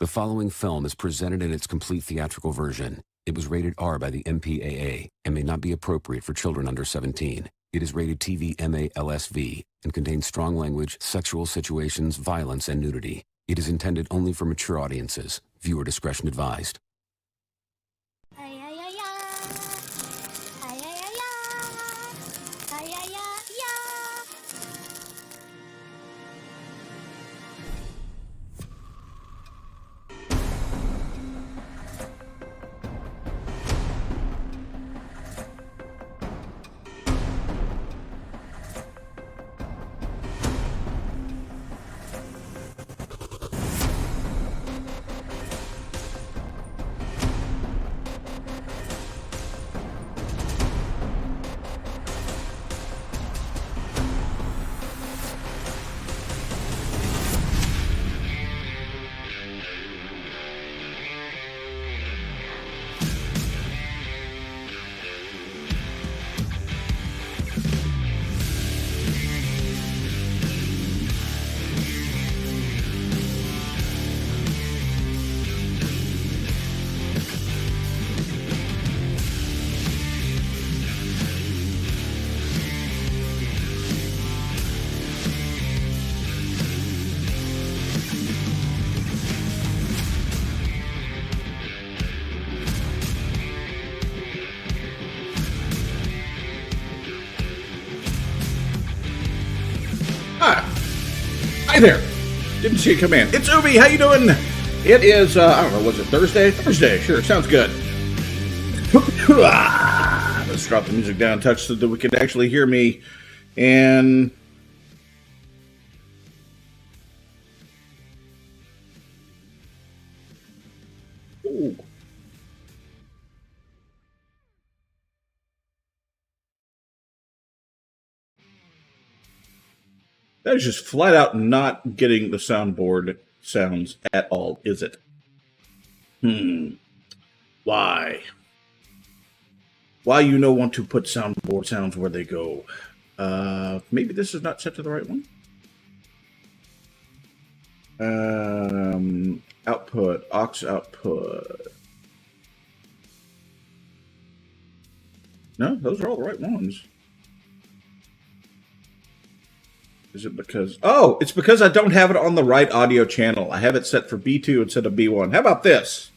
The following film is presented in its complete theatrical version. It was rated R by the MPAA and may not be appropriate for children under 17. It is rated TV MA-LSV and contains strong language, sexual situations, violence, and nudity. It is intended only for mature audiences. Viewer discretion advised. Hi there. Didn't see you come in. It's TheUbie. How you doing? It is, I don't know, was it Thursday? Thursday, sure. Sounds good. Let's drop the music down a touch so that we can actually hear me. And... Ooh. That is just flat out not getting the soundboard sounds at all, is it? Why? Why you no want to put soundboard sounds where they go? Maybe this is not set to the right one? Output, aux output. No, those are all the right ones. Is it because... Oh, it's because I don't have it on the right audio channel. I have it set for B2 instead of B1. How about this?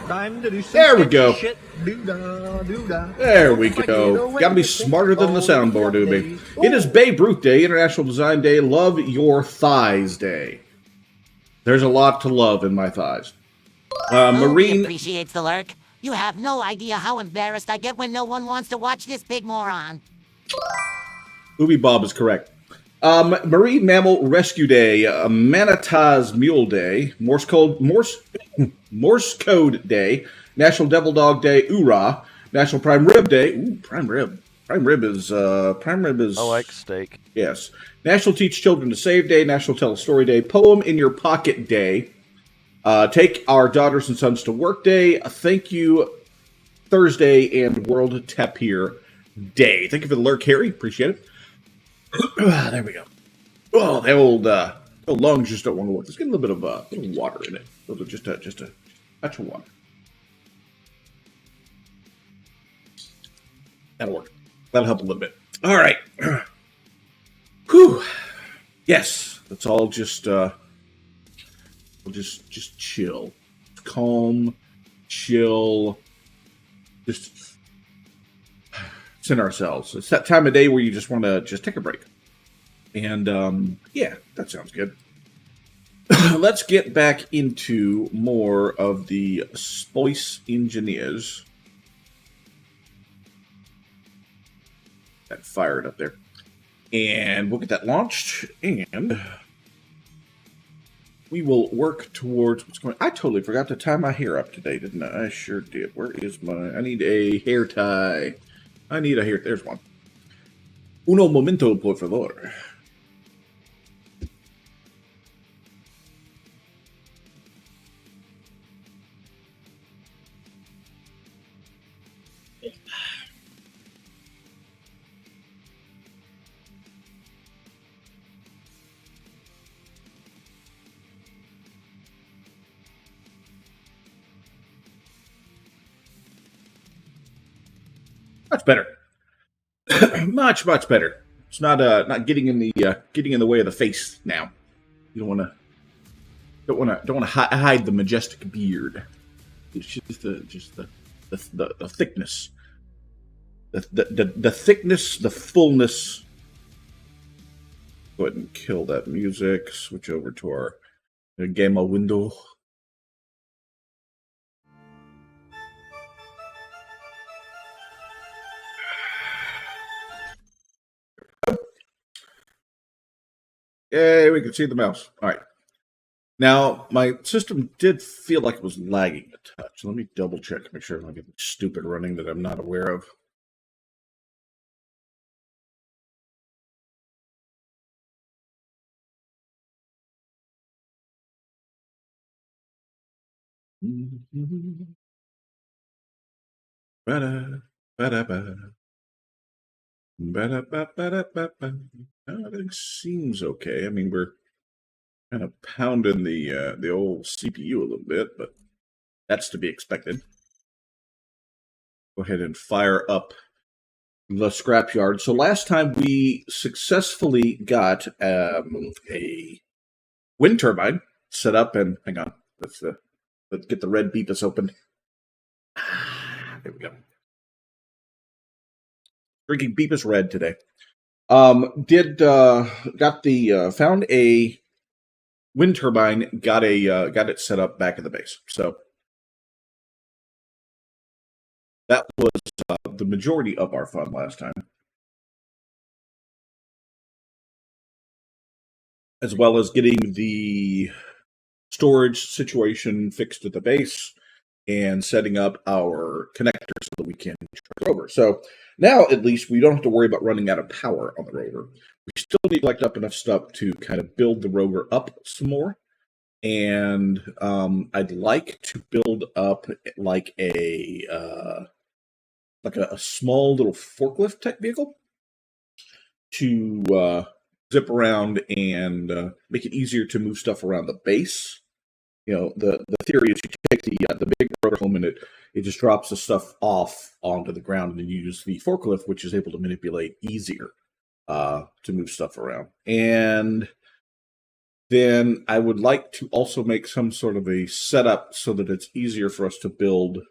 Time to do some there we go. Shit. Doo-dah. There we go. Gotta be smarter than the soundboard, TheUbie. It is Babe Ruth Day, International Design Day, Love Your Thighs Day. There's a lot to love in my thighs. Marine... appreciates the lurk. You have no idea how embarrassed I get when no one wants to watch this big moron. TheUbie Bob is correct. Marine Mammal Rescue Day, Manitou's Mule Day, Morse Code Day, National Devil Dog Day, Oorah, National Prime Rib Day. Ooh, prime rib. Prime rib is. I like steak. Yes. National Teach Children to Save Day, National Tell a Story Day, Poem in Your Pocket Day, Take Our Daughters and Sons to Work Day, Thank You Thursday, and World Tapir Day. Thank you for the lurk, Harry. Appreciate it. There we go. Oh, the old lungs just don't want to work. Let's get a little bit of little water in it. A little, just a touch of water. That'll work. That'll help a little bit. All right. Whew. Yes. Let's all just we'll just chill, calm, chill. Just in ourselves. It's that time of day where you just want to just take a break. And, yeah, that sounds good. Let's get back into more of the Splitsie Engineers. That fired up there. And we'll get that launched. And we will work towards what's going on. I totally forgot to tie my hair up today, didn't I? I sure did. Where is my... I need a hair tie. I need a hair... There's one. Uno momento, por favor. Much better. Much better. It's not getting in the way of the face now. You don't want to hide the majestic beard. It's just the thickness, the thickness, the fullness. Go ahead and kill that music. Switch over to our gamma window. Yay, we can see the mouse. All right. Now, my system did feel like it was lagging a touch. Let me double check, make sure I'm not getting stupid running that I'm not aware of. Everything seems okay. I mean, we're kind of pounding the old CPU a little bit, but that's to be expected. Go ahead and fire up the scrapyard. So last time we successfully got a wind turbine set up, and hang on, let's get the red beepus opened. There we go. Drinking beepus red today. Found a wind turbine, got it set up back at the base. So that was the majority of our fun last time, as well as getting the storage situation fixed at the base and setting up our connectors so that we can charge the rover. So now, at least, we don't have to worry about running out of power on the rover. We still need to collect up enough stuff to kind of build the rover up some more. And I'd like to build up like a small little forklift type vehicle to zip around and make it easier to move stuff around the base. You know, the theory is you take the big rotor home and it just drops the stuff off onto the ground, and then you use the forklift, which is able to manipulate easier to move stuff around. And then I would like to also make some sort of a setup so that it's easier for us to build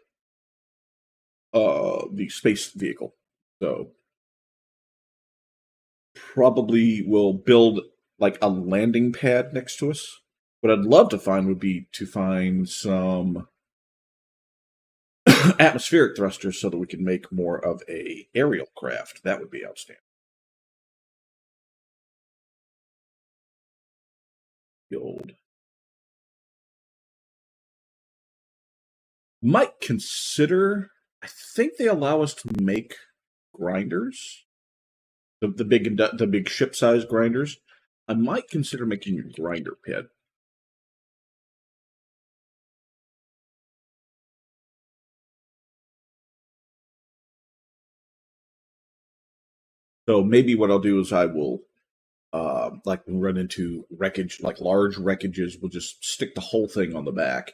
the space vehicle. So probably we'll build like a landing pad next to us. What I'd love to find would be to find some atmospheric thrusters so that we can make more of a aerial craft. That would be outstanding. Gold. Might consider, I think they allow us to make grinders. The big ship size grinders. I might consider making a grinder pit. So maybe what I'll do is I will, like when we run into wreckage, like large wreckages, we'll just stick the whole thing on the back,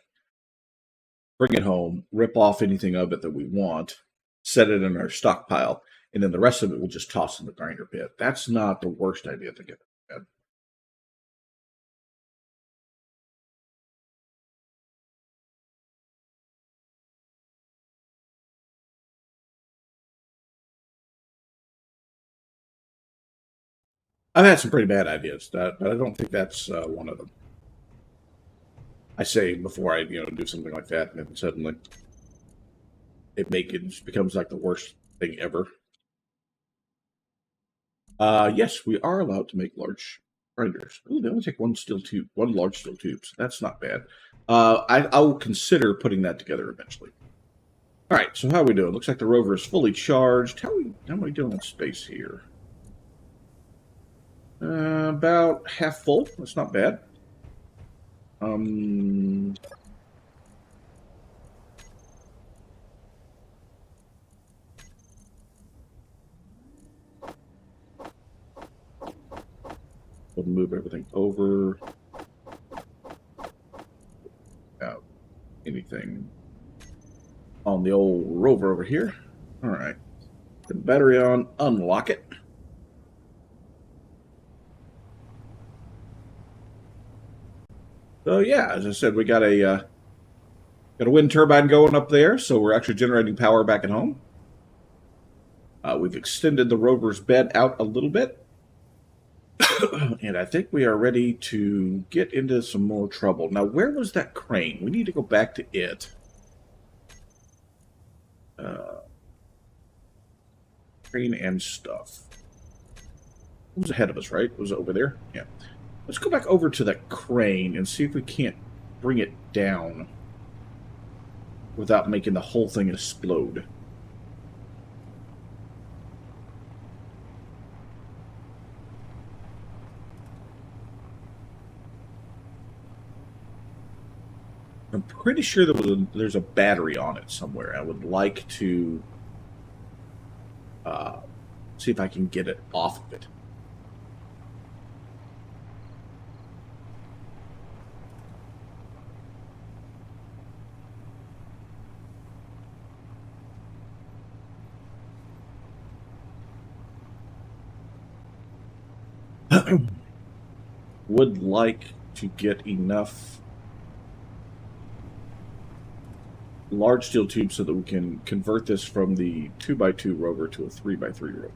bring it home, rip off anything of it that we want, set it in our stockpile, and then the rest of it we'll just toss in the grinder pit. That's not the worst idea to get. I've had some pretty bad ideas, but I don't think that's one of them. I say before I do something like that, and then suddenly it becomes like the worst thing ever. Yes, we are allowed to make large grinders. Ooh, they only take one large steel tube. So that's not bad. I will consider putting that together eventually. All right, so how are we doing? Looks like the rover is fully charged. How are we doing in space here? About half full. That's not bad. We'll move everything over. Without anything on the old rover over here. All right. the battery on, unlock it. So yeah, as I said, we got a wind turbine going up there, so we're actually generating power back at home. We've extended the rover's bed out a little bit. And I think we are ready to get into some more trouble. Now, where was that crane? We need to go back to it. Crane and stuff. It was ahead of us, right? Was it over there? Yeah. Let's go back over to that crane and see if we can't bring it down without making the whole thing explode. I'm pretty sure there's a battery on it somewhere. I would like to see if I can get it off of it. Would like to get enough large steel tubes so that we can convert this from the 2x2 rover to a 3x3 rover.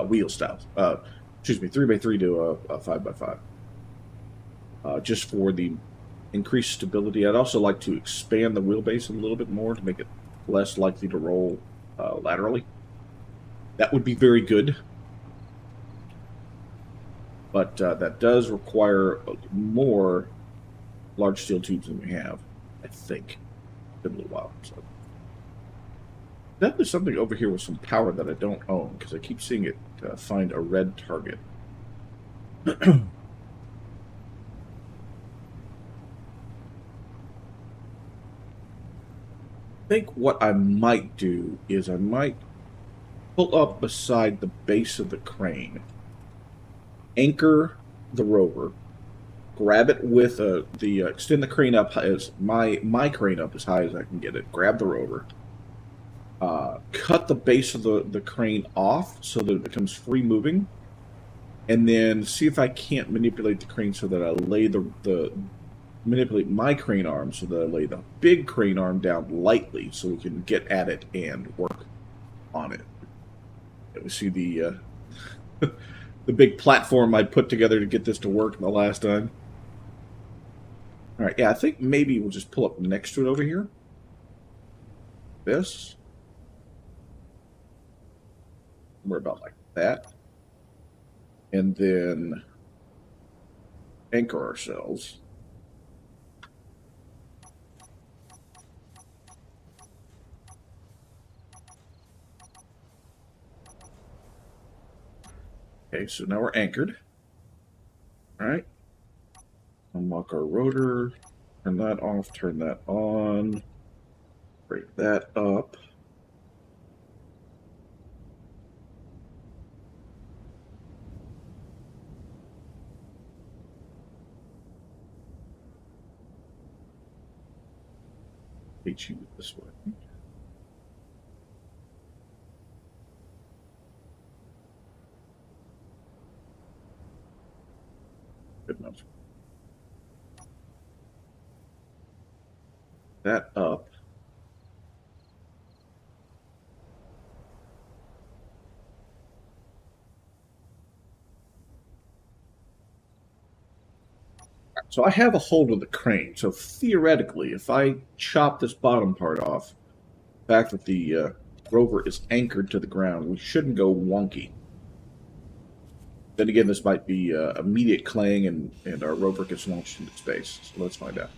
Wheel style. Excuse me, 3x3 to a 5x5. Just for the increased stability. I'd also like to expand the wheelbase a little bit more to make it less likely to roll laterally. That would be very good. But that does require more large steel tubes than we have, I think. It's been a little while. So. Definitely something over here with some power that I don't own, because I keep seeing it find a red target. I think what I might do is I might pull up beside the base of the crane, anchor the rover, grab it with extend the crane up as my crane up as high as I can get it, grab the rover, cut the base of the crane off so that it becomes free moving, and then see if I can't manipulate the crane so that I lay manipulate my crane arm so that I lay the big crane arm down lightly so we can get at it and work on it. And we see the the big platform I put together to get this to work the last time. All right, yeah, I think maybe we'll just pull up next to it over here. This. We're about like that. And then anchor ourselves. Okay, so now we're anchored. All right. Unlock our rotor. Turn that off. Turn that on. Break that up. Hate you this way. Good enough. That up. So I have a hold of the crane. So theoretically, if I chop this bottom part off, the fact that the rover is anchored to the ground, we shouldn't go wonky. Then again, this might be immediate clang and our rover gets launched into space. So let's find out.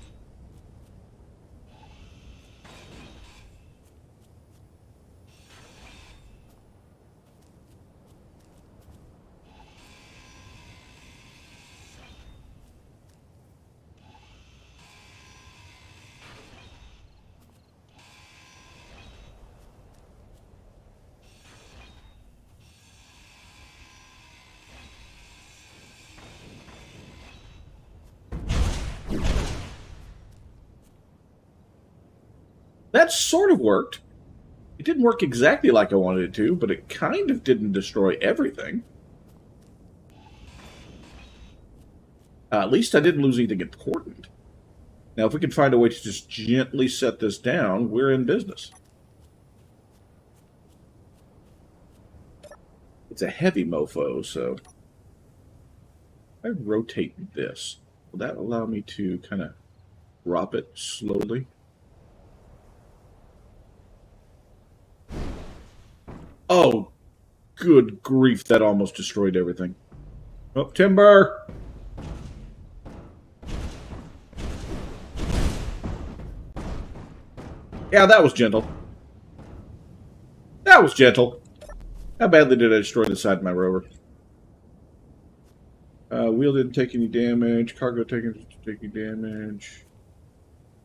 That sort of worked. It didn't work exactly like I wanted it to, but it kind of didn't destroy everything. At least I didn't lose anything important. Now, if we can find a way to just gently set this down, we're in business. It's a heavy mofo, so if I rotate this, will that allow me to kind of drop it slowly? Oh, good grief, that almost destroyed everything. Oh, timber! Yeah, that was gentle. That was gentle. How badly did I destroy the side of my rover? Wheel didn't take any damage. Cargo taking damage.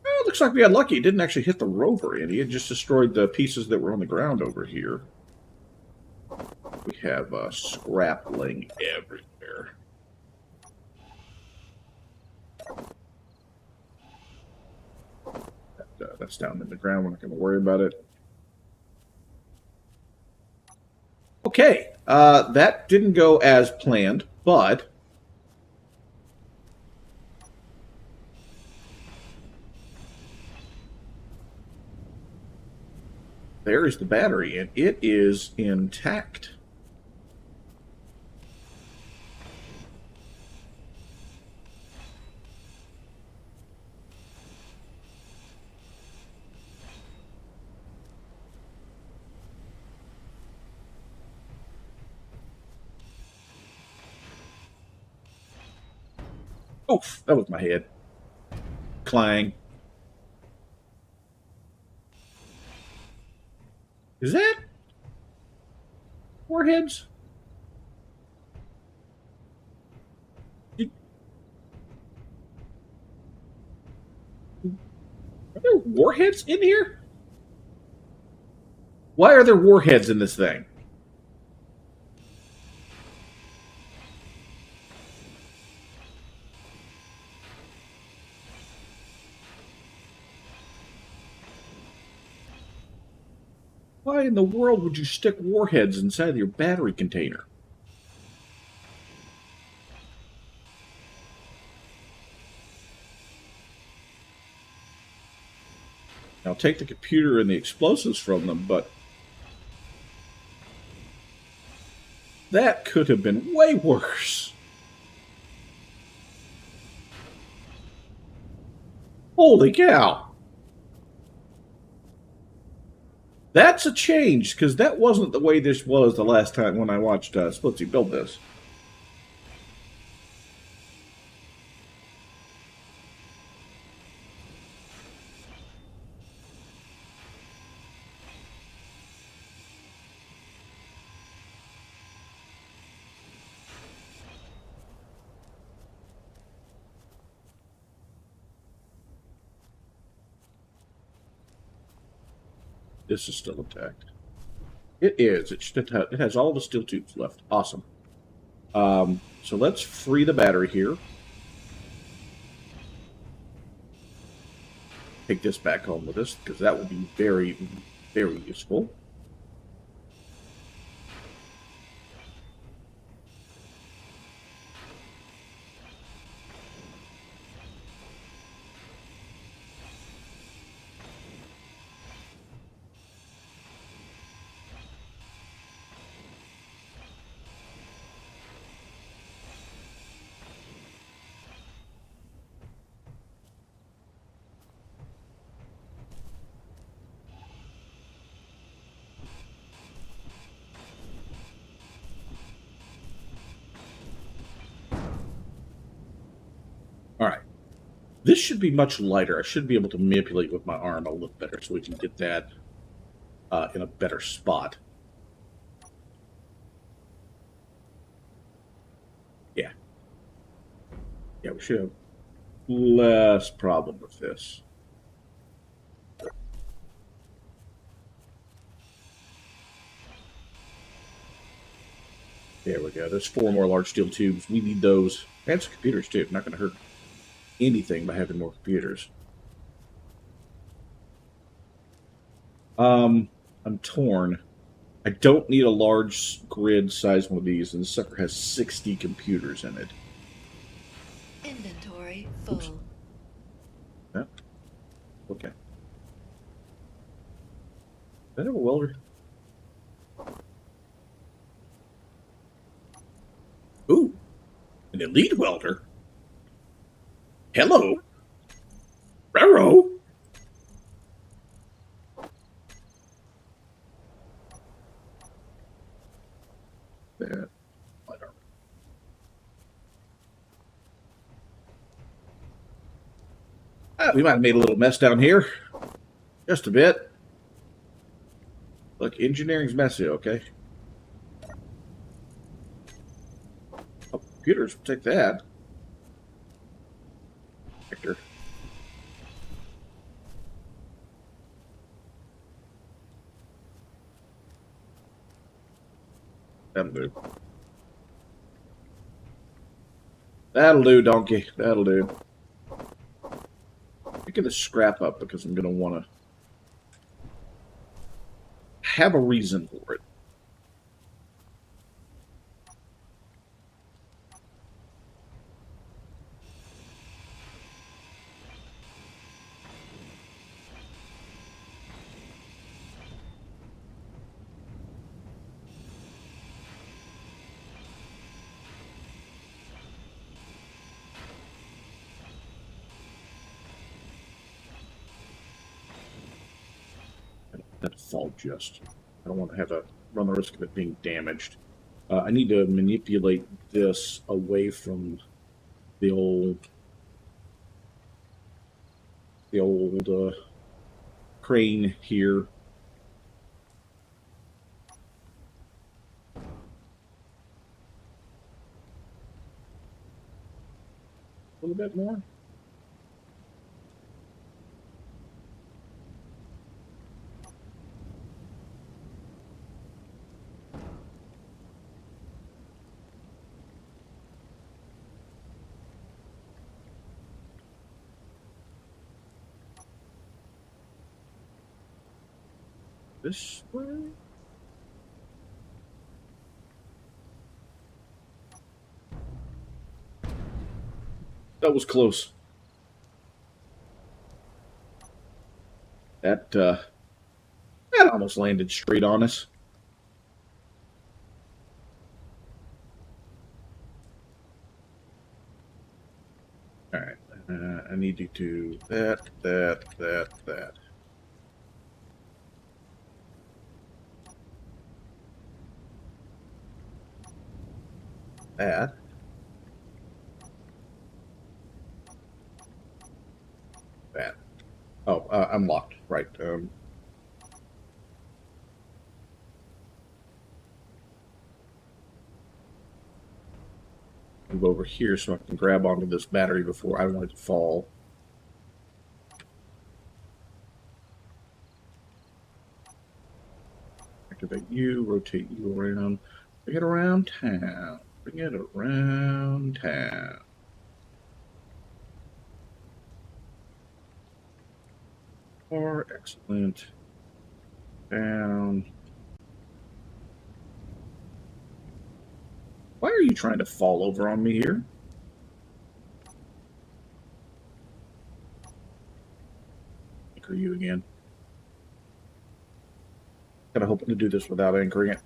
Well, it looks like we got lucky. It didn't actually hit the rover any. It just destroyed the pieces that were on the ground over here. We have scrap laying everywhere. That's down in the ground. We're not going to worry about it. Okay, that didn't go as planned, but there is the battery, and it is intact. Oof, that was my head. Clang. Is that warheads? Are there warheads in here? Why are there warheads in this thing? Why in the world would you stick warheads inside of your battery container? I'll take the computer and the explosives from them, but that could have been way worse. Holy cow. That's a change, because that wasn't the way this was the last time when I watched Splitsie build this. This is still intact. It is. It has all the steel tubes left. Awesome. So let's free the battery here. Take this back home with us, because that would be very, very useful. All right. This should be much lighter. I should be able to manipulate with my arm a little better so we can get that in a better spot. Yeah. Yeah, we should have less problem with this. There we go. There's 4 more large steel tubes. We need those. And some computers, too. Not going to hurt anything by having more computers. I'm torn. I don't need a large grid size one of these, and this sucker has 60 computers in it. Inventory full. Oops. Yeah. Okay. Does that have a welder? Ooh, an elite welder. Hello, Raro. That. We might have made a little mess down here. Just a bit. Look, engineering's messy, okay? Oh, computers, take that. Victor. That'll do. That'll do, donkey. That'll do. Picking the scrap up because I'm going to want to have a reason for it. That fall just. I don't want to have to run the risk of it being damaged. I need to manipulate this away from the old crane here. A little bit more. This way? That was close. That almost landed straight on us. All right. I need to do that. That. Oh, I'm locked. Right. Move over here so I can grab onto this battery before I want it to fall. Activate you, rotate you around. Bring it around town. Bring it around town. Excellent. Down. Why are you trying to fall over on me here? Anchor you again. Kind of hoping to do this without anchoring it.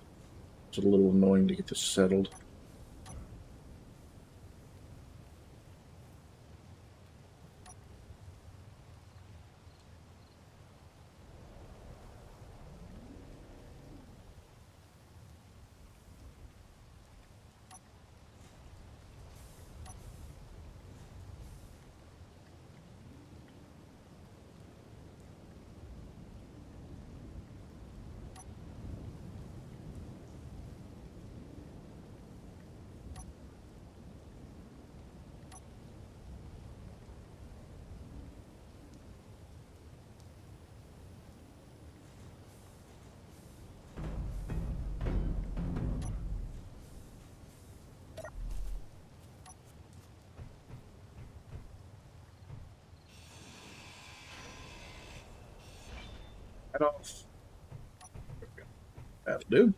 It's a little annoying to get this settled. Off. That'll do.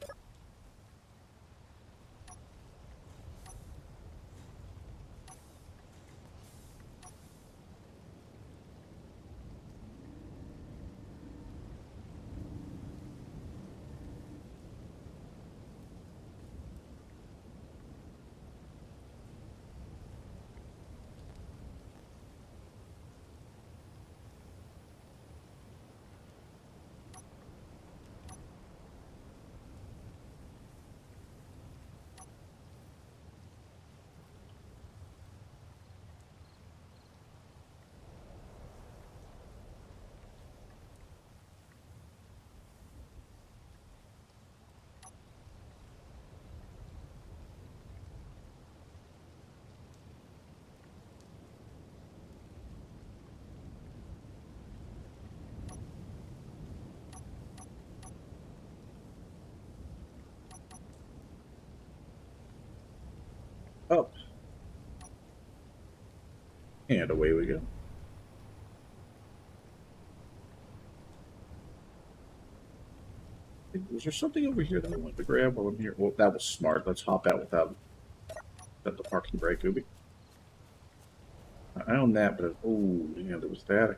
Up. And away we go. Was there something over here that I wanted to grab while I'm here? Well, that was smart. Let's hop out without the parking brake, Ubi. I own that, but oh, yeah, there was that.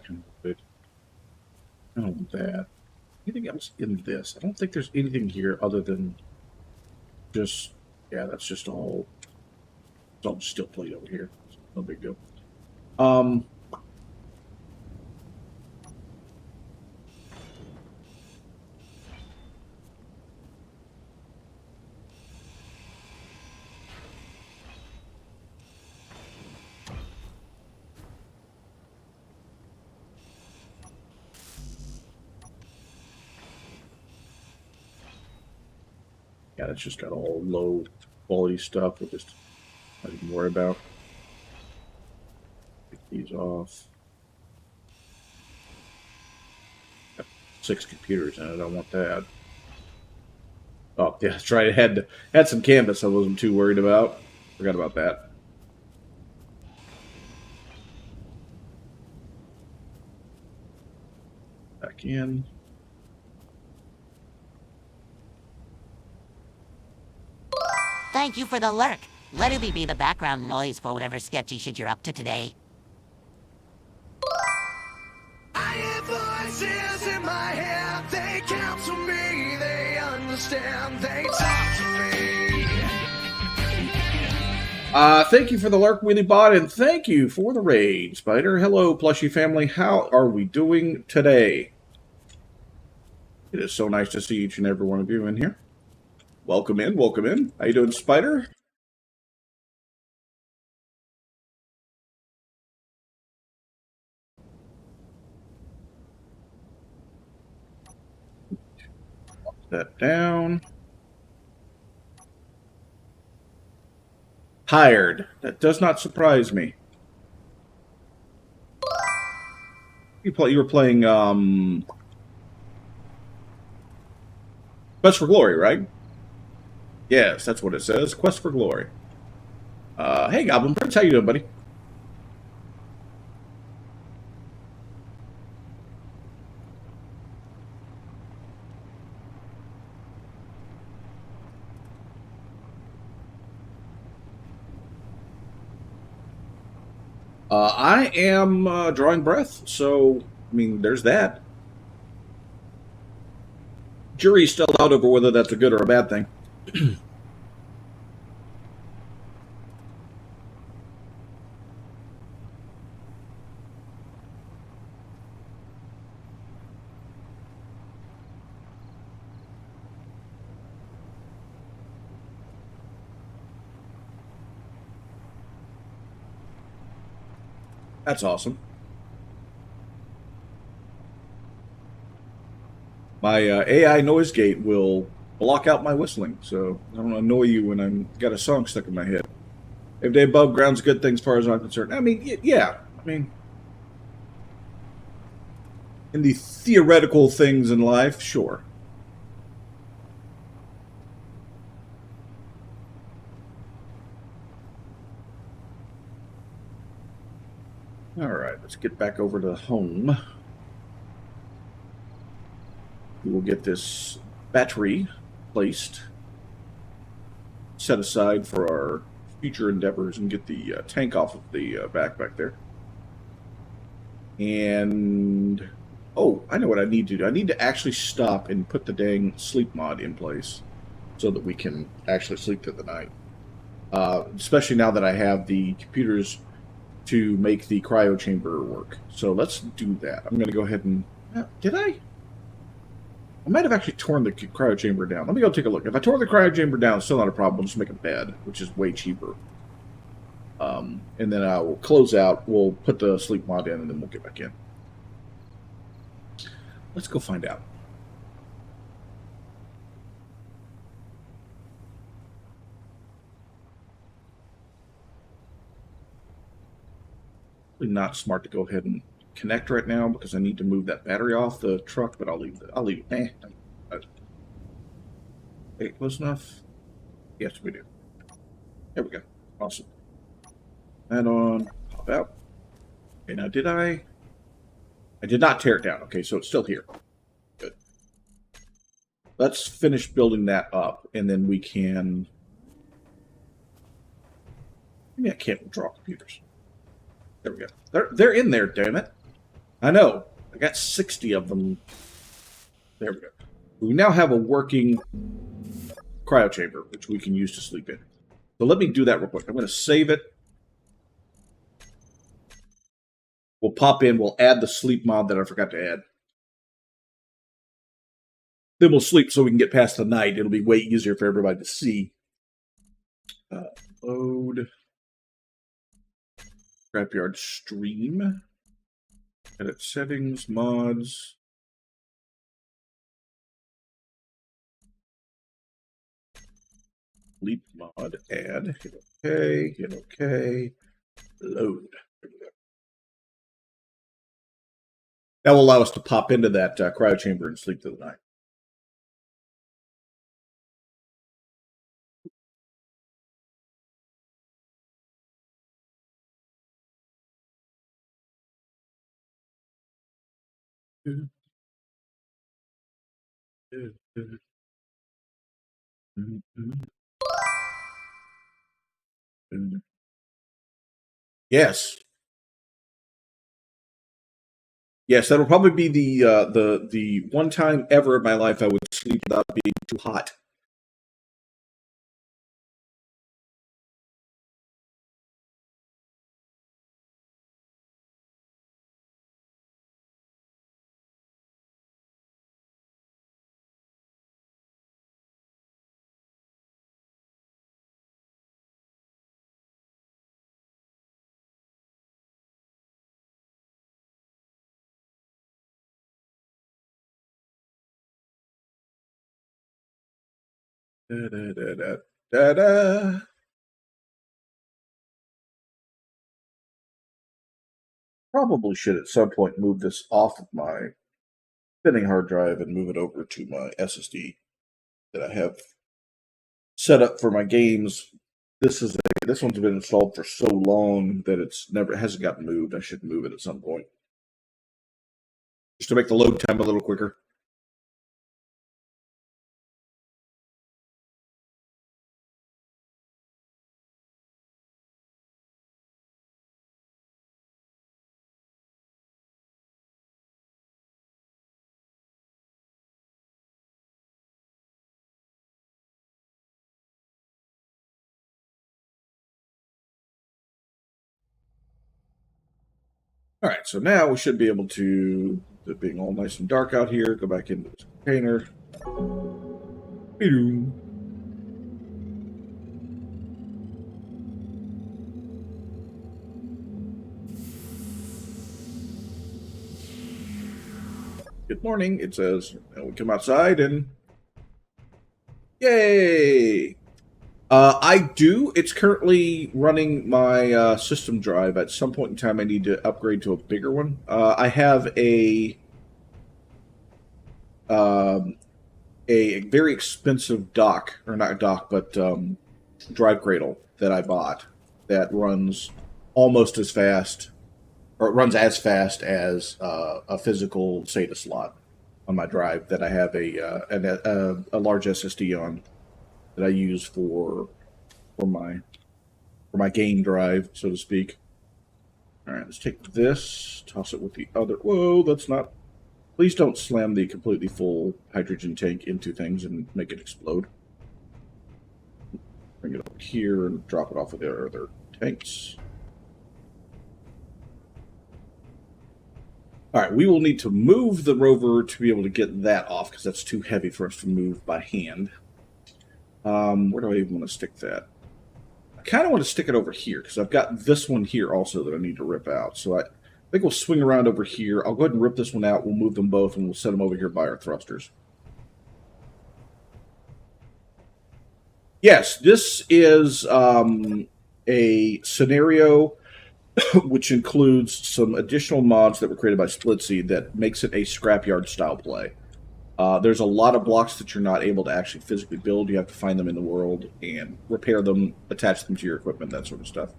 I own that. Anything else in this? I don't think there's anything here other than just, yeah, that's just all. It's all steel plate over here. No big deal. Yeah, that's just got all low quality stuff. We'll just not even worry about. Take these off. Got 6 computers in it. I want that. Oh, yeah, that's right. It had some canvas I wasn't too worried about. Forgot about that. Back in. Thank you for the lurk. Let it be the background noise for whatever sketchy shit you're up to today. I hear voices in my head, they counsel me, they understand, they talk to me. Thank you for the lurk, Wheelie Bot, and thank you for the raid, Spider. Hello, Plushy family. How are we doing today? It is so nice to see each and every one of you in here. Welcome in, welcome in. How you doing, Spider? Lock that down. Tired. That does not surprise me. You were playing Quest for Glory, right? Yes, that's what it says. Quest for Glory. Hey, Goblin Prince, how you doing, buddy? I am drawing breath, so, I mean, there's that. Jury's still out over whether that's a good or a bad thing. That's awesome. My AI noise gate will block out my whistling, so I don't annoy you when I've got a song stuck in my head. If they above ground's a good thing as far as I'm concerned. I mean, yeah. I mean, in the theoretical things in life, sure. All right, let's get back over to home. We will get this battery placed, set aside for our future endeavors, and get the tank off of the back there. And oh, I know what I need to do. I need to actually stop and put the dang sleep mod in place so that we can actually sleep through the night. Especially now that I have the computers to make the cryo chamber work. So let's do that. I'm going to go ahead and... did I? I might have actually torn the cryo chamber down. Let me go take a look. If I tore the cryo chamber down, it's still not a problem. I'll just make a bed, which is way cheaper. And then I will close out. We'll put the sleep mod in, and then we'll get back in. Let's go find out. Probably not smart to go ahead and connect right now because I need to move that battery off the truck, but I'll leave it. Hey, close enough? Yes, we do. There we go. Awesome. Add on, pop out. Okay, now did I did not tear it down. Okay, so it's still here. Good. Let's finish building that up, and then we can... Maybe I can't draw computers. There we go. They're in there, damn it. I know. I got 60 of them. There we go. We now have a working cryo chamber, which we can use to sleep in. So let me do that real quick. I'm going to save it. We'll pop in. We'll add the sleep mod that I forgot to add. Then we'll sleep so we can get past the night. It'll be way easier for everybody to see. Load. Scrapyard stream. Edit settings, mods. Sleep mod, add. Hit OK. Hit OK. Load. That will allow us to pop into that cryo chamber and sleep through the night. Yes. Yes, that'll probably be the one time ever in my life I would sleep without being too hot. Da, da, da, da, da, da. Probably should at some point move this off of my spinning hard drive and move it over to my SSD that I have set up for my games. This one's been installed for so long that it hasn't gotten moved. I should move it at some point just to make the load time a little quicker. All right, so now we should be able to, it being all nice and dark out here, go back into this container. Good morning, it says, and we come outside and yay! I do. It's currently running my system drive. At some point in time, I need to upgrade to a bigger one. I have a very expensive dock, or not dock, but drive cradle that I bought that runs almost as fast, or it runs as fast as a physical SATA slot. on my drive that I have a large SSD on that I use for my game drive, so to speak. All right, let's take this, toss it with the other. Whoa, that's not. Please don't slam the completely full hydrogen tank into things and make it explode. Bring it over here and drop it off of their other tanks. All right, we will need to move the rover to be able to get that off because that's too heavy for us to move by hand. Where do I even want to stick that? I kind of want to stick it over here because I've got this one here also that I need to rip out. So I think we'll swing around over here. I'll go ahead and rip this one out. We'll move them both and we'll set them over here by our thrusters. Yes, this is a scenario which includes some additional mods that were created by Splitsie that makes it a scrapyard style play. There's a lot of blocks that you're not able to actually physically build. You have to find them in the world and repair them, attach them to your equipment, that sort of stuff.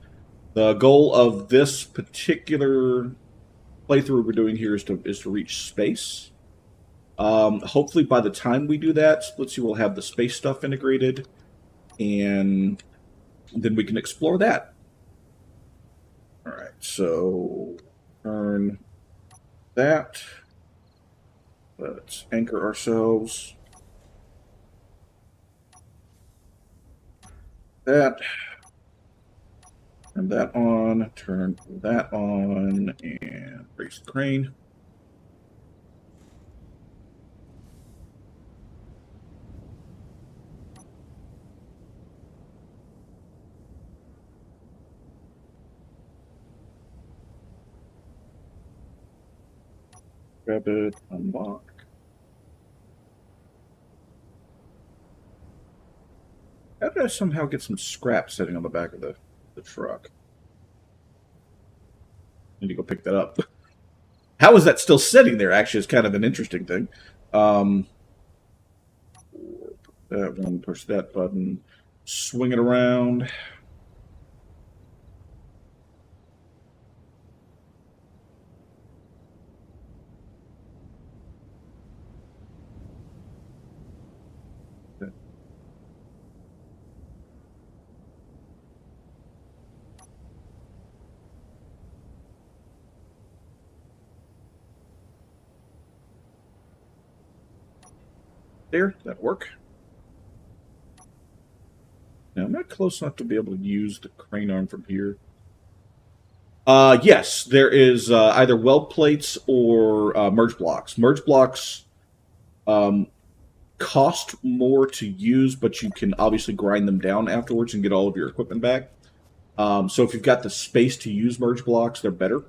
The goal of this particular playthrough we're doing here is to reach space. Hopefully by the time we do that, Splitsie will have the space stuff integrated, and then we can explore that. All right, so turn that. Let's anchor ourselves. That. Turn that on. Turn that on. And raise the crane. Grab it, unlock. How did I somehow get some scrap sitting on the back of the truck? Need to go pick that up. How is that still sitting there? Actually, is kind of an interesting thing. That one, push that button, swing it around. There, that work. Now, I'm not close enough to be able to use the crane arm from here. Yes, there is either weld plates or merge blocks. Merge blocks cost more to use, but you can obviously grind them down afterwards and get all of your equipment back. So if you've got the space to use merge blocks, they're better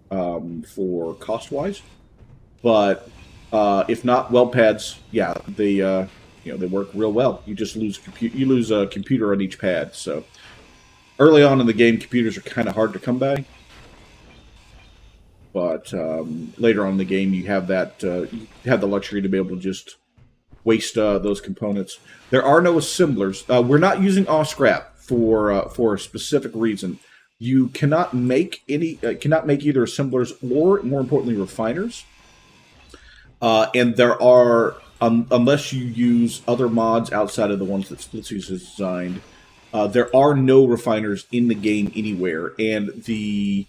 for cost-wise. But if not, weld pads, yeah, they work real well. You just lose a computer on each pad. So early on in the game, computers are kind of hard to come by. But later on in the game, you have that you have the luxury to be able to just waste those components. There are no assemblers. We're not using all scrap for a specific reason. You cannot make either assemblers or, more importantly, refiners. And there are, unless you use other mods outside of the ones that Splitsie has designed, there are no refiners in the game anywhere. And the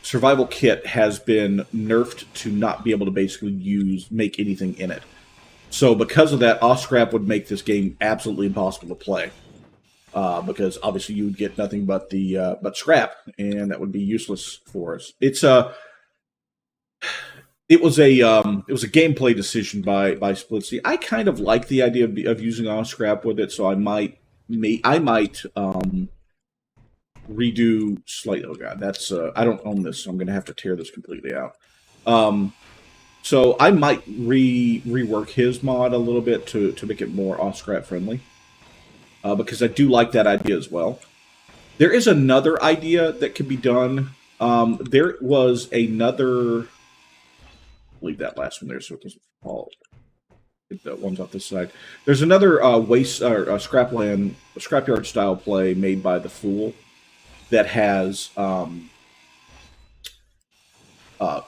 survival kit has been nerfed to not be able to basically make anything in it. So because of that, off scrap would make this game absolutely impossible to play. Because obviously you would get nothing but the scrap, and that would be useless for us. It was a gameplay decision by Splitsie. I kind of like the idea of using off scrap with it, so I might redo slightly. Oh god, that's I don't own this, so I'm gonna have to tear this completely out. So I might rework his mod a little bit to make it more off scrap friendly, because I do like that idea as well. There is another idea that could be done. There was another. Leave that last one there so it doesn't fall. Get the ones off this side. There's another scrapyard style play made by The Fool that has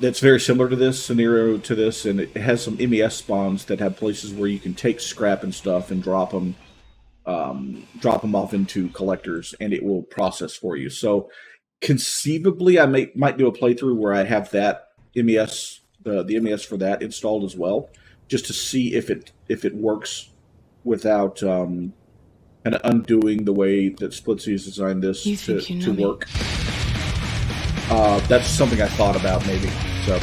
that's very similar to this scenario and it has some MES spawns that have places where you can take scrap and stuff and drop them off into collectors, and it will process for you. So conceivably, I might do a playthrough where I have that MES, the MES for that installed as well, just to see if it works without kind of undoing the way that Splitsie has designed this to work. That's something I thought about maybe. So,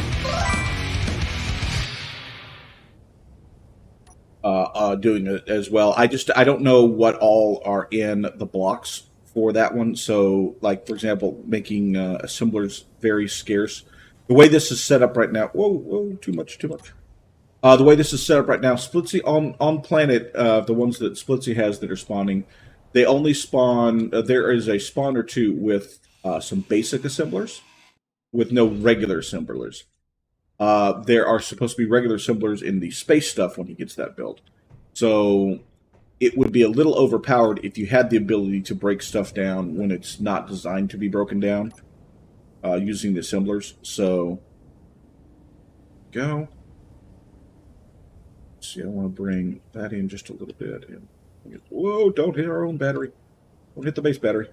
doing it as well. I don't know what all are in the blocks for that one. So, like for example, making assemblers very scarce. The way this is set up right now. Whoa, too much. The way this is set up right now, Splitsie on planet, the ones that Splitsie has that are spawning, they only spawn. There is a spawn or two with some basic assemblers, with no regular assemblers. There are supposed to be regular assemblers in the space stuff when he gets that built. So it would be a little overpowered if you had the ability to break stuff down when it's not designed to be broken down using the assemblers. So go. Let's see, I want to bring that in just a little bit. Whoa, don't hit our own battery. Don't hit the base battery.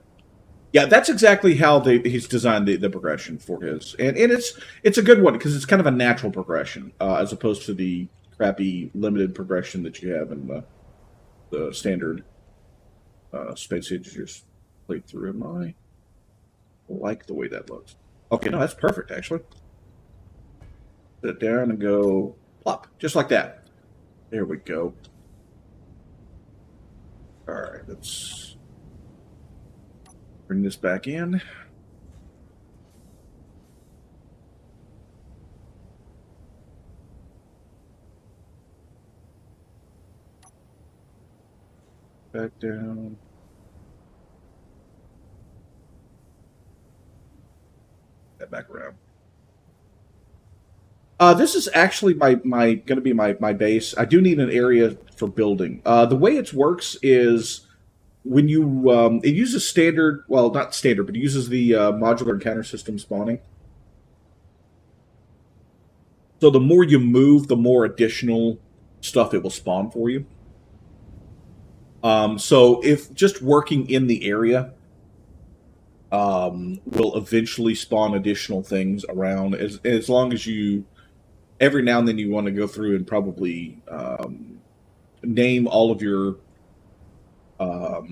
Yeah, that's exactly how he's designed the progression for his. And it's a good one because it's kind of a natural progression as opposed to the crappy limited progression that you have in the standard Space Engineers playthrough. I like the way that looks. Okay, no, that's perfect, actually. Put it down and go plop, just like that. There we go. All right, let's bring this back in. Back down. That back around. This is actually going to be my base. I do need an area for building. The way it works is when you it uses standard, well, not standard, but it uses the modular encounter system spawning. So the more you move, the more additional stuff it will spawn for you. So if just working in the area will eventually spawn additional things around, as long as you every now and then you want to go through and probably name all of your let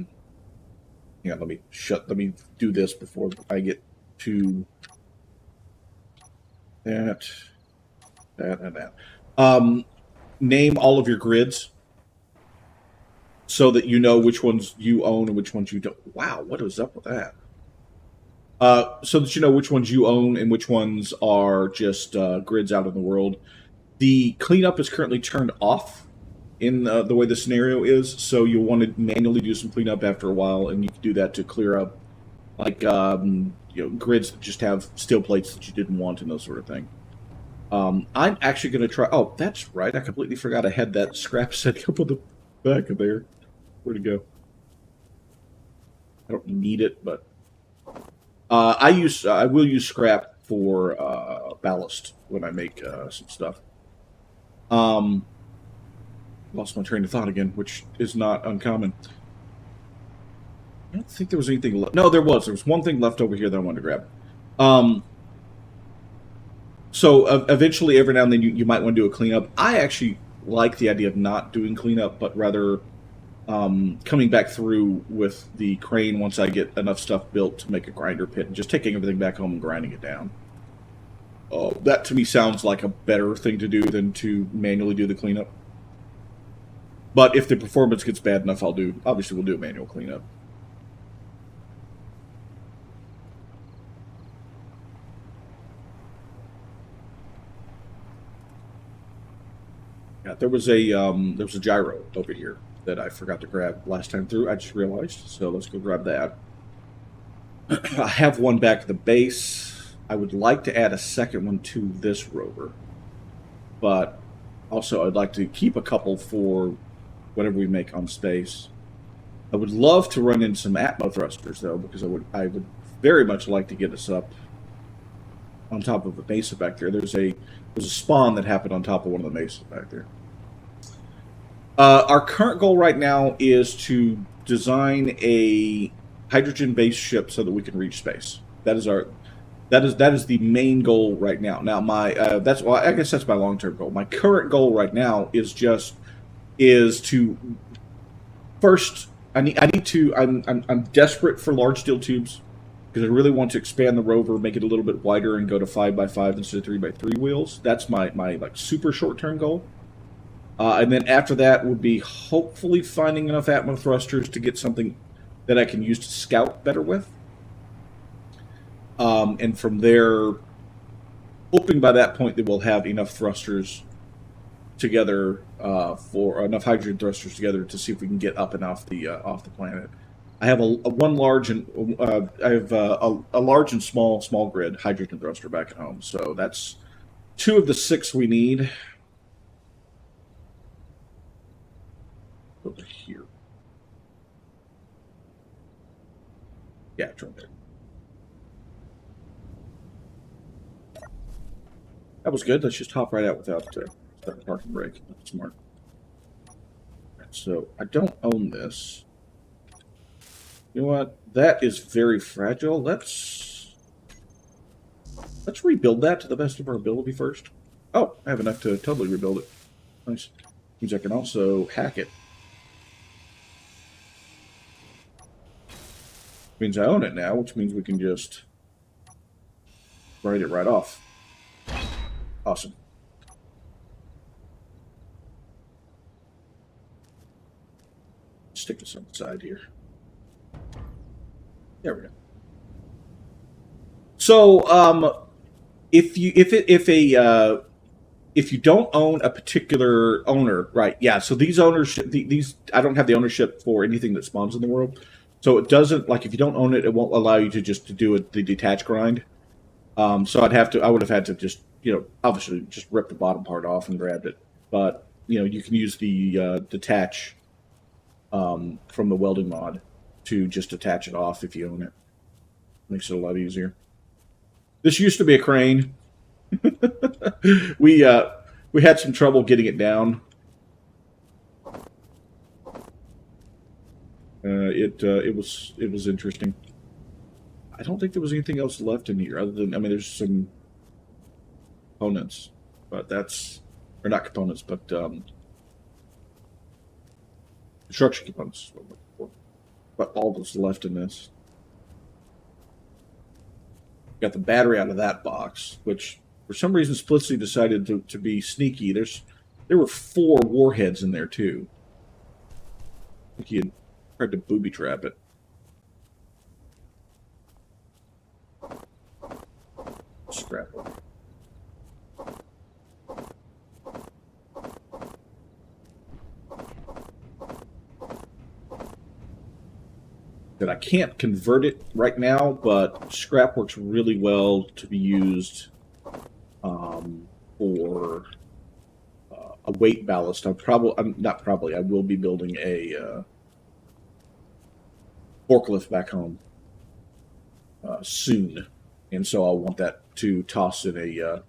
me do this before I get to that and that. Name all of your grids so that you know which ones you own and which ones you don't. Wow, what is up with that? So that you know which ones you own and which ones are just grids out in the world. The cleanup is currently turned off in the way the scenario is, so you'll want to manually do some cleanup after a while, and you can do that to clear up like grids that just have steel plates that you didn't want and those sort of thing. I'm actually going to try. Oh, that's right. I completely forgot I had that scrap set up on the back of there. Where'd it go? I don't need it, but I will use scrap for ballast when I make some stuff. Lost my train of thought again, which is not uncommon. I don't think there was anything left. No, there was. There was one thing left over here that I wanted to grab. So eventually, every now and then, you might want to do a cleanup. I actually like the idea of not doing cleanup, but rather coming back through with the crane once I get enough stuff built to make a grinder pit and just taking everything back home and grinding it down. That to me sounds like a better thing to do than to manually do the cleanup. But if the performance gets bad enough, obviously we'll do a manual cleanup. Yeah, there was a gyro over here that I forgot to grab last time through. I just realized, so let's go grab that. I have one back at the base. I would like to add a second one to this rover, but also I'd like to keep a couple for whatever we make on space. I would love to run in some Atmo thrusters though, because I would very much like to get us up on top of a mesa back there. There's a spawn that happened on top of one of the mesas back there. Our current goal right now is to design a hydrogen-based ship so that we can reach space. That is the main goal right now. Now, I guess that's my long-term goal. My current goal right now is to first. I'm desperate for large steel tubes because I really want to expand the rover, make it a little bit wider, and go to 5x5 instead of 3x3 wheels. That's my like super short-term goal. And then after that would be hopefully finding enough atmo thrusters to get something that I can use to scout better with. And from there, hoping by that point that we'll have enough thrusters together for enough hydrogen thrusters together to see if we can get up and off the planet. I have a large and small grid hydrogen thruster back at home, so that's 2 of the 6 we need. Over here, yeah, it's right there. That was good. Let's just hop right out without parking brake. That's smart. So I don't own this. You know what? That is very fragile. Let's rebuild that to the best of our ability first. Oh, I have enough to totally rebuild it. Nice. Means I can also hack it. Means I own it now, which means we can just write it right off. Awesome. Stick this on the side here. There we go. So, if you don't own a particular owner, right? Yeah. So these ownership, these I don't have the ownership for anything that spawns in the world. So it doesn't, like, if you don't own it, it won't allow you to just do the detach grind. So I would have had to just, obviously just rip the bottom part off and grab it. But, you can use the detach from the welding mod to just attach it off if you own it. Makes it a lot easier. This used to be a crane. We had some trouble getting it down. It was interesting. I don't think there was anything else left in here other than, there's some components, but or not components, but construction components. But all that's left in this. Got the battery out of that box, which for some reason Splitsie decided to be sneaky. There were 4 warheads in there too. I think he had tried to booby trap it. Scrap it. That I can't convert it right now, but scrap works really well to be used for a weight ballast. I will be building a forklift back home soon, and so I'll want that to toss in a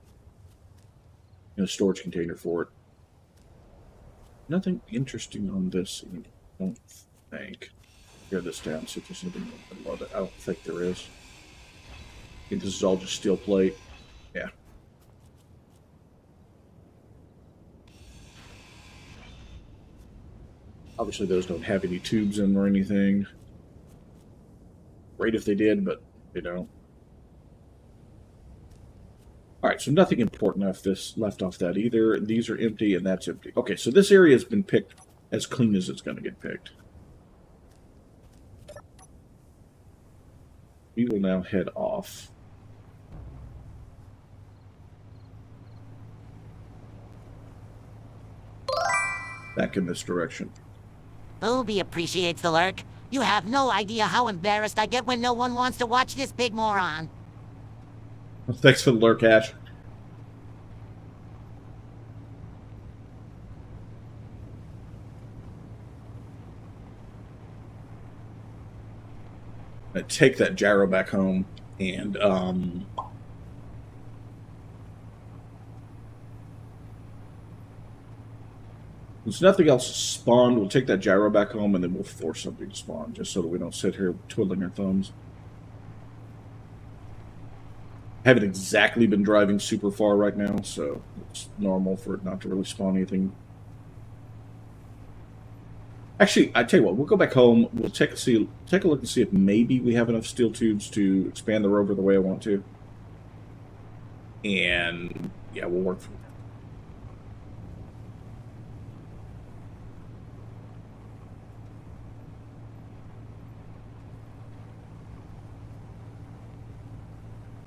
storage container for it. Nothing interesting on this, I don't think. Tear this down, see if there's anything below it. I don't think there is. I think this is all just steel plate. Yeah. Obviously those don't have any tubes in them or anything. Great if they did, but they don't. Alright, so nothing important left off that either. These are empty and that's empty. Okay, so this area has been picked as clean as it's going to get picked. We will now head off. Back in this direction. TheUbie appreciates the lurk. You have no idea how embarrassed I get when no one wants to watch this big moron. Well, thanks for the lurk, Ash. I take that gyro back home and Since nothing else spawned, we'll take that gyro back home, and then we'll force something to spawn, just so that we don't sit here twiddling our thumbs. I haven't exactly been driving super far right now, so it's normal for it not to really spawn anything. Actually, I tell you what, we'll go back home, we'll take a look and see if maybe we have enough steel tubes to expand the rover the way I want to. And, yeah, we'll work from there.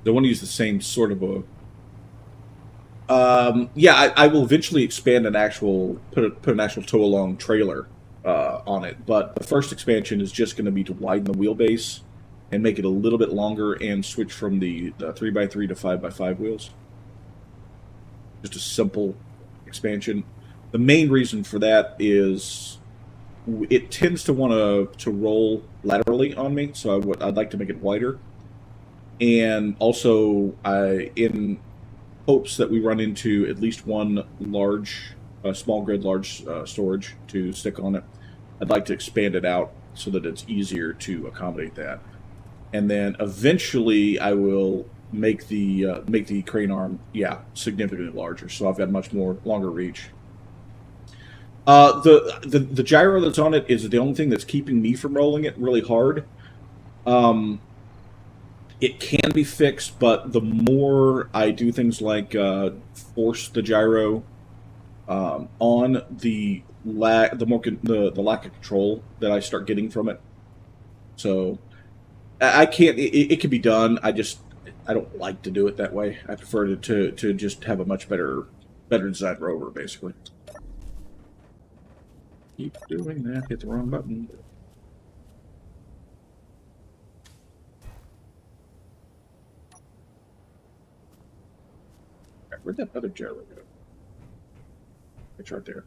I want to use the same sort of a... yeah, I will eventually expand an actual... Put an actual tow-along trailer on it. But the first expansion is just going to be to widen the wheelbase and make it a little bit longer and switch from the 3x3 to 5x5 wheels. Just a simple expansion. The main reason for that is it tends to want to roll laterally on me, so I'd like to make it wider. And also, in hopes that we run into at least one small grid large storage to stick on it, I'd like to expand it out so that it's easier to accommodate that. And then eventually, I will make the crane arm, significantly larger, so I've got much longer reach. The gyro that's on it is the only thing that's keeping me from rolling it really hard. It can be fixed, but the more I do things like force the gyro on, the lack of control that I start getting from it. So I can't. It can be done. I don't like to do it that way. I prefer to just have a much better designed rover, basically. Keep doing that. Hit the wrong button. Where'd that other gyro go? It's right there.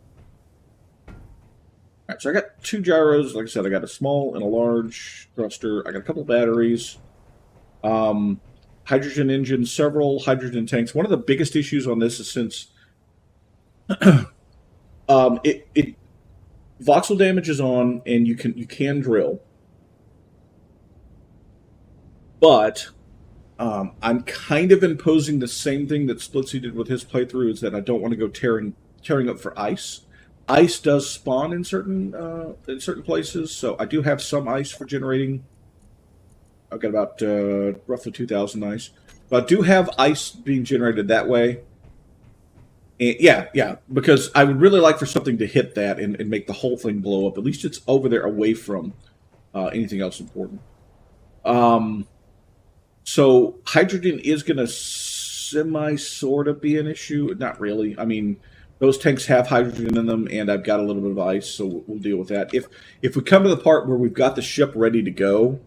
Alright, so I got 2 gyros. Like I said, I got a small and a large thruster. I got a couple batteries. Hydrogen engine, several hydrogen tanks. One of the biggest issues on this is since voxel damage is on, and you can drill. But I'm kind of imposing the same thing that Splitsie did with his playthrough, is that I don't want to go tearing up for ice. Ice does spawn in certain places, so I do have some ice for generating. I've got about roughly 2,000 ice. But I do have ice being generated that way. And yeah, because I would really like for something to hit that and make the whole thing blow up. At least it's over there away from anything else important. So hydrogen is going to sort of be an issue. Not really. I mean, those tanks have hydrogen in them, and I've got a little bit of ice, so we'll deal with that. If we come to the part where we've got the ship ready to go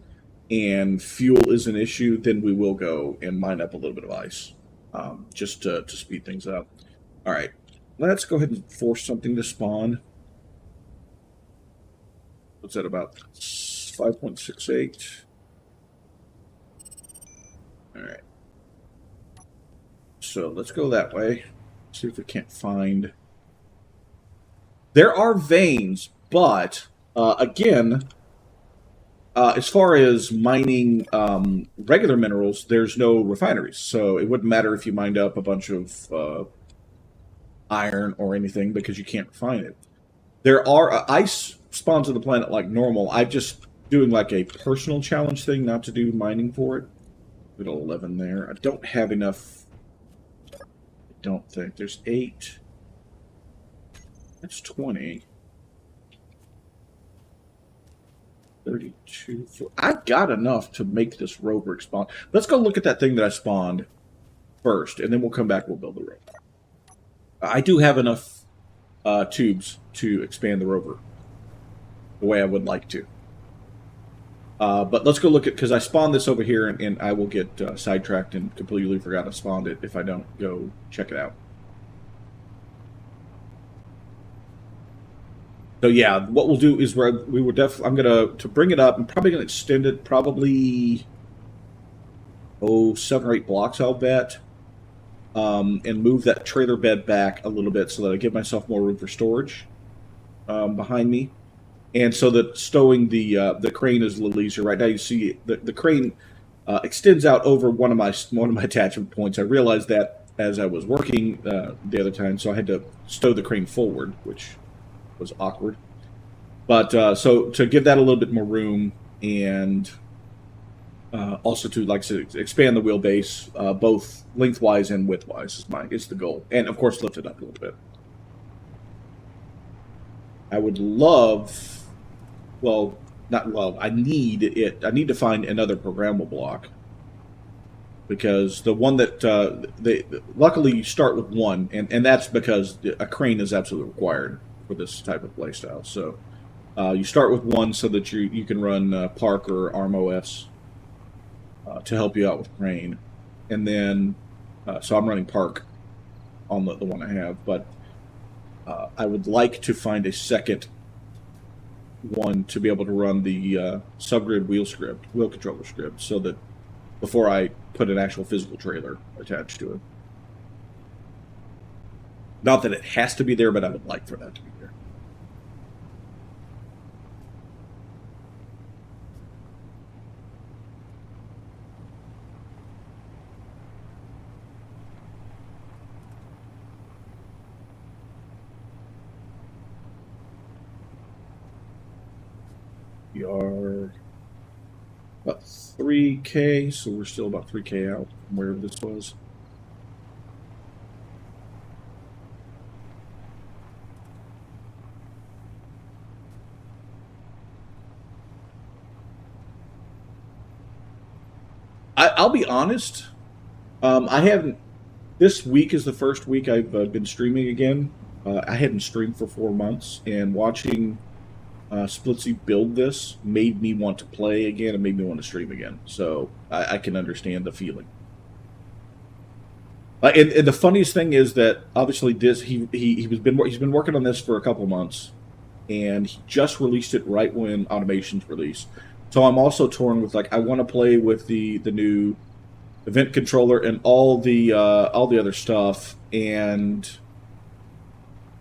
and fuel is an issue, then we will go and mine up a little bit of ice, just to speed things up. All right, let's go ahead and force something to spawn. What's that, about 5.68? All right. So let's go that way. See if we can't find... There are veins, but, again, as far as mining regular minerals, there's no refineries. So it wouldn't matter if you mined up a bunch of iron or anything, because you can't refine it. There are... ice spawns on the planet like normal. I'm just doing like a personal challenge thing, not to do mining for it. Little 11 there. I don't have enough. I don't think. There's 8. That's 20. 32. I got enough to make this rover spawn. Let's go look at that thing that I spawned first, and then we'll come back. We'll build the rover. I do have enough tubes to expand the rover the way I would like to. But let's go look at, because I spawned this over here, and I will get sidetracked and completely forgot I spawned it if I don't go check it out. So yeah, what we'll do is I'm to bring it up. I'm probably gonna extend it probably 7 or 8 blocks, I'll bet, and move that trailer bed back a little bit so that I give myself more room for storage. behind me, and so that stowing the crane is a little easier. Right now, you see the crane extends out over one of my attachment points. I realized that as I was working the other time, so I had to stow the crane forward, which was awkward. But so to give that a little bit more room, and also to, like I said, expand the wheelbase both lengthwise and widthwise is the goal, and of course lift it up a little bit. I would love, well, not love. I need it. I need to find another programmable block, because the one that luckily you start with one, and that's because a crane is absolutely required for this type of playstyle. So you start with one so that you can run Park or ArmOS to help you out with crane, and then so I'm running Park on the one I have, but I would like to find a second one to be able to run the subgrid wheel controller script, so that before I put an actual physical trailer attached to it. Not that it has to be there, but I would like for that to be there. We are about 3K, so we're still about 3K out from wherever this was. I'll be honest. I haven't. This week is the first week I've been streaming again. I hadn't streamed for 4 months, and watching Splitsie build this made me want to play again and made me want to stream again. So I can understand the feeling. And the funniest thing is that obviously he's been working on this for a couple months, and he just released it right when Automation's released. So I'm also torn with, like, I want to play with the new event controller and all the other stuff, and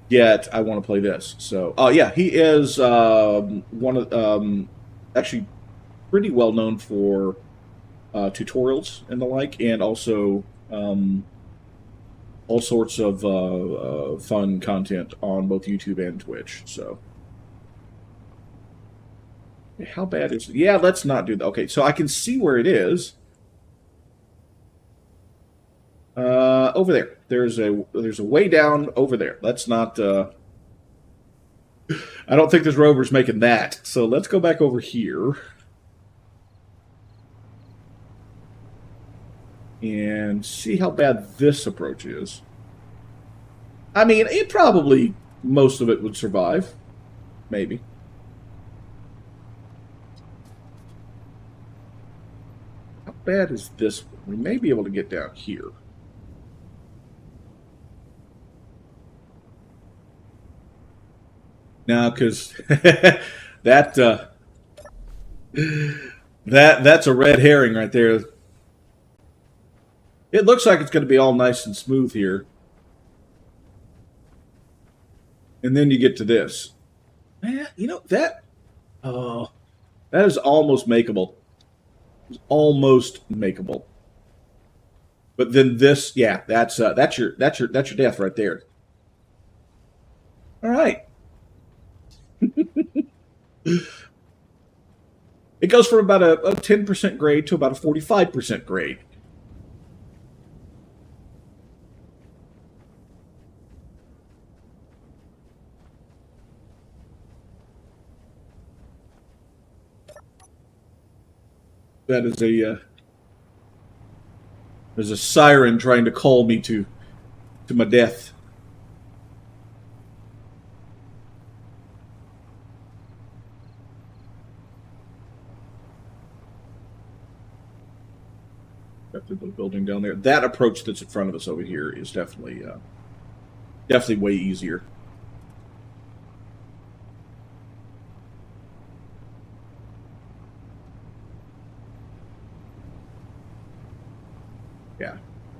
yet I want to play this. So yeah, he is one of actually pretty well known for tutorials and the like, and also all sorts of fun content on both YouTube and Twitch. So how bad is it? Yeah, let's not do that. Okay, so I can see where it is. Over there. There's a way down over there. Let's not. I don't think this rover's making that. So let's go back over here and see how bad this approach is. I mean, it probably, most of it would survive, maybe. How bad is this one? We may be able to get down here. No, because that's a red herring right there. It looks like it's going to be all nice and smooth here, and then you get to this. Man, you know that is almost makeable. It's almost makeable. But then this, yeah, that's your death right there. All right. It goes from about a 10% grade to about a 45% grade. That is there's a siren trying to call me to my death. Got the building down there. That approach that's in front of us over here is definitely way easier.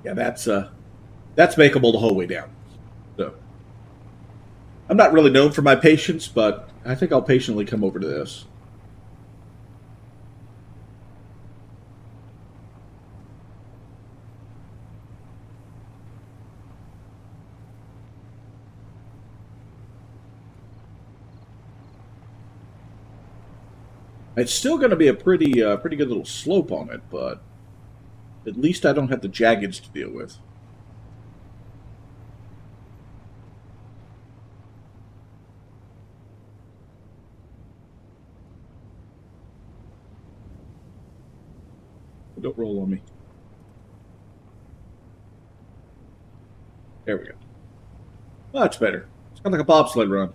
Yeah, that's makeable the whole way down. So I'm not really known for my patience, but I think I'll patiently come over to this. It's still going to be a pretty good little slope on it, but at least I don't have the jaggeds to deal with. Don't roll on me. There we go. Much better. It's kind of like a bobsled run.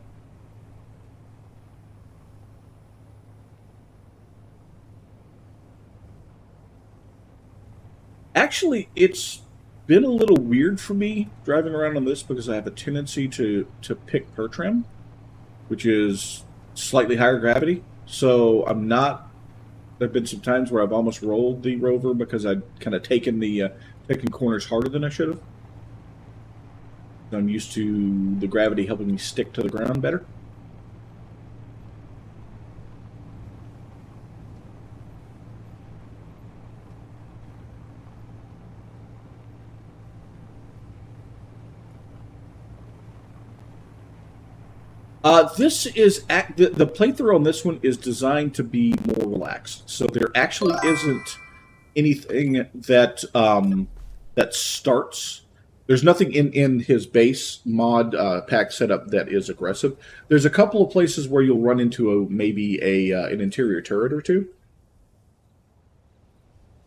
Actually, it's been a little weird for me driving around on this because I have a tendency to pick per trim, which is slightly higher gravity. So I'm not. There have been some times where I've almost rolled the rover because I'd kind of taken corners harder than I should have. I'm used to the gravity helping me stick to the ground better. This is the playthrough on this one is designed to be more relaxed. So there actually isn't anything that that starts. There's nothing in his base mod pack setup that is aggressive. There's a couple of places where you'll run into maybe an interior turret or two,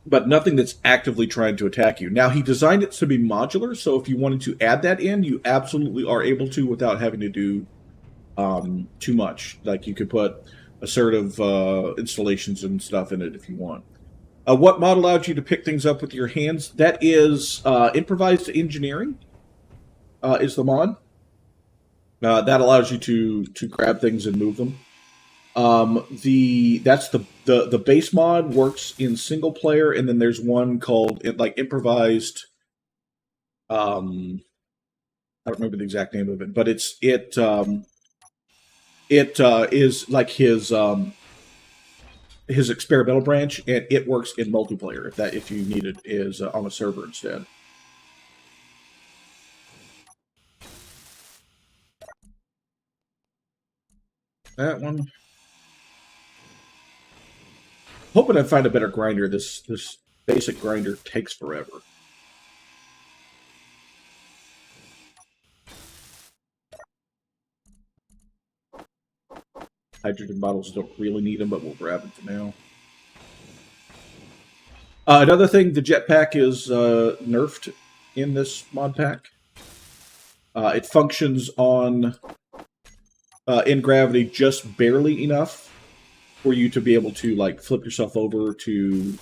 but nothing that's actively trying to attack you. Now, he designed it to be modular, so if you wanted to add that in, you absolutely are able to without having to do too much. Like you could put assertive installations and stuff in it if you want. What mod allowed you to pick things up with your hands? That is improvised engineering. Is the mod that allows you to grab things and move them. That's the base mod works in single player, and then there's one called like improvised. I don't remember the exact name of it, but it is like his experimental branch, and it works in multiplayer if you need it is on a server instead. That one. Hoping I find a better grinder. This basic grinder takes forever. Hydrogen bottles don't really need them, but we'll grab them for now. Another thing, the jetpack is nerfed in this mod pack. It functions on in gravity just barely enough for you to be able to like flip yourself over to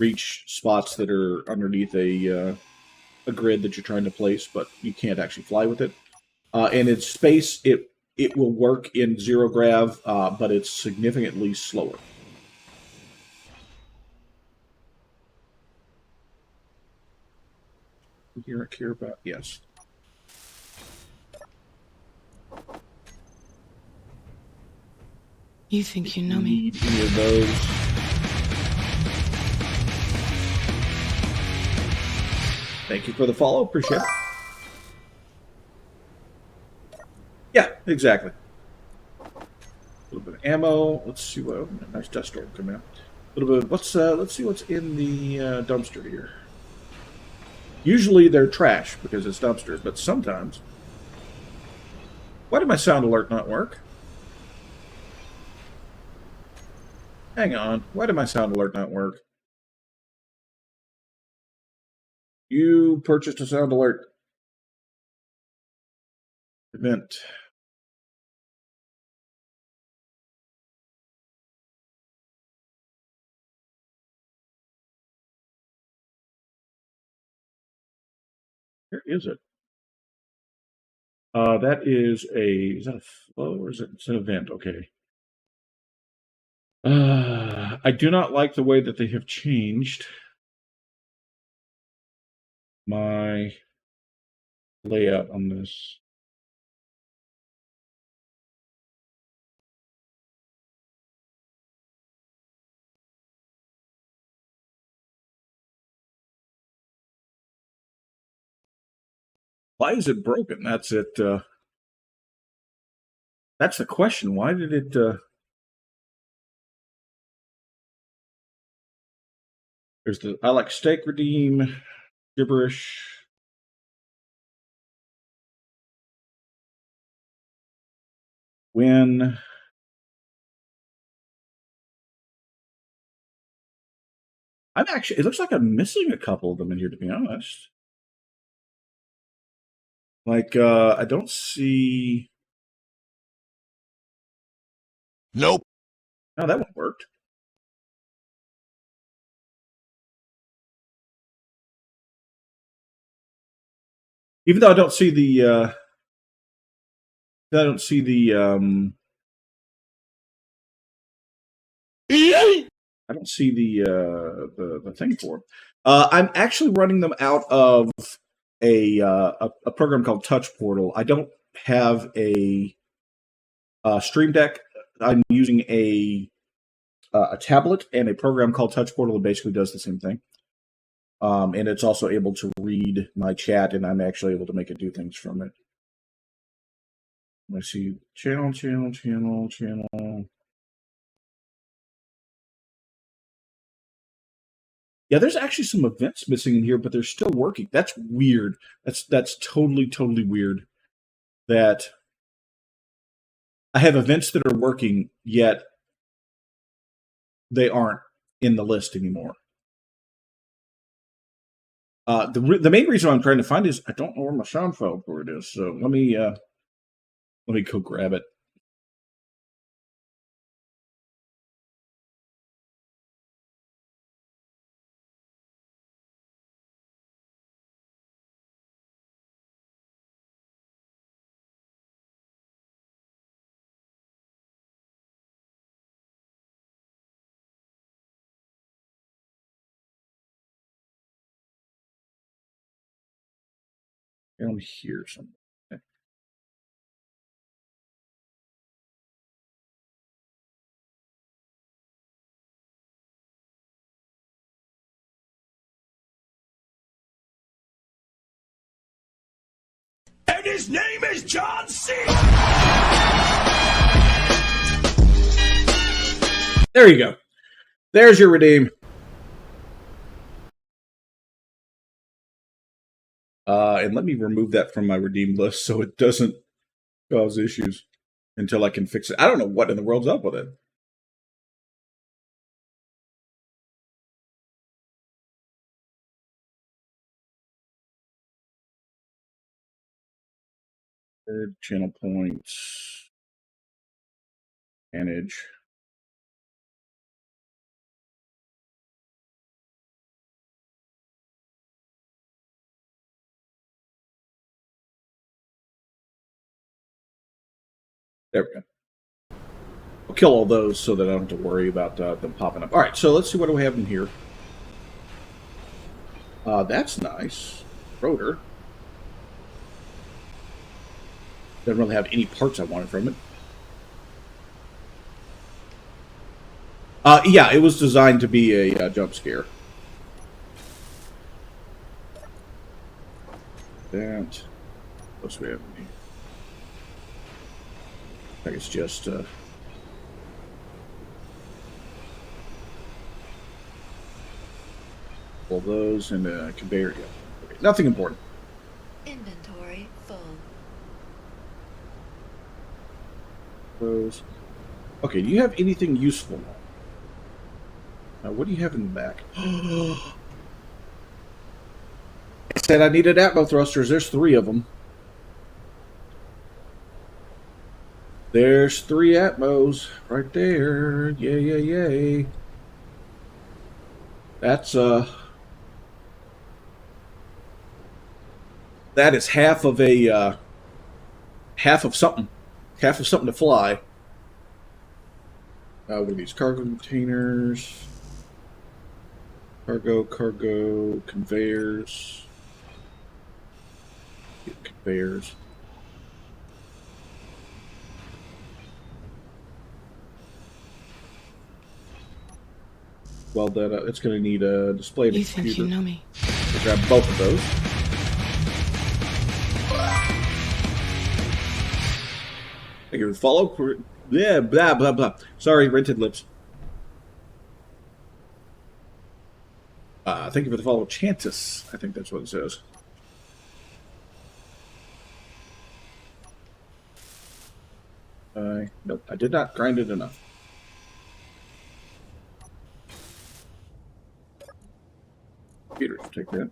reach spots that are underneath a grid that you're trying to place, but you can't actually fly with it. And in space, it will work in zero grav, but it's significantly slower. You care about? Yes. You think you know me? Need any of those? Thank you for the follow. Appreciate it. Yeah, exactly. A little bit of ammo. Let's see what nice dust storm come out. A little bit. Let's see what's in the dumpster here. Usually they're trash because it's dumpsters, but sometimes. Why did my sound alert not work? Hang on. Why did my sound alert not work? You purchased a sound alert event. Where is it? That is that a flow or is it? It's an event. Okay. I do not like the way that they have changed my layout on this. Why is it broken? That's it. That's the question. Why did it... There's the I like steak redeem, gibberish. When... I'm actually... It looks like I'm missing a couple of them in here, to be honest. Like, I don't see... Nope. Oh, that one worked. Even though I don't see the, I don't see the, I don't see the thing for it. I'm actually running them out of a program called Touch Portal. I don't have a Stream Deck. I'm using a tablet and a program called Touch Portal that basically does the same thing. And it's also able to read my chat, and I'm actually able to make it do things from it. Let's see. Channel. Yeah, there's actually some events missing in here, but they're still working. That's weird. That's totally weird. That I have events that are working, yet they aren't in the list anymore. The main reason I'm trying to find is I don't know where my sound file for it is. So let me go grab it. Down here somewhere. Okay. And his name is John C. There you go. There's your redeem. And let me remove that from my redeem list so it doesn't cause issues until I can fix it. I don't know what in the world's up with it. Channel points. Manage. There we go. I'll kill all those so that I don't have to worry about them popping up. All right, so let's see what do we have in here. That's nice. Rotor. Doesn't really have any parts I wanted from it. Yeah, it was designed to be a jump scare. That. What else we have in here? I think it's just all those and a conveyor. Yeah. Okay. Nothing important. Inventory full. Those. Okay, do you have anything useful? Now, what do you have in the back? I said I needed Atmo thrusters. There's 3 of them. There's 3 Atmos right there. Yay. That's that is half of a half of something to fly. What are these cargo containers? Cargo, conveyors. Conveyors. Well, that it's going to need a display. You think you know me? We'll grab both of those. Thank you for the follow. Yeah, blah, blah, blah. Sorry, rented lips. Thank you for the follow, Chantis. I think that's what it says. Nope, I did not grind it enough. Peter, take that.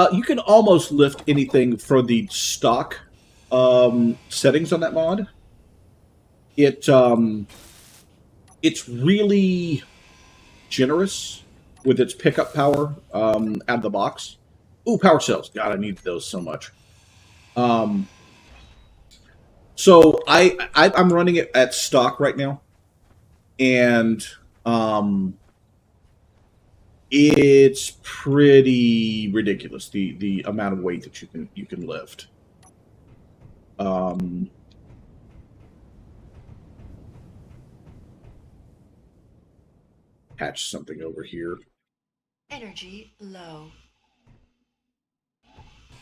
You can almost lift anything for the stock settings on that mod. It's really generous with its pickup power out of the box. Ooh, power cells. God, I need those so much. So I'm running it at stock right now, and it's pretty ridiculous the amount of weight that you can lift. Patch something over here. Energy low.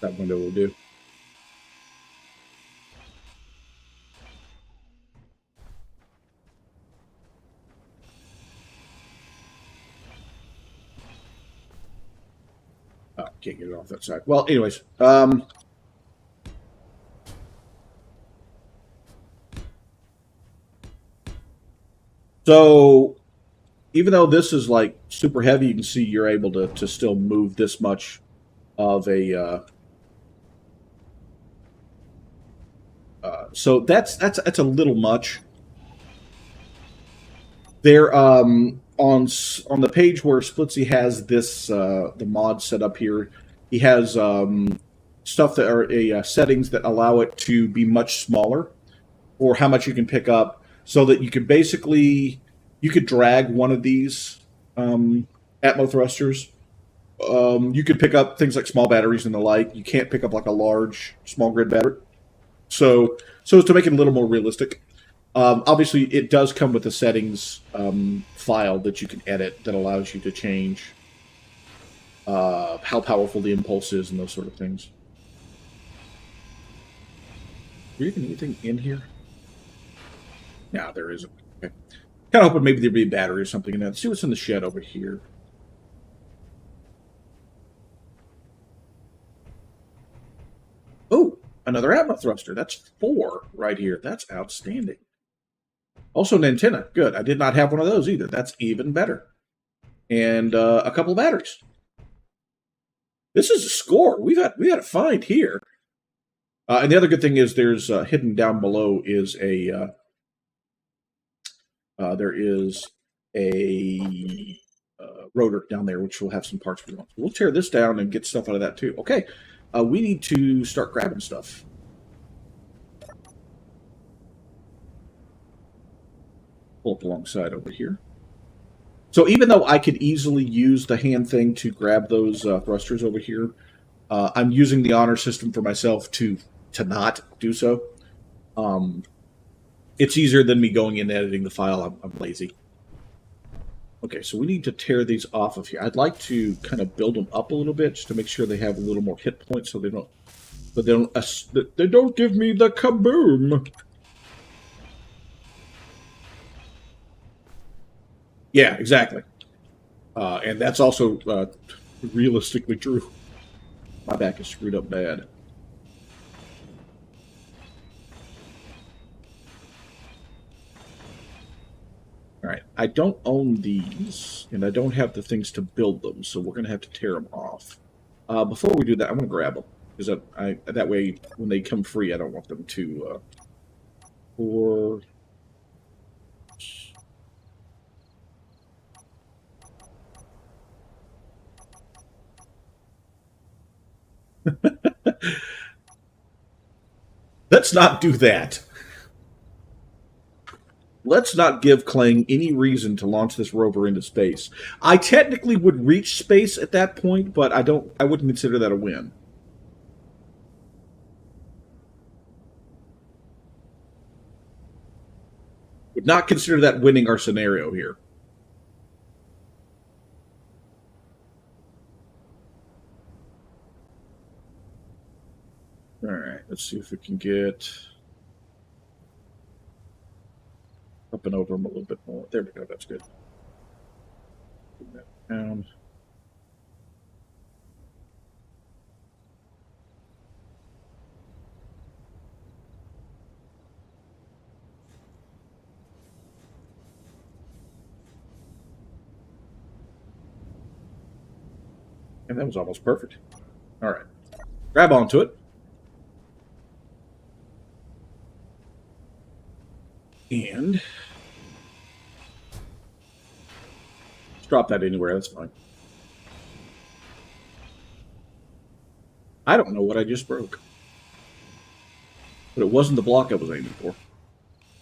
That window will do. Oh, can't get it off that side. Well, anyways, so even though this is like super heavy, you can see you're able to still move this much of a. So that's a little much. There on the page where Splitsie has this the mod set up here, he has stuff that are settings that allow it to be much smaller, or how much you can pick up, so that you could basically drag one of these Atmo thrusters. You could pick up things like small batteries and the like. You can't pick up like a large small grid battery. So as to make it a little more realistic. Obviously, it does come with a settings file that you can edit that allows you to change how powerful the impulse is and those sort of things. Is there even anything in here? No, there isn't. Okay. Kind of hoping maybe there'd be a battery or something in that. Let's see what's in the shed over here. Oh, another Atmo thruster. That's 4 right here. That's outstanding. Also an antenna. Good. I did not have one of those either. That's even better. And a couple of batteries. This is a score. We had a find here. And the other good thing is there's hidden down below is a there is a rotor down there which will have some parts we want. We'll tear this down and get stuff out of that too. Okay. We need to start grabbing stuff. Pull up alongside over here. So even though I could easily use the hand thing to grab those thrusters over here, I'm using the honor system for myself to not do so. It's easier than me going in and editing the file. I'm lazy. Okay, so we need to tear these off of here. I'd like to kind of build them up a little bit just to make sure they have a little more hit points, so they don't give me the kaboom. Yeah, exactly. And that's also realistically true. My back is screwed up bad. All right, I don't own these, and I don't have the things to build them, so we're going to have to tear them off. Before we do that, I'm going to grab them, because that way, when they come free, I don't want them to... Let's not do that. Let's not give Kling any reason to launch this rover into space. I technically would reach space at that point, but I wouldn't consider that a win. Would not consider that winning our scenario here. All right, let's see if we can get up and over them a little bit more. There we go. That's good. Bring that down. And that was almost perfect. All right. Grab onto it. And just drop that anywhere. That's fine. I don't know what I just broke. But it wasn't the block I was aiming for.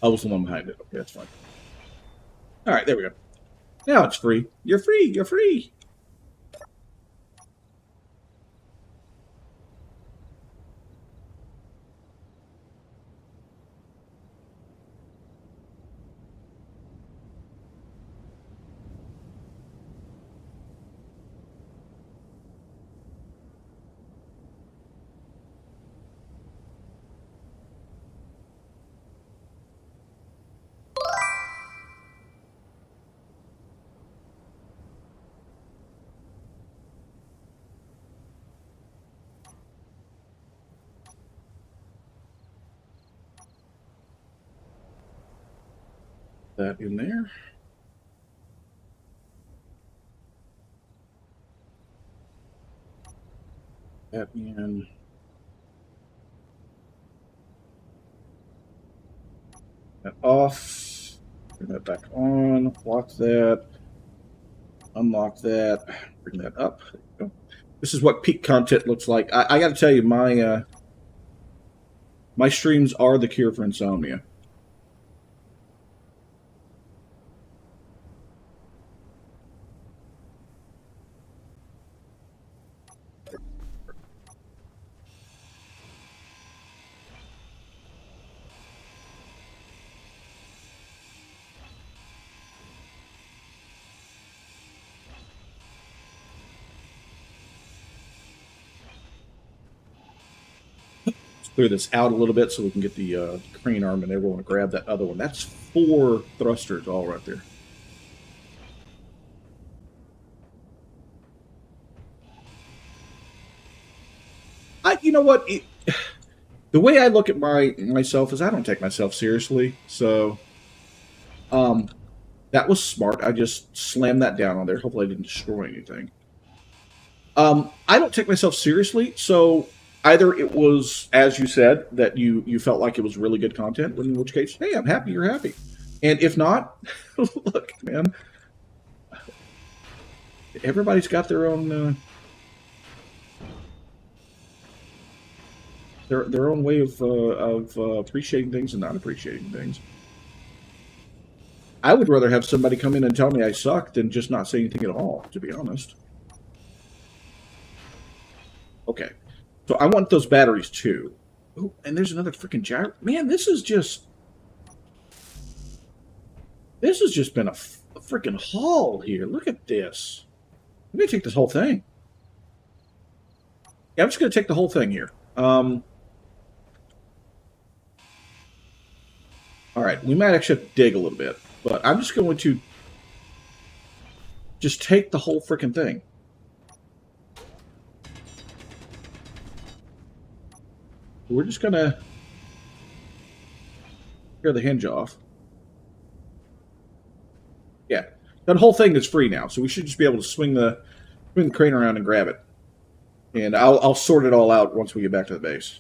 I was the one behind it. Okay, that's fine. All right, there we go. Now it's free. You're free. You're free. That in there. That in. That off. Bring that back on. Lock that. Unlock that. Bring that up. There you go. This is what peak content looks like. I got to tell you, my my streams are the cure for insomnia. Clear this out a little bit so we can get the crane arm, and everyone will grab that other one. That's 4 thrusters all right there. You know what? The way I look at myself is I don't take myself seriously. So, that was smart. I just slammed that down on there. Hopefully I didn't destroy anything. I don't take myself seriously, so either it was, as you said, that you felt like it was really good content, in which case, hey, I'm happy you're happy. And if not, look, man, everybody's got their own their own way of appreciating things and not appreciating things. I would rather have somebody come in and tell me I suck than just not say anything at all, to be honest. Okay. So I want those batteries too. Oh, and there's another freaking gyro. Man, this has just been a freaking haul here. Look at this. I'm gonna take this whole thing. Yeah, I'm just gonna take the whole thing here. All right, we might actually have to dig a little bit, but I'm just going to just take the whole freaking thing. We're just gonna tear the hinge off. Yeah, that whole thing is free now, so we should just be able to swing the crane around and grab it. And I'll sort it all out once we get back to the base.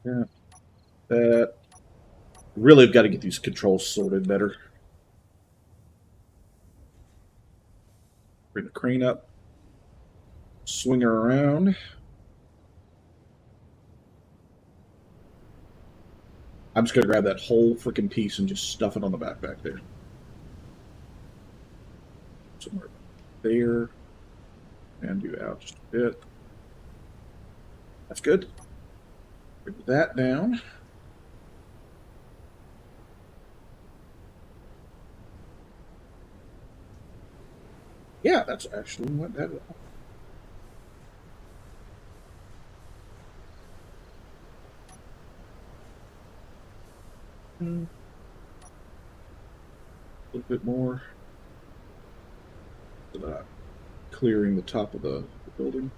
Yeah, that really have got to get these controls sorted better. Bring the crane up, swing her around. I'm just going to grab that whole freaking piece and just stuff it on the backpack there. Somewhere there. And do out just a bit. That's good. Bring that down. Yeah, that's actually what that is. A little bit more. Clearing the top of the building.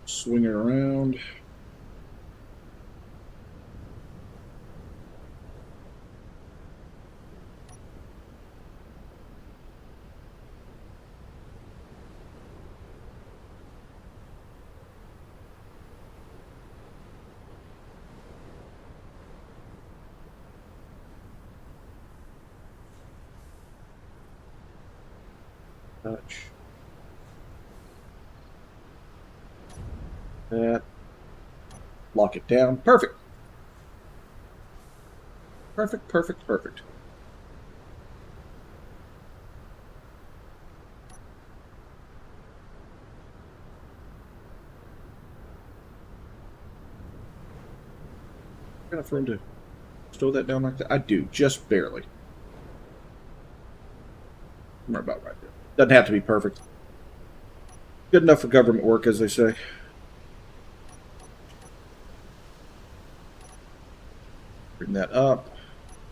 Swing it around. Touch. That. Lock it down. Perfect. Perfect, perfect, perfect. Got enough room to stow that down like that? I do, just barely. I'm about right there. Doesn't have to be perfect. Good enough for government work, as they say. Bring that up.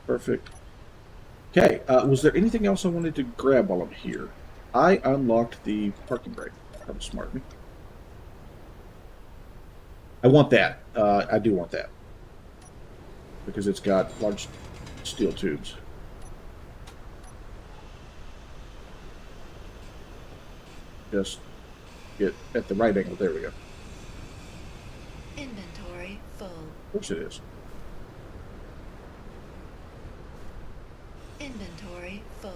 Perfect. Okay, was there anything else I wanted to grab while I'm here? I unlocked the parking brake. That was smart of me. I want that. I do want that. Because it's got large steel tubes. Just get at the right angle. There we go. Inventory full. Of course it is. Inventory full.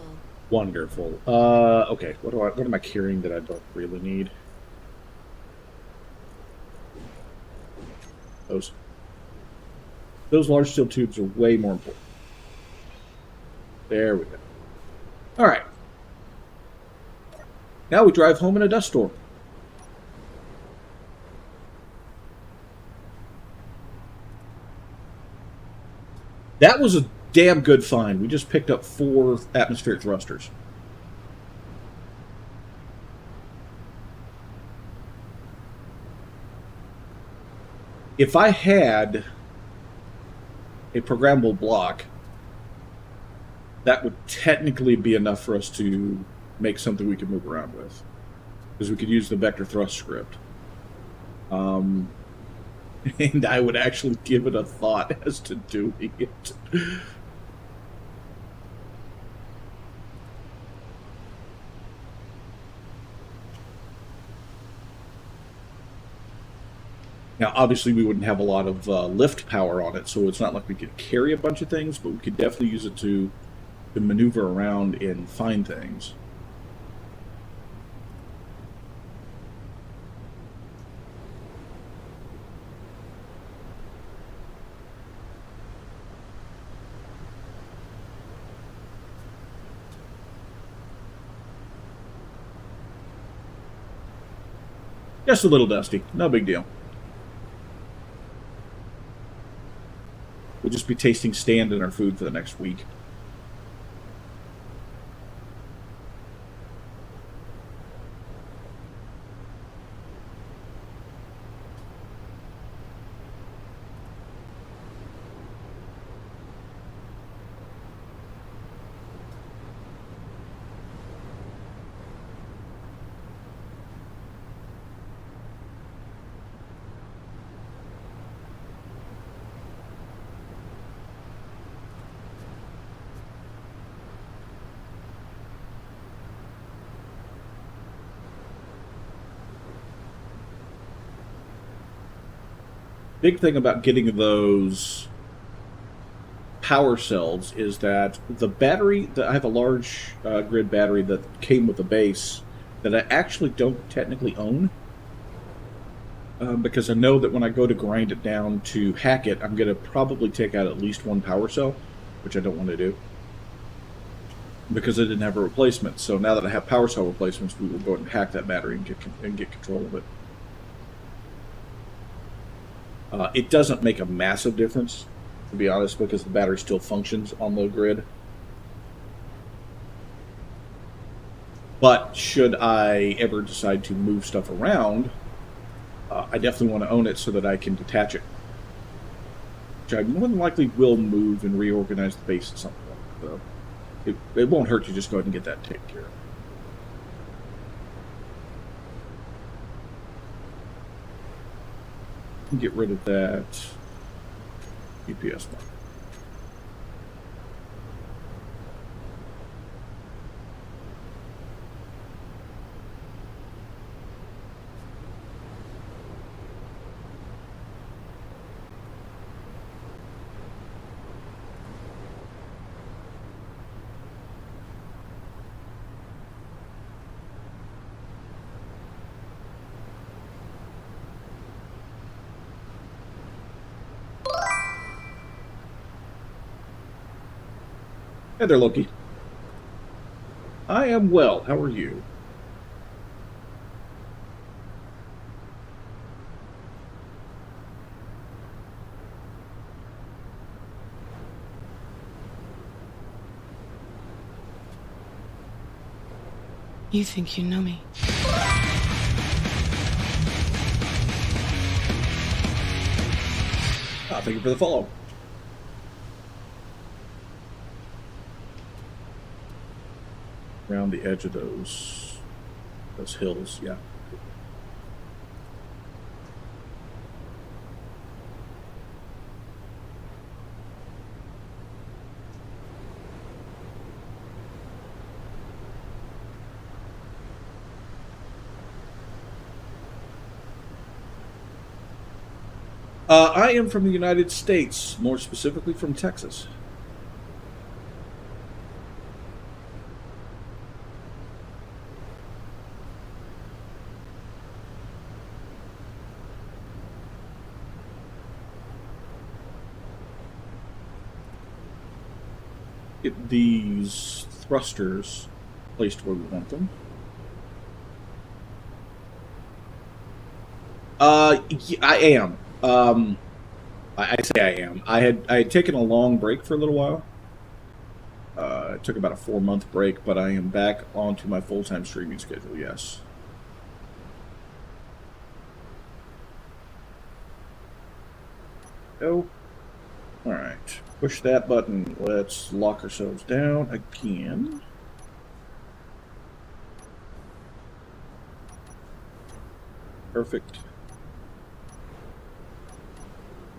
Wonderful. Okay. What am I carrying that I don't really need? Those large steel tubes are way more important. There we go. All right. Now we drive home in a dust storm. That was a damn good find. We just picked up 4 atmospheric thrusters. If I had a programmable block, that would technically be enough for us to make something we could move around with. Because we could use the vector thrust script. And I would actually give it a thought as to doing it. Now, obviously, we wouldn't have a lot of lift power on it, so it's not like we could carry a bunch of things, but we could definitely use it to maneuver around and find things. Just a little dusty. No big deal. We'll just be tasting stand in our food for the next week. Big thing about getting those power cells is that the battery, I have a large grid battery that came with the base that I actually don't technically own, because I know that when I go to grind it down to hack it, I'm going to probably take out at least 1 power cell, which I don't want to do, because I didn't have a replacement. So now that I have power cell replacements, we will go ahead and hack that battery and get control of it. It doesn't make a massive difference, to be honest, because the battery still functions on the grid. But should I ever decide to move stuff around, I definitely want to own it so that I can detach it. Which I more than likely will move and reorganize the base at some point. So it won't hurt to just go ahead and get that taken care of. Get rid of that UPS one. Hey there, Loki. I am well. How are you? You think you know me? Thank you for the follow. Around the edge of those hills, yeah. I am from the United States, more specifically from Texas. Get these thrusters placed where we want them. Yeah, I am. I say I am. I had taken a long break for a little while. It took about a 4-month break, but I am back onto my full-time streaming schedule, yes. Go. Alright. Push that button. Let's lock ourselves down again. Perfect.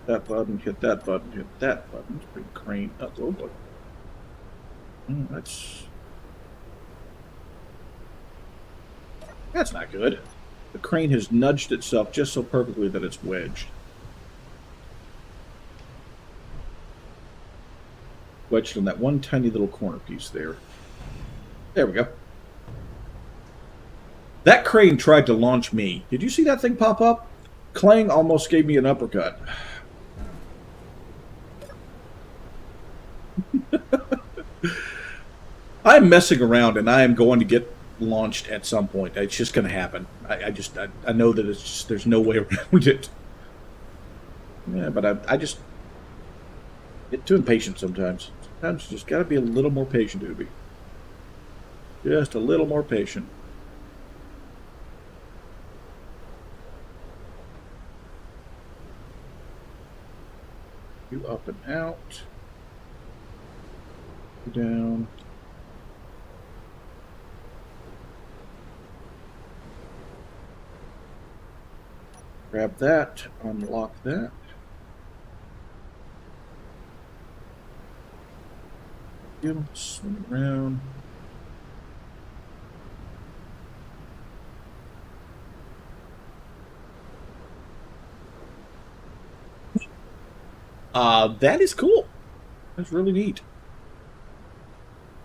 That button, hit that button, hit that button. Bring crane up. Oh boy. That's not good. The crane has nudged itself just so perfectly that it's wedged. Wedged on that one tiny little corner piece there. There we go. That crane tried to launch me. Did you see that thing pop up? Clang almost gave me an uppercut. I'm messing around, and I am going to get launched at some point. It's just going to happen. I know that it's just, there's no way around it. Yeah, but I just get too impatient sometimes. Sometimes you just got to be a little more patient, TheUbie. Just a little more patient. You up and out. You down. Grab that, unlock that. Swing around. That is cool. That's really neat.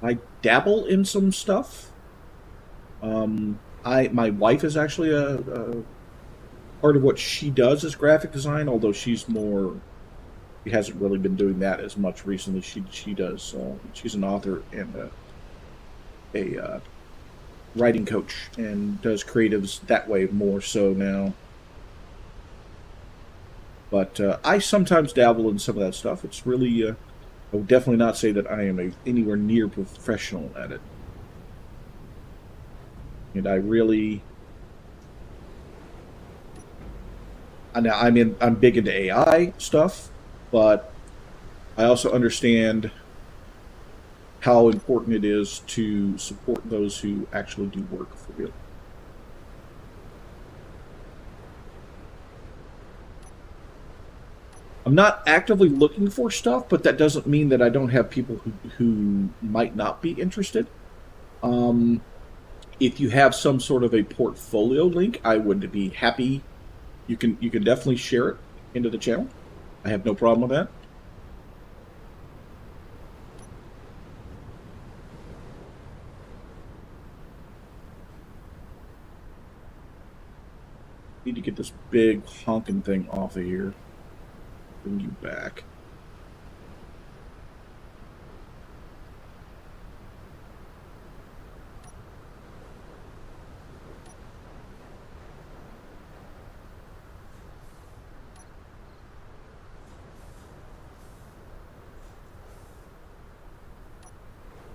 I dabble in some stuff. My wife is actually a part of what she does is graphic design, although she's more. She hasn't really been doing that as much recently. She does. She's an author and a writing coach and does creatives that way more so now. But I sometimes dabble in some of that stuff. It's really, I would definitely not say that I am anywhere near professional at it. And I really... I'm big into AI stuff, but I also understand how important it is to support those who actually do work for real. I'm not actively looking for stuff, but that doesn't mean that I don't have people who might not be interested. If you have some sort of a portfolio link, I would be happy. You can definitely share it into the channel. I have no problem with that. Need to get this big honking thing off of here. Bring you back.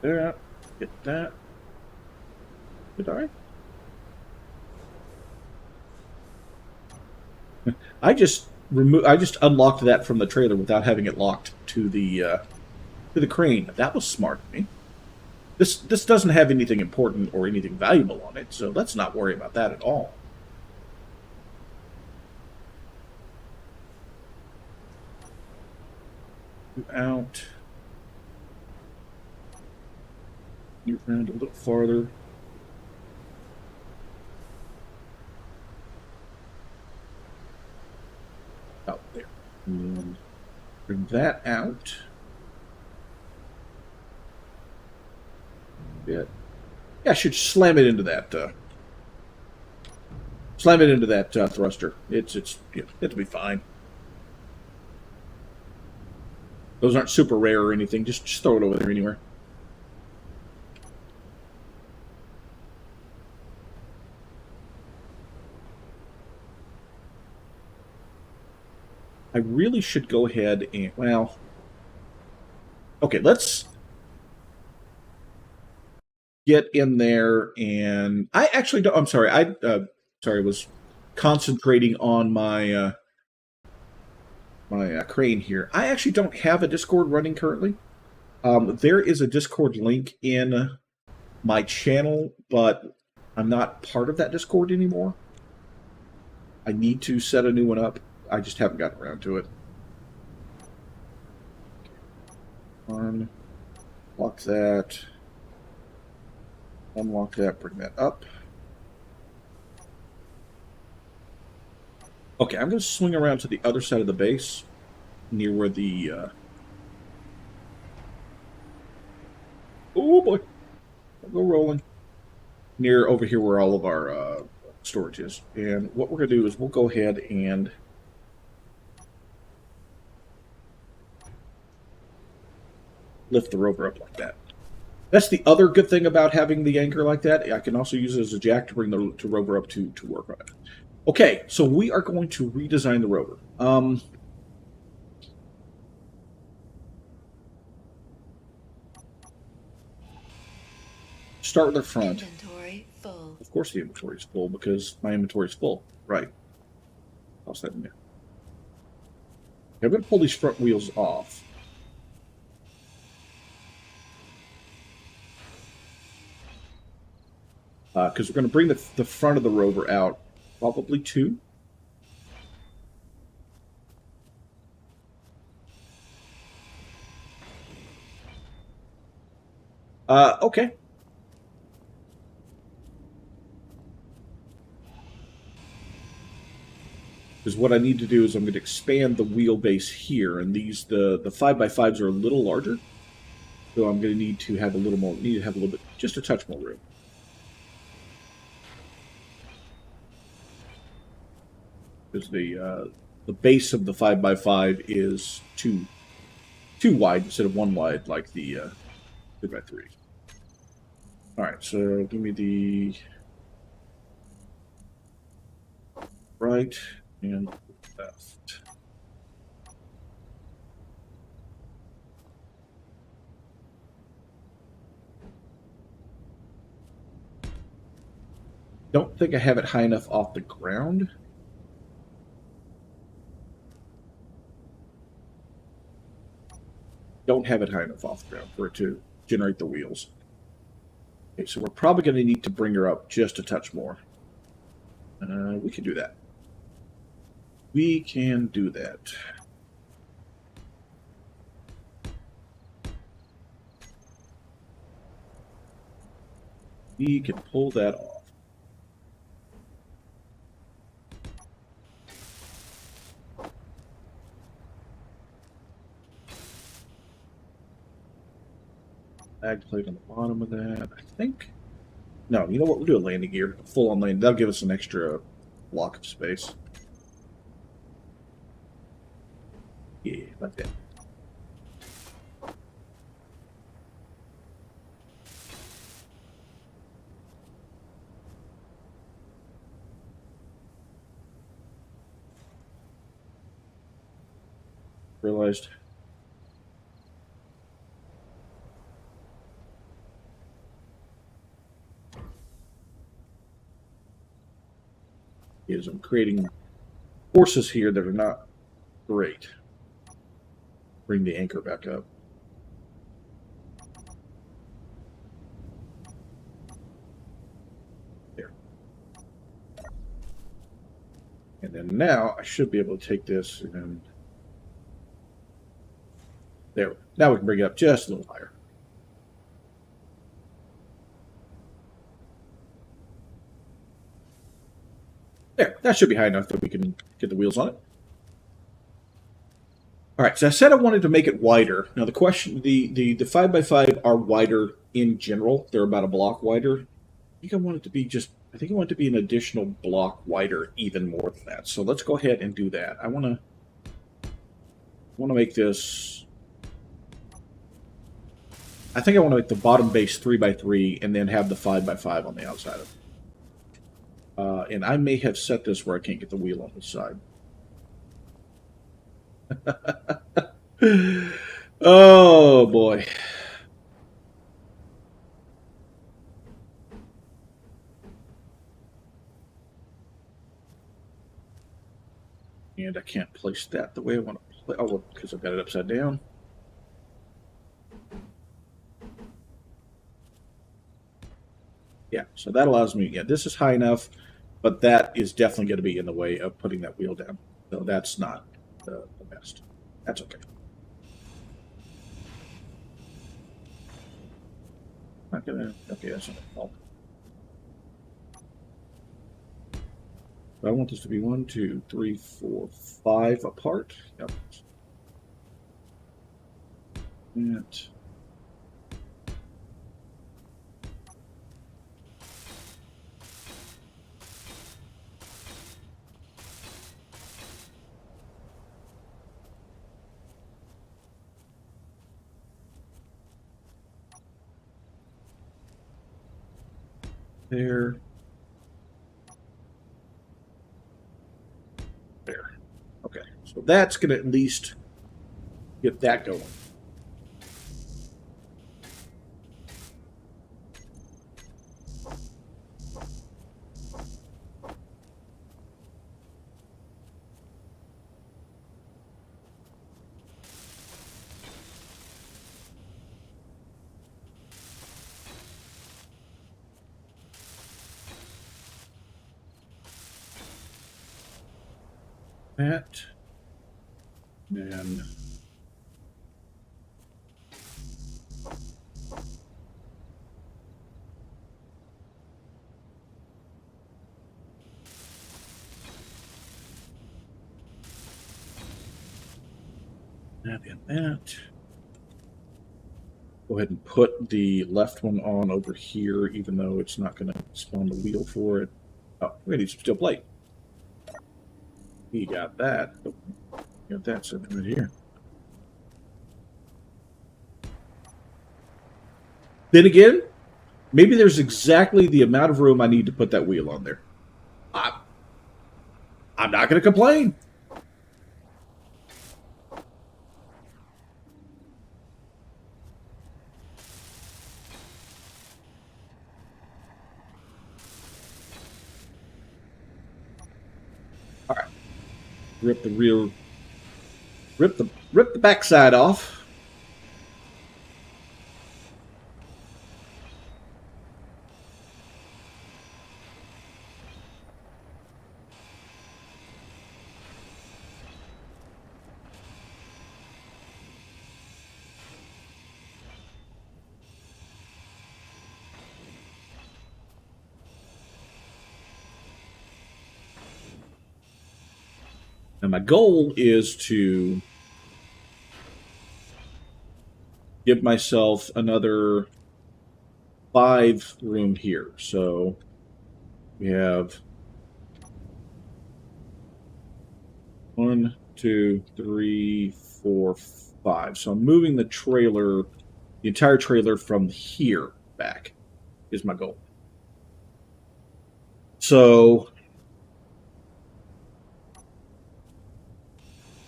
There. Get that. Did I? I just unlocked that from the trailer without having it locked to the crane. That was smart of me. This doesn't have anything important or anything valuable on it, so let's not worry about that at all. Out. Get around a little farther. Out there. And bring that out. Yeah, I should slam it into that. Slam it into that thruster. It'll be fine. Those aren't super rare or anything. Just throw it over there anywhere. I really should go ahead and, well, okay, let's get in there. And I actually don't, I'm sorry, I was concentrating on my crane here. I actually don't have a Discord running currently. There is a Discord link in my channel, but I'm not part of that Discord anymore. I need to set a new one up. I just haven't gotten around to it. Lock that. Unlock that, bring that up. Okay, I'm going to swing around to the other side of the base, near where the... oh boy! I'll go rolling. Near over here where all of our storage is. And what we're going to do is we'll go ahead and... lift the rover up like that. That's the other good thing about having the anchor like that. I can also use it as a jack to bring the rover up to work on it. Okay, so we are going to redesign the rover. Start with the front. Inventory full. Of course the inventory is full because my inventory is full. Right. Toss that in there. Okay, I'm going to pull these front wheels off. Because we're going to bring the front of the rover out, probably 2. Okay. Because what I need to do is I'm going to expand the wheelbase here, and these the 5x5s are a little larger, so I'm going to need to have a little more. Need to have a little bit, just a touch more room. Because the base of the 5x5 is too wide instead of 1 wide like the 3x3. All right, so give me the right and left. don't think I have it high enough off the ground. Don't have it high enough off the ground for it to generate the wheels. Okay, so we're probably going to need to bring her up just a touch more. We can do that. We can do that. We can pull that off. Ag plate on the bottom of that, I think. No, you know what? We'll do a landing gear, full on landing. That'll give us an extra block of space. Yeah, like that. Realized. Is I'm creating forces here that are not great. Bring the anchor back up. There. And then now I should be able to take this and there. Now we can bring it up just a little higher. There, that should be high enough that we can get the wheels on it. All right, so I said I wanted to make it wider. Now the question, the 5x5 are wider in general. They're about a block wider. I think I want it to be just, I think I want it to be an additional block wider, even more than that. So let's go ahead and do that. I want to make this, I think I want to make the bottom base 3x3 and then have the 5x5 on the outside of it. And I may have set this where I can't get the wheel on the side. Oh, boy. And I can't place that the way I want to play. Oh, because I've got it upside down. Yeah, so that allows me, yeah, this is high enough, but that is definitely going to be in the way of putting that wheel down. So that's not the best. That's okay. Not gonna, okay, that's not my fault. I want this to be 1, 2, 3, 4, 5 apart. Yep. That. There. There. Okay. So that's going to at least get that going. That, and that and that. Go ahead and put the left one on over here, even though it's not going to spawn the wheel for it. Oh, we need some steel plate. We got that. Oh, got that sitting right here. Then again, maybe there's exactly the amount of room I need to put that wheel on there. I'm not going to complain. rip the rear, rip the backside off. And my goal is to give myself another 5 room here. So we have 1, 2, 3, 4, 5. So I'm moving the trailer, the entire trailer from here back is my goal. So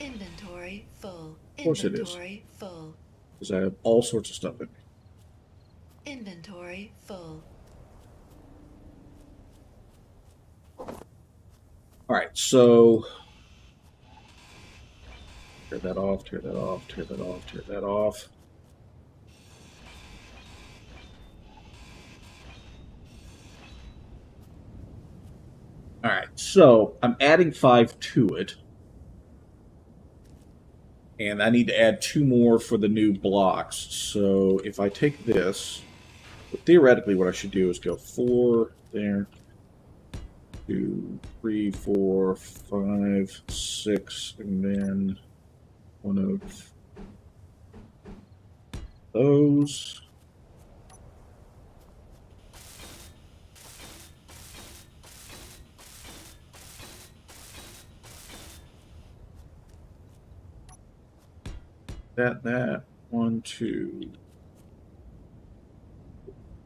Inventory full. Of course it is. Inventory full. because I have all sorts of stuff in me. Inventory full. All right, so tear that off, tear that off, tear that off, tear that off. All right, so I'm adding 5 to it. And I need to add 2 more for the new blocks. So if I take this, theoretically what I should do is go 4 there, 2, 3, 4, 5, 6, and then one of those. That 1, 2,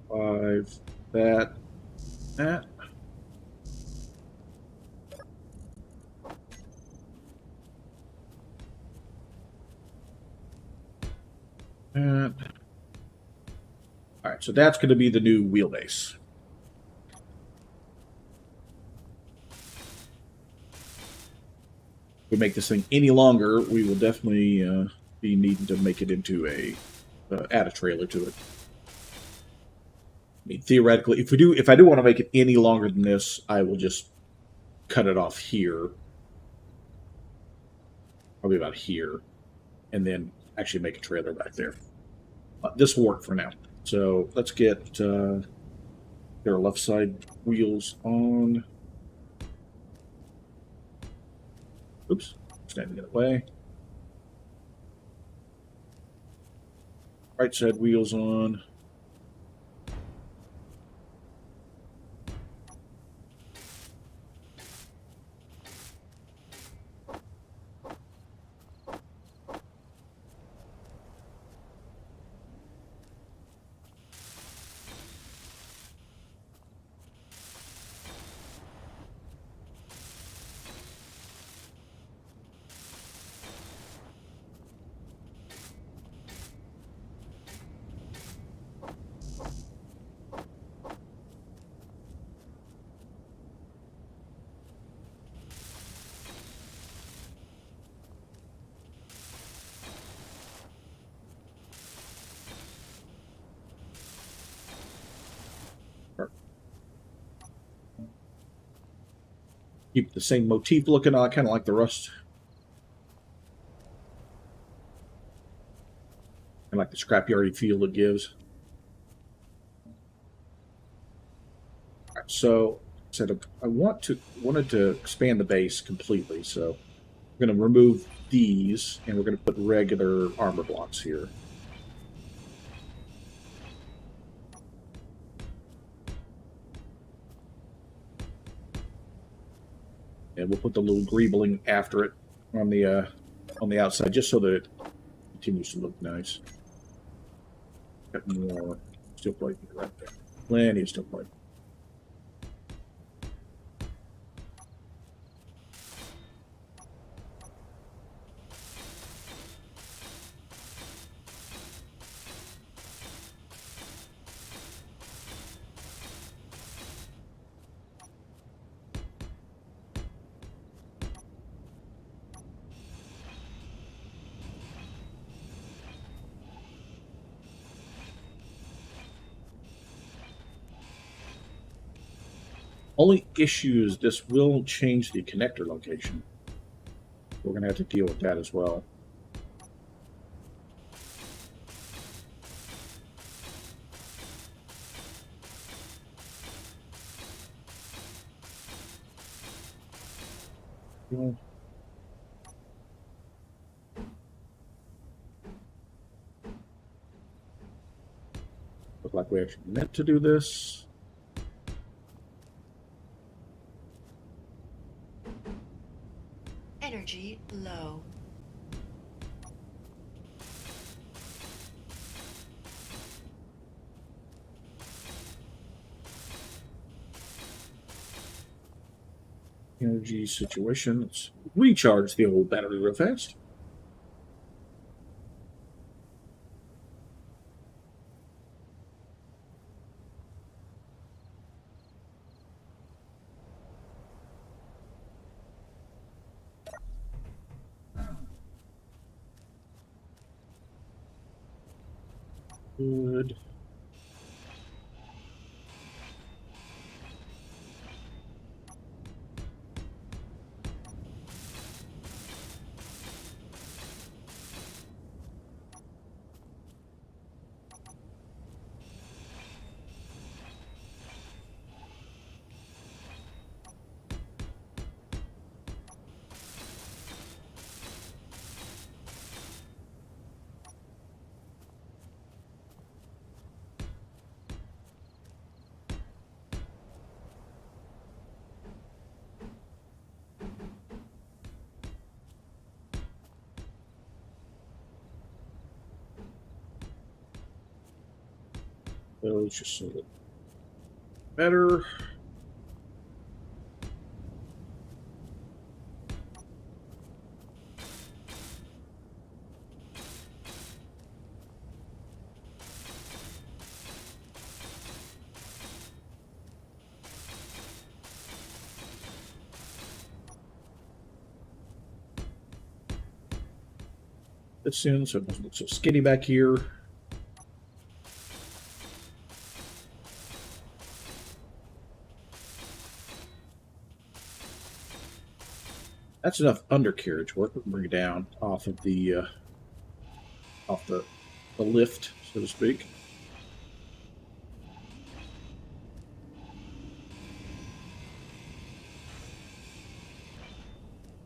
5, that. That. All right, so that's going to be the new wheelbase. If we make this thing any longer, we will definitely be needing to make it into a add a trailer to it. I mean, theoretically, if I do want to make it any longer than this, I will just cut it off here, probably about here, and then actually make a trailer back there. This will work for now. So let's get our left side wheels on. Oops, standing in the way. Right side wheels on. Keep the same motif looking. I kind of like the rust. I like the scrapyardy feel it gives. All right, so I wanted to expand the base completely. So we're going to remove these, and we're going to put regular armor blocks here. And we'll put the little greebling after it on the outside, just so that it continues to look nice. Got more steel plate right there. Plenty of steel plate. Only issue is this will change the connector location. We're going to have to deal with that as well. Look like we actually meant to do this. Energy low. Energy situation. Let's recharge the old battery real fast. Good. So it's just a little better. Bit soon, so it doesn't look so skinny back here. That's enough undercarriage work. We can bring it down off of the lift, so to speak.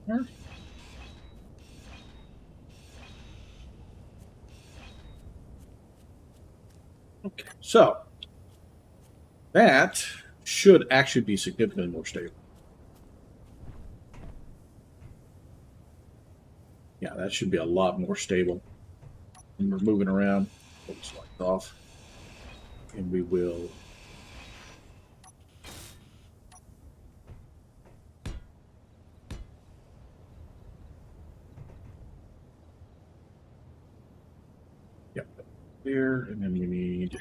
There. Okay, so that should actually be significantly more stable. Yeah, that should be a lot more stable. And we're moving around. Pull this light off. And we will. Yep. There, and then we need.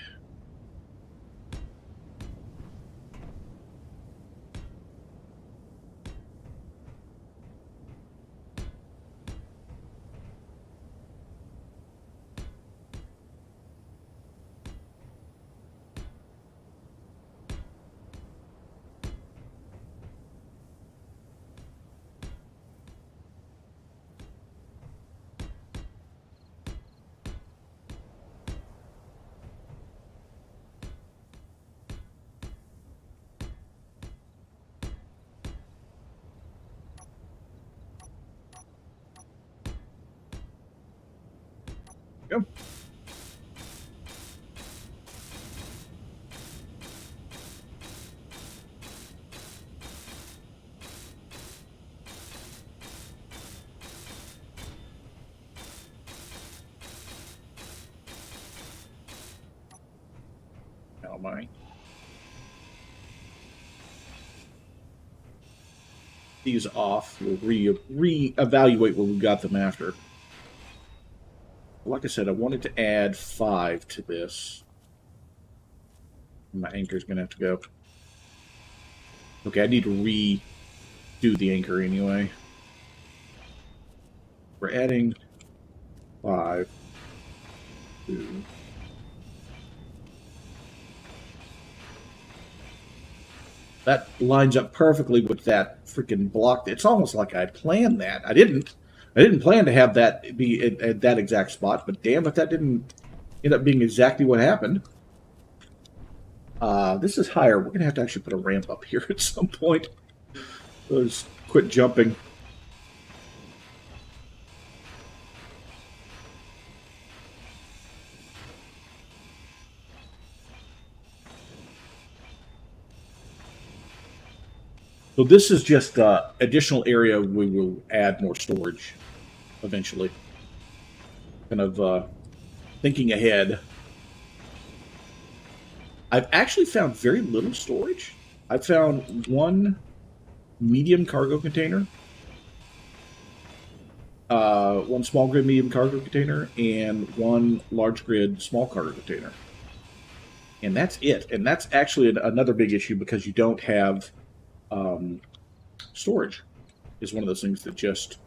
Go. Now mine. These off. We'll re-evaluate where we got them after. Like I said, I wanted to add 5 to this. My anchor's going to have to go. Okay, I need to redo the anchor anyway. We're adding 5 to... That lines up perfectly with that freaking block. It's almost like I planned that. I didn't plan to have that be at that exact spot, but damn if that didn't end up being exactly what happened. This is higher. We're going to have to actually put a ramp up here at some point. Let's quit jumping. So this is just additional area we will add more storage eventually. Kind of thinking ahead. I've actually found very little storage. I've found one medium cargo container, one small grid medium cargo container, and one large grid small cargo container. And that's it. And that's actually another big issue because you don't have storage. Is one of those things that just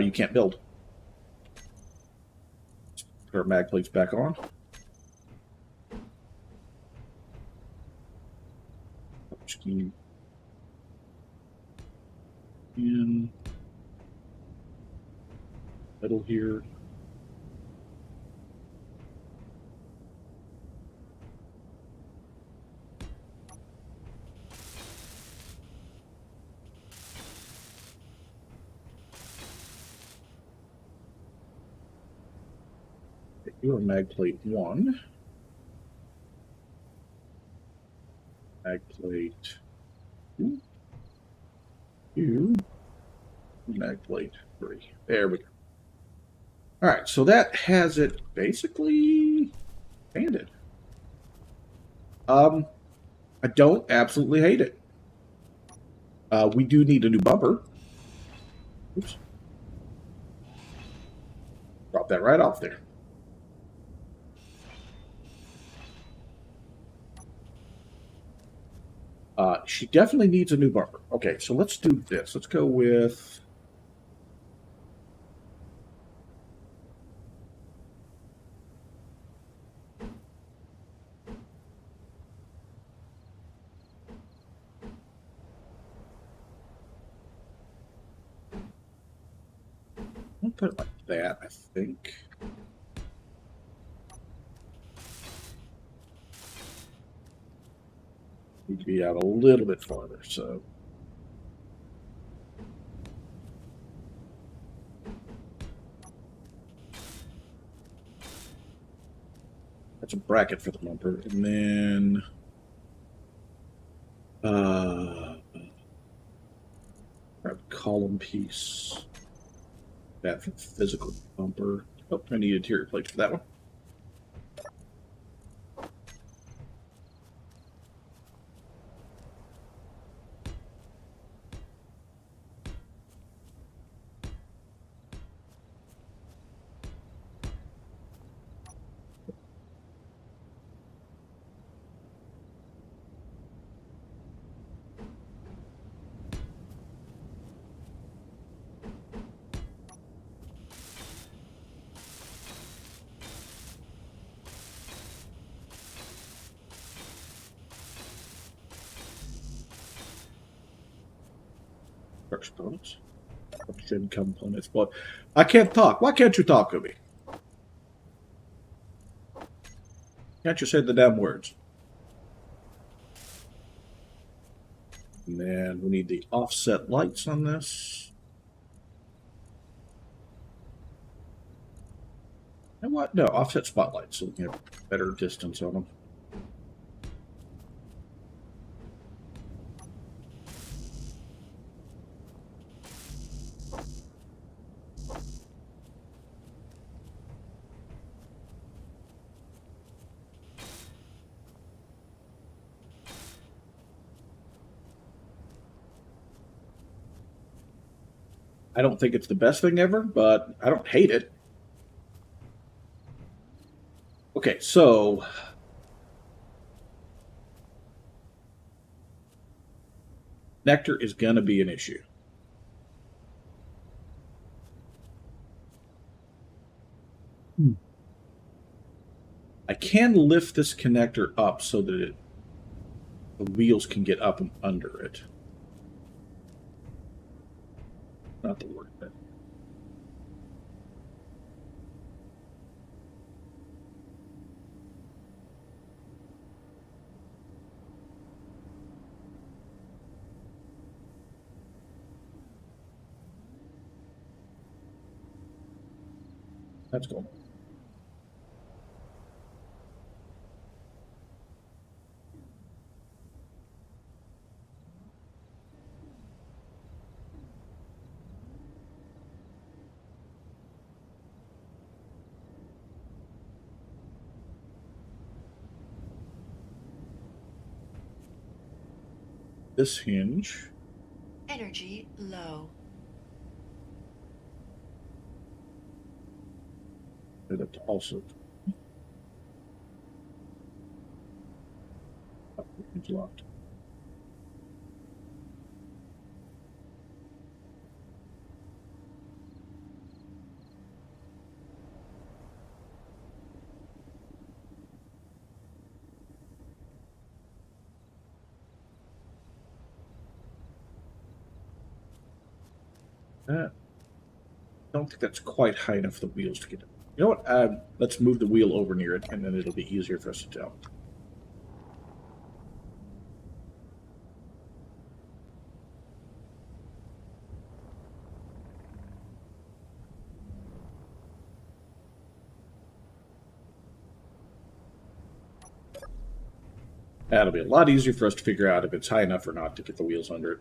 you can't build. Let's put our mag plates back on. Scheme in middle here. You're mag plate 1. Mag plate 2. Mag plate 3. There we go. All right, so that has it basically banded. I don't absolutely hate it. We do need a new bumper. Oops. Drop that right off there. She definitely needs a new bumper. Okay, so let's do this. Let's go with... I'll put it like that, I think. Need to be out a little bit farther, so. That's a bracket for the bumper. And then grab a column piece. That for the physical bumper. Oh, I need interior plates for that one. Components. Components, but I can't talk. Why can't you talk to me? Can't you say the damn words? And then we need the offset lights on this. And what? No, offset spotlights so we can have better distance on them. I don't think it's the best thing ever, but I don't hate it. Okay, so nectar is going to be an issue. I can lift this connector up so that it the wheels can get up and under it. Not the work bit. That's cool. This hinge. Energy low. That also it's locked. I don't think that's quite high enough for the wheels to get it. You know what? Let's move the wheel over near it, and then it'll be easier for us to tell. That'll be a lot easier for us to figure out if it's high enough or not to get the wheels under it.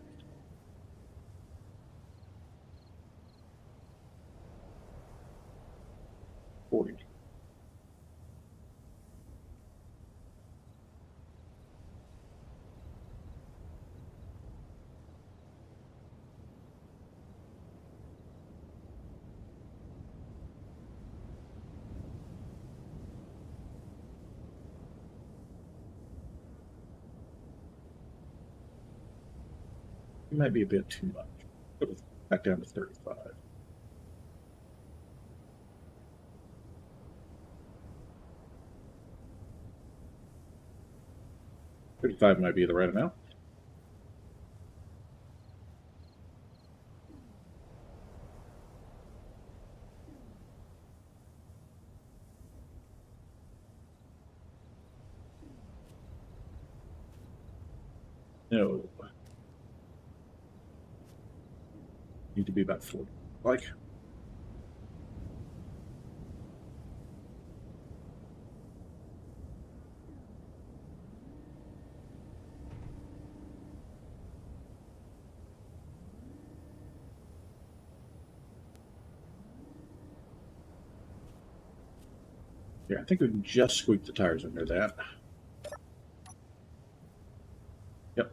It might be a bit too much. Put it back down to 35. $35 might be the right amount. No. Need to be about 40. Like. Yeah, I think we can just squeak the tires under that. Yep.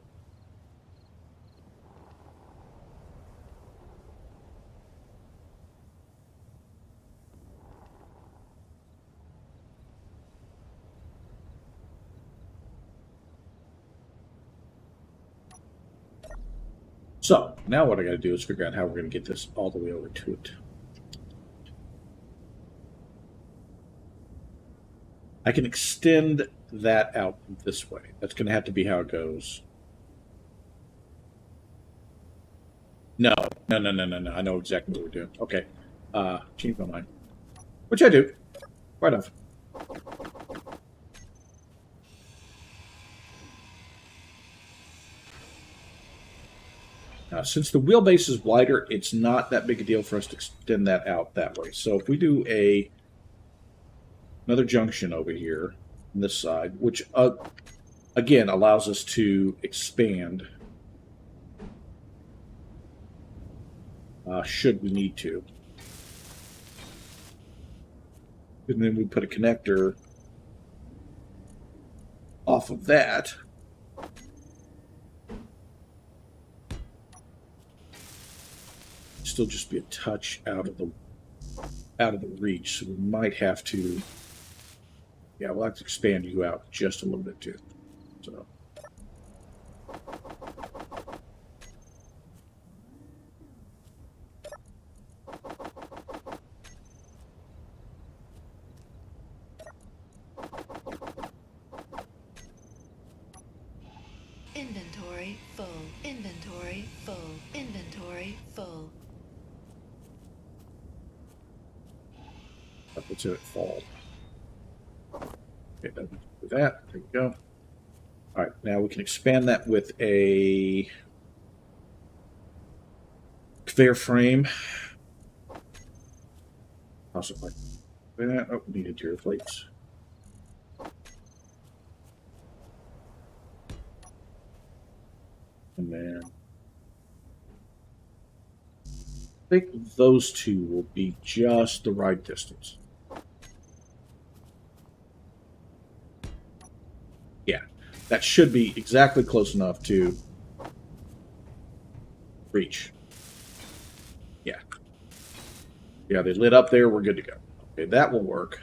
So, now what I got to do is figure out how we're going to get this all the way over to it. I can extend that out this way. That's going to have to be how it goes. No. I know exactly what we're doing. Okay. Change my mind. Which I do. Quite often. Since the wheelbase is wider, it's not that big a deal for us to extend that out that way. So if we do another junction over here on this side, which again allows us to expand should we need to. And then we put a connector off of that. Still just be a touch out of the reach, so we might have to. Yeah, we'll have to expand you out just a little bit too. So. Inventory full. Inventory full. Inventory full. That puts it at fall. Okay, then do that. There we go. All right, now we can expand that with a conveyor frame. Possibly. That. Oh, need interior plates. And then I think those two will be just the right distance. Yeah, that should be exactly close enough to reach. Yeah. Yeah, they lit up there. We're good to go. Okay, that will work.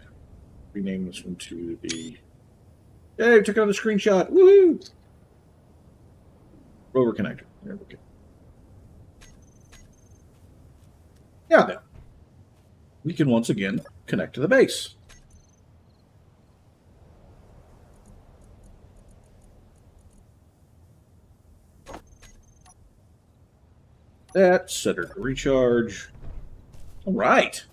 Rename this one to the... Hey, we took another screenshot. Woohoo! Rover connector. There we go. Now then, we can once again connect to the base. That, set her to recharge. All right.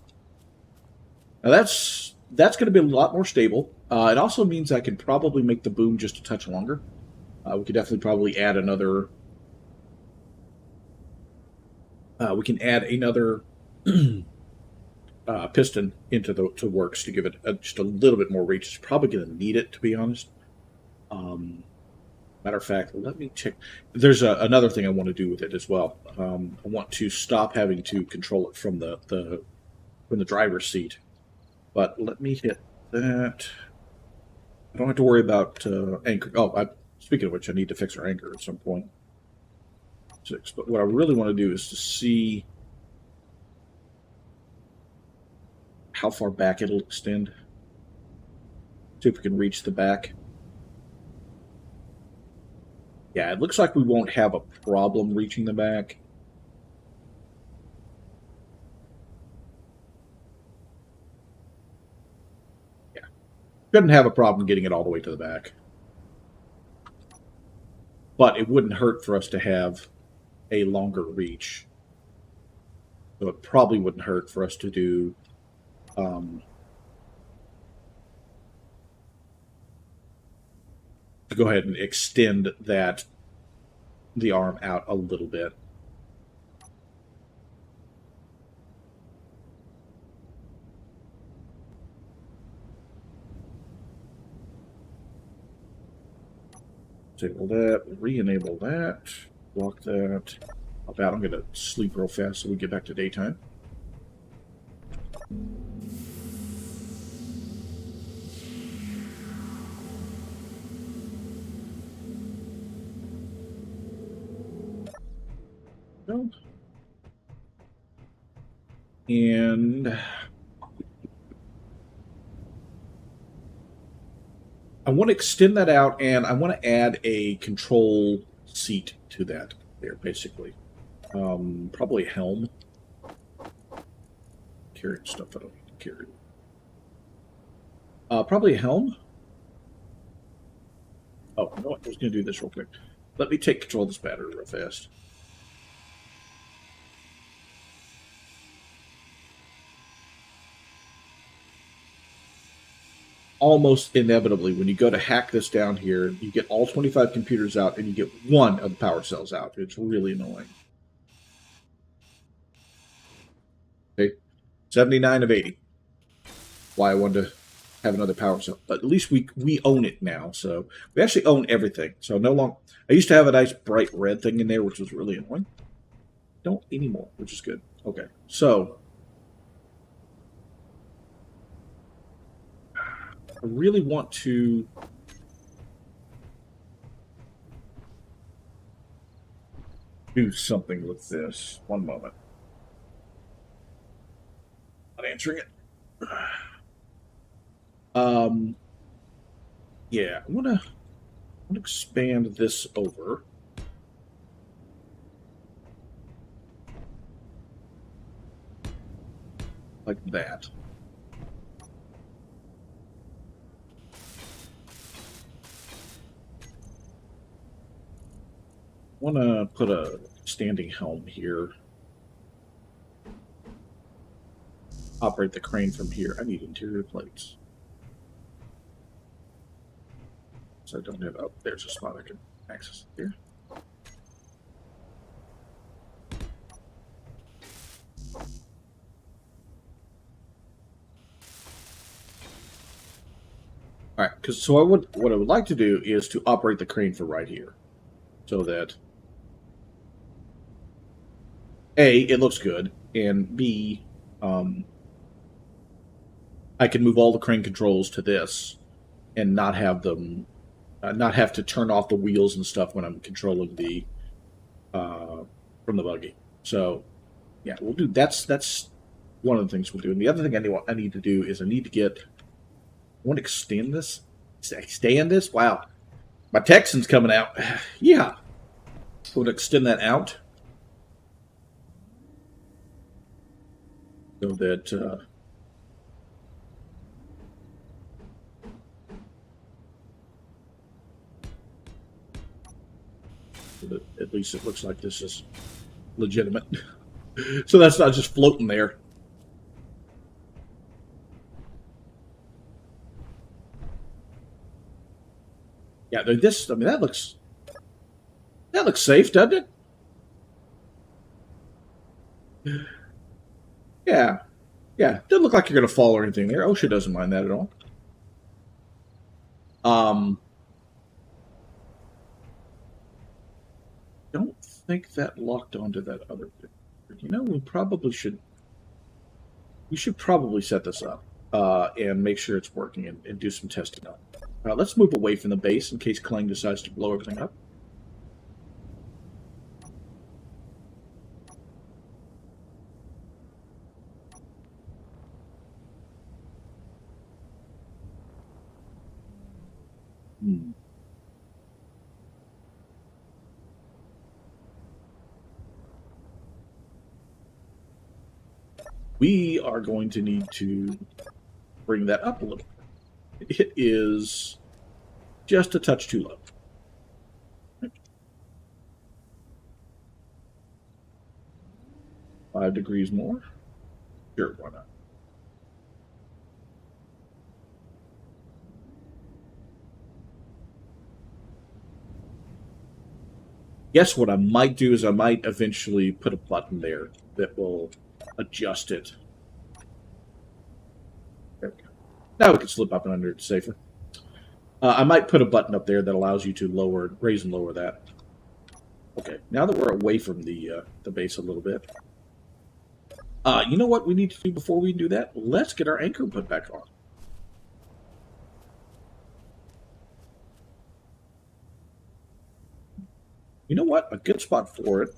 Now that's going to be a lot more stable. It also means I can probably make the boom just a touch longer. We could definitely probably add another... we can add another piston into the works to give it just a little bit more reach. It's probably going to need it, to be honest. Matter of fact, let me check. There's another thing I want to do with it as well. I want to stop having to control it from the driver's seat. But let me hit that. I don't have to worry about anchor. Oh, speaking of which, I need to fix our anchor at some point. 6. But what I really want to do is to see how far back it'll extend. See if we can reach the back. Yeah, it looks like we won't have a problem reaching the back. Yeah. Shouldn't have a problem getting it all the way to the back. But it wouldn't hurt for us to have a longer reach. So it probably wouldn't hurt for us to do to go ahead and extend the arm out a little bit. Disable that, re-enable that, block that. I'm going to sleep real fast so we get back to daytime. And I want to extend that out, and I want to add a control seat to that there, basically. Probably a helm. Carrying stuff I don't need to carry. Probably a helm. Oh, you know what? I was going to do this real quick. Let me take control of this battery real fast. Almost inevitably, when you go to hack this down here, you get all 25 computers out and you get one of the power cells out. It's really annoying. Okay, 79 of 80. Why I wanted to have another power cell. But at least we own it now, so we actually own everything. So no longer... I used to have a nice bright red thing in there, which was really annoying. Don't anymore, which is good. Okay, so... I really want to do something with this. One moment. Not answering it. Yeah, I want to expand this over. Like that. want to put a standing helm here. Operate the crane from here. I need interior plates. So I don't have... Oh, there's a spot I can access it here. All right, because so what I would like to do is to operate the crane for right here, so that A, it looks good, and B, I can move all the crane controls to this, and not have them, not have to turn off the wheels and stuff when I'm controlling the from the buggy. So, yeah, we'll do that's one of the things we'll do. And the other thing I need to do is I need to get. I want to extend this. Extend this? Wow. My Texan's coming out. Yeah. I want to extend that out. So that... so that at least it looks like this is legitimate. So that's not just floating there. Yeah, this, I mean, that looks safe, doesn't it? Yeah. Yeah, doesn't look like you're going to fall or anything there. OSHA doesn't mind that at all. Don't think that locked onto that other bit. You know, we should probably set this up and make sure it's working and do some testing on it. Let's move away from the base in case Clang decides to blow everything up. We are going to need to bring that up a little bit. It is just a touch too low. 5 degrees more? Sure, why not? Guess what I might do is I might eventually put a button there that will adjust it. There we go. Now we can slip up and under it safer. I might put a button up there that allows you to raise and lower that. Okay, now that we're away from the base a little bit, you know what we need to do before we do that? Let's get our anchor put back on. You know what? A good spot for it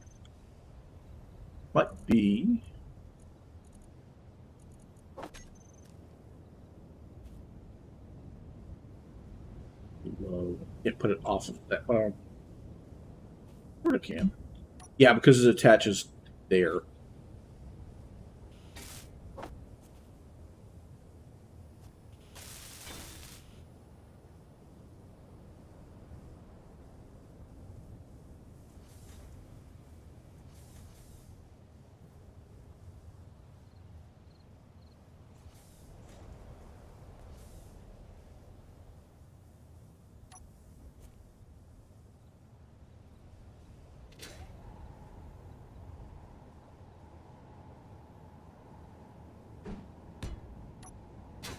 might be... Yeah, put it off of that. Where it can. Yeah, because it attaches there.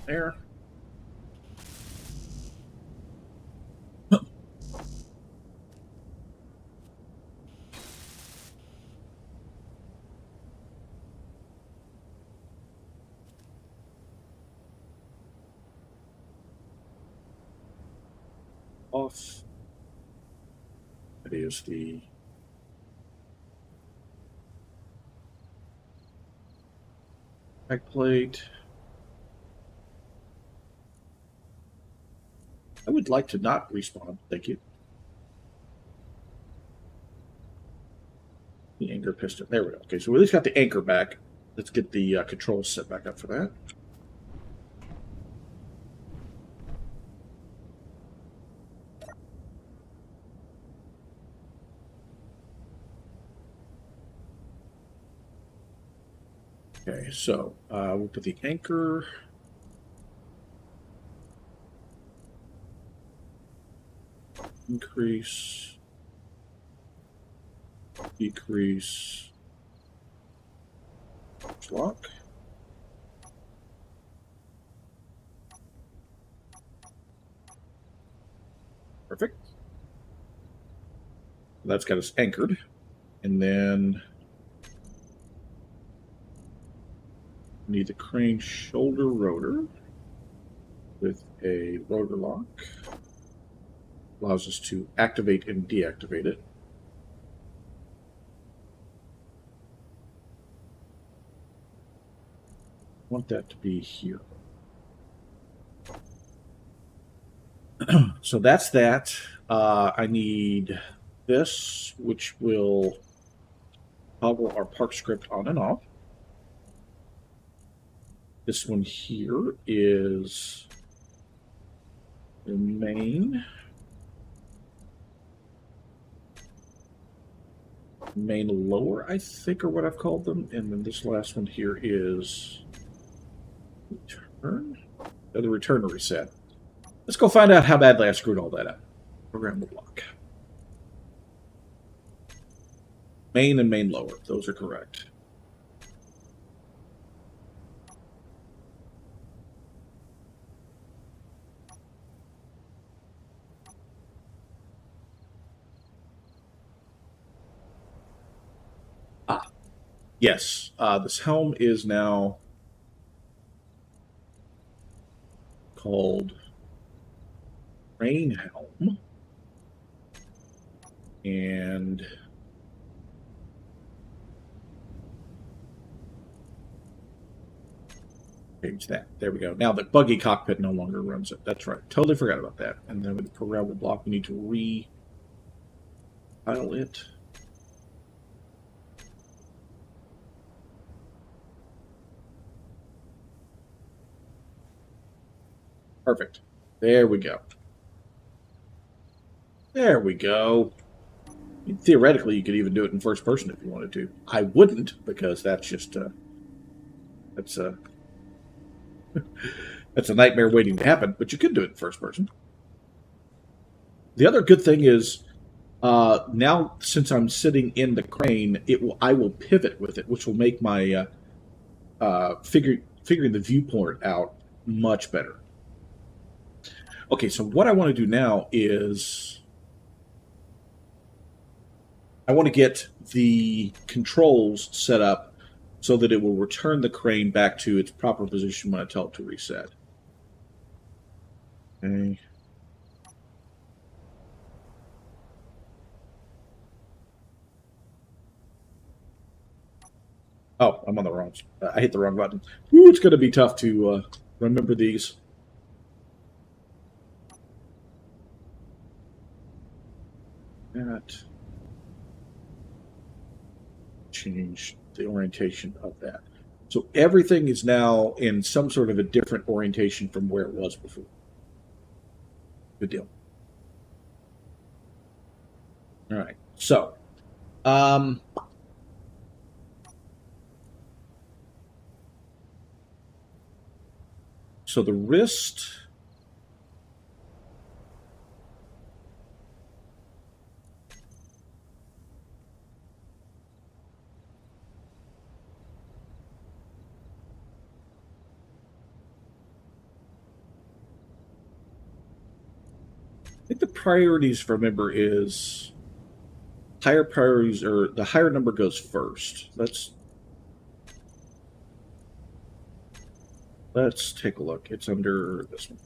There. Off. That is the back plate. I would like to not respawn. Thank you. The anchor piston. There we go. Okay, so we at least got the anchor back. Let's get the controls set back up for that. Okay, so we'll put the anchor. Increase. Decrease. Lock. Perfect. That's got us anchored. And then need the crane shoulder rotor with a rotor lock. Allows us to activate and deactivate it. I want that to be here. So that's that. I need this, which will toggle our park script on and off. This one here is the main lower, I think, are what I've called them. And then this last one here is return. The return or reset. Let's go find out how badly I screwed all that up. Programmable block. Main and main lower. Those are correct. Yes, this helm is now called Rain Helm, and change that. There we go. Now the buggy cockpit no longer runs it. That's right. Totally forgot about that. And then with the programmable block, we need to re-file it. Perfect. There we go. There we go. Theoretically, you could even do it in first person if you wanted to. I wouldn't, because that's just that's a nightmare waiting to happen. But you could do it in first person. The other good thing is now, since I'm sitting in the crane, I will pivot with it, which will make my figuring the viewport out much better. Okay, so what I want to do now is I want to get the controls set up so that it will return the crane back to its proper position when I tell it to reset. Okay. Oh, I'm on the wrong. I hit the wrong button. Ooh, it's going to be tough to remember these. That change the orientation of that. So everything is now in some sort of a different orientation from where it was before. Good deal. All right. So, so the wrist. I think the priorities, remember, is higher priorities, or the higher number goes first. Let's take a look. It's under this one.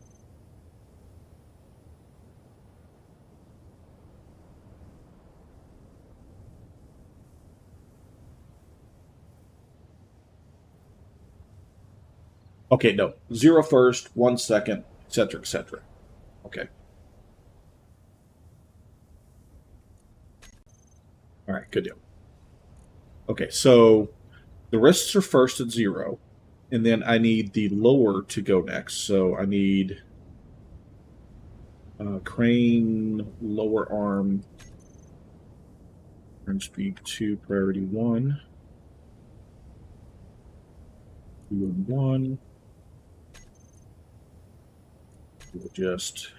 Okay, no. 0 first, 1 second, etc., etc. Okay. All right, good deal. Okay, so the wrists are first at 0, and then I need the lower to go next. So I need crane, lower arm, turn speed 2, priority 1. 2 and 1. We'll just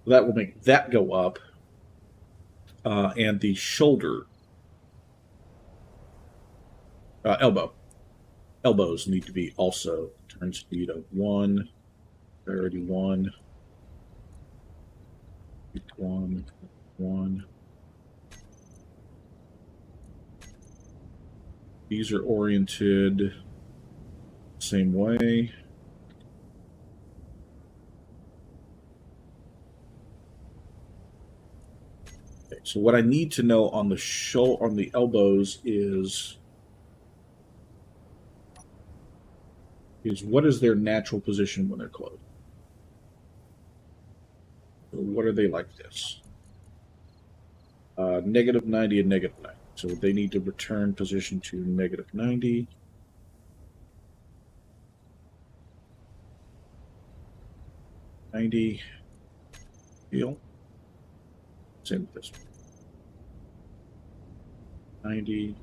that will make that go up, and the shoulder elbows need to be also turn speed of 1, priority 1, 1, 1. These are oriented same way. Okay, so what I need to know on the elbows is what is their natural position when they're closed? So what are they like this? Negative 90 and negative 90. So they need to return position to negative 90. Heal. Same with this one. 90.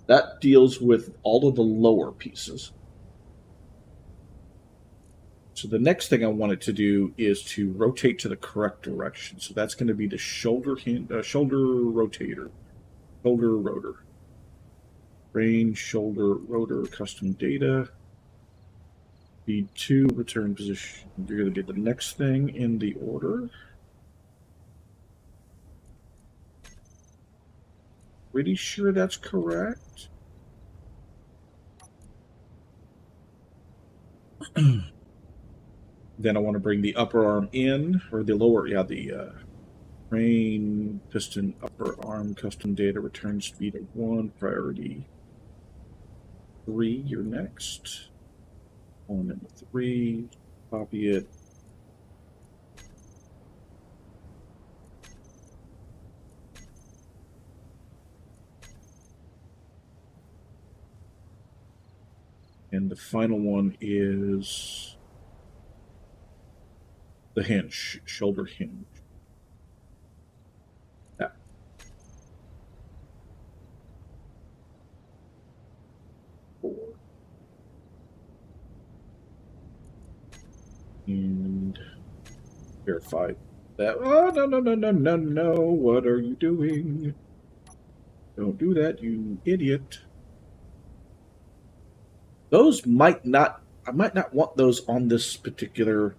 That deals with all of the lower pieces. So the next thing I wanted to do is to rotate to the correct direction. So that's going to be the shoulder rotator, shoulder rotor. Range, shoulder, rotor, custom data. Speed 2, return position. You're going to get the next thing in the order. Pretty sure that's correct. Then I want to bring the upper arm in, or the lower, yeah, the crane, piston, upper arm, custom data, return speed of 1, priority 3, you're next. On number 3, copy it. And the final one is the hinge, shoulder hinge. Yeah. And verify that. Oh, no. What are you doing? Don't do that, you idiot. Those might not, I might not want those on this particular.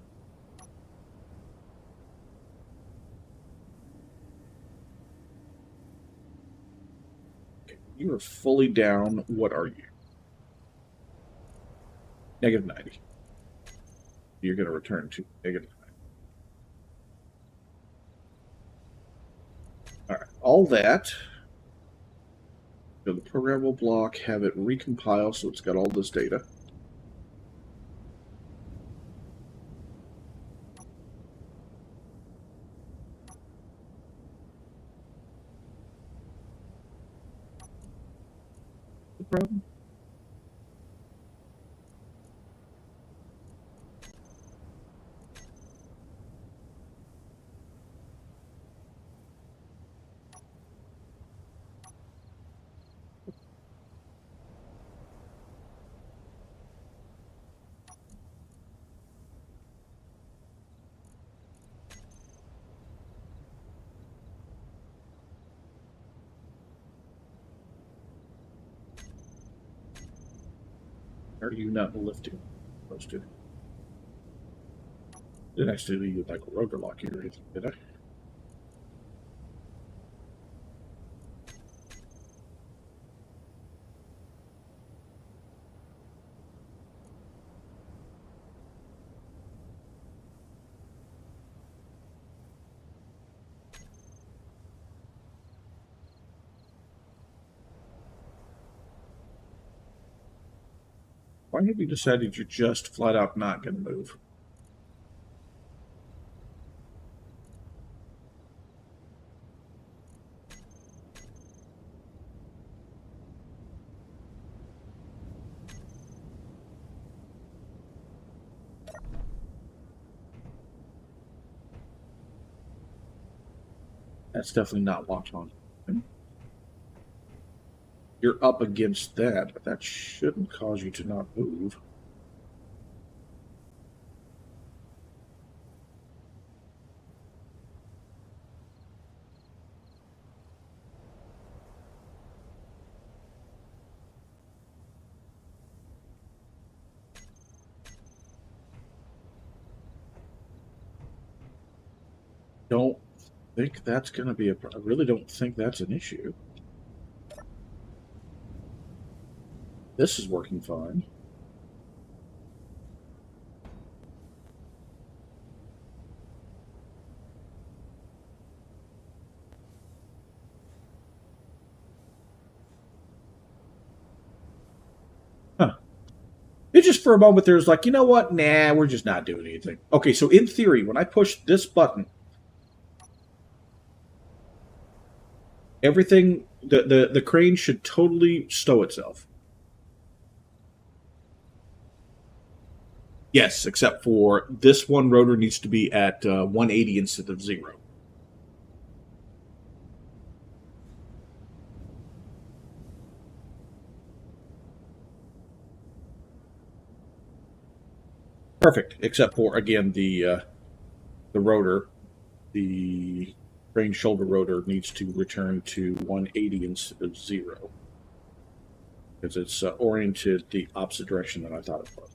Okay, you are fully down. What are you? Negative 90. You're going to return to negative 90. All right, all that. So the program will block, have it recompile so it's got all this data. The problem? Are you not lifting? Supposed to. Didn't actually use like a rotor lock here, did I? Why have you decided you're just flat out not going to move? That's definitely not locked on. You're up against that, but that shouldn't cause you to not move. Don't think that's going to be a... I really don't think that's an issue. This is working fine. Huh. It just for a moment there's like, you know what? Nah, we're just not doing anything. Okay, so in theory, when I push this button, everything, the crane should totally stow itself. Yes, except for this one rotor needs to be at 180 instead of 0. Perfect, except for, again, the rotor, the crane shoulder rotor needs to return to 180 instead of 0. Because it's oriented the opposite direction than I thought it was.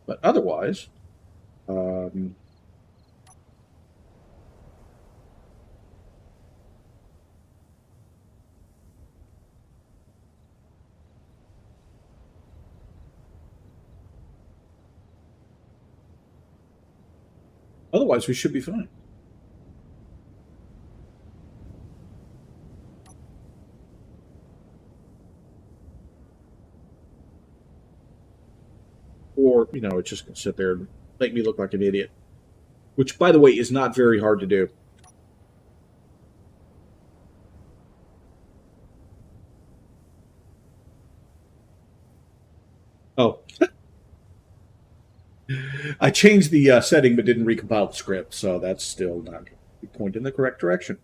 But otherwise, we should be fine. Or, you know, it's just going to sit there and make me look like an idiot. Which, by the way, is not very hard to do. Oh. I changed the setting but didn't recompile the script, so that's still not a point in the correct direction.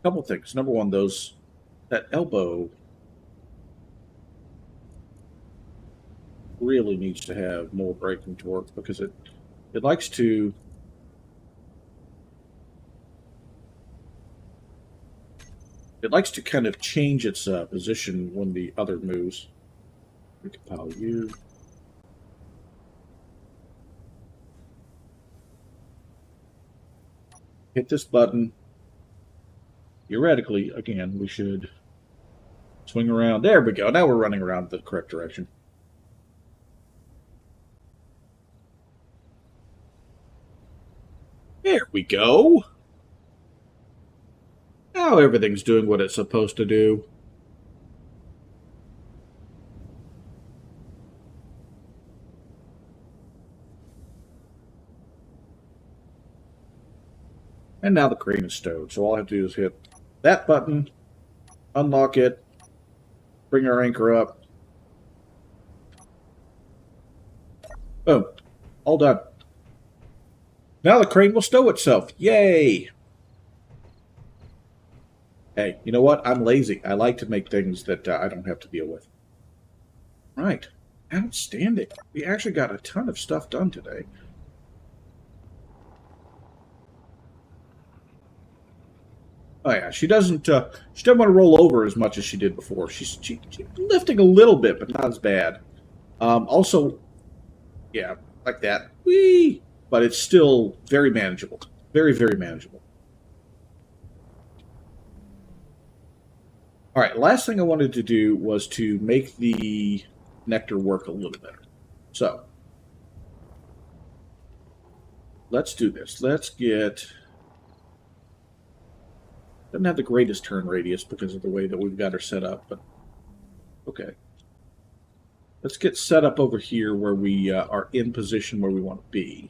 Couple things. Number one, that elbow really needs to have more braking torque because it likes to kind of change its position when the other moves. Recompile you. Hit this button. Theoretically, again, we should swing around. There we go. Now we're running around the correct direction. There we go. Now everything's doing what it's supposed to do. And now the crane is stowed. So all I have to do is hit that button, unlock it, bring our anchor up. Boom. All done. Now the crane will stow itself. Yay! Hey, you know what? I'm lazy. I like to make things that I don't have to deal with. Right. Outstanding. We actually got a ton of stuff done today. Oh yeah, she doesn't want to roll over as much as she did before. She's lifting a little bit, but not as bad. Also, yeah, like that. Whee! But it's still very manageable. Very, very manageable. All right, last thing I wanted to do was to make the nectar work a little better. So, let's do this. Let's get... Doesn't have the greatest turn radius because of the way that we've got her set up, but okay. Let's get set up over here where we are in position where we want to be.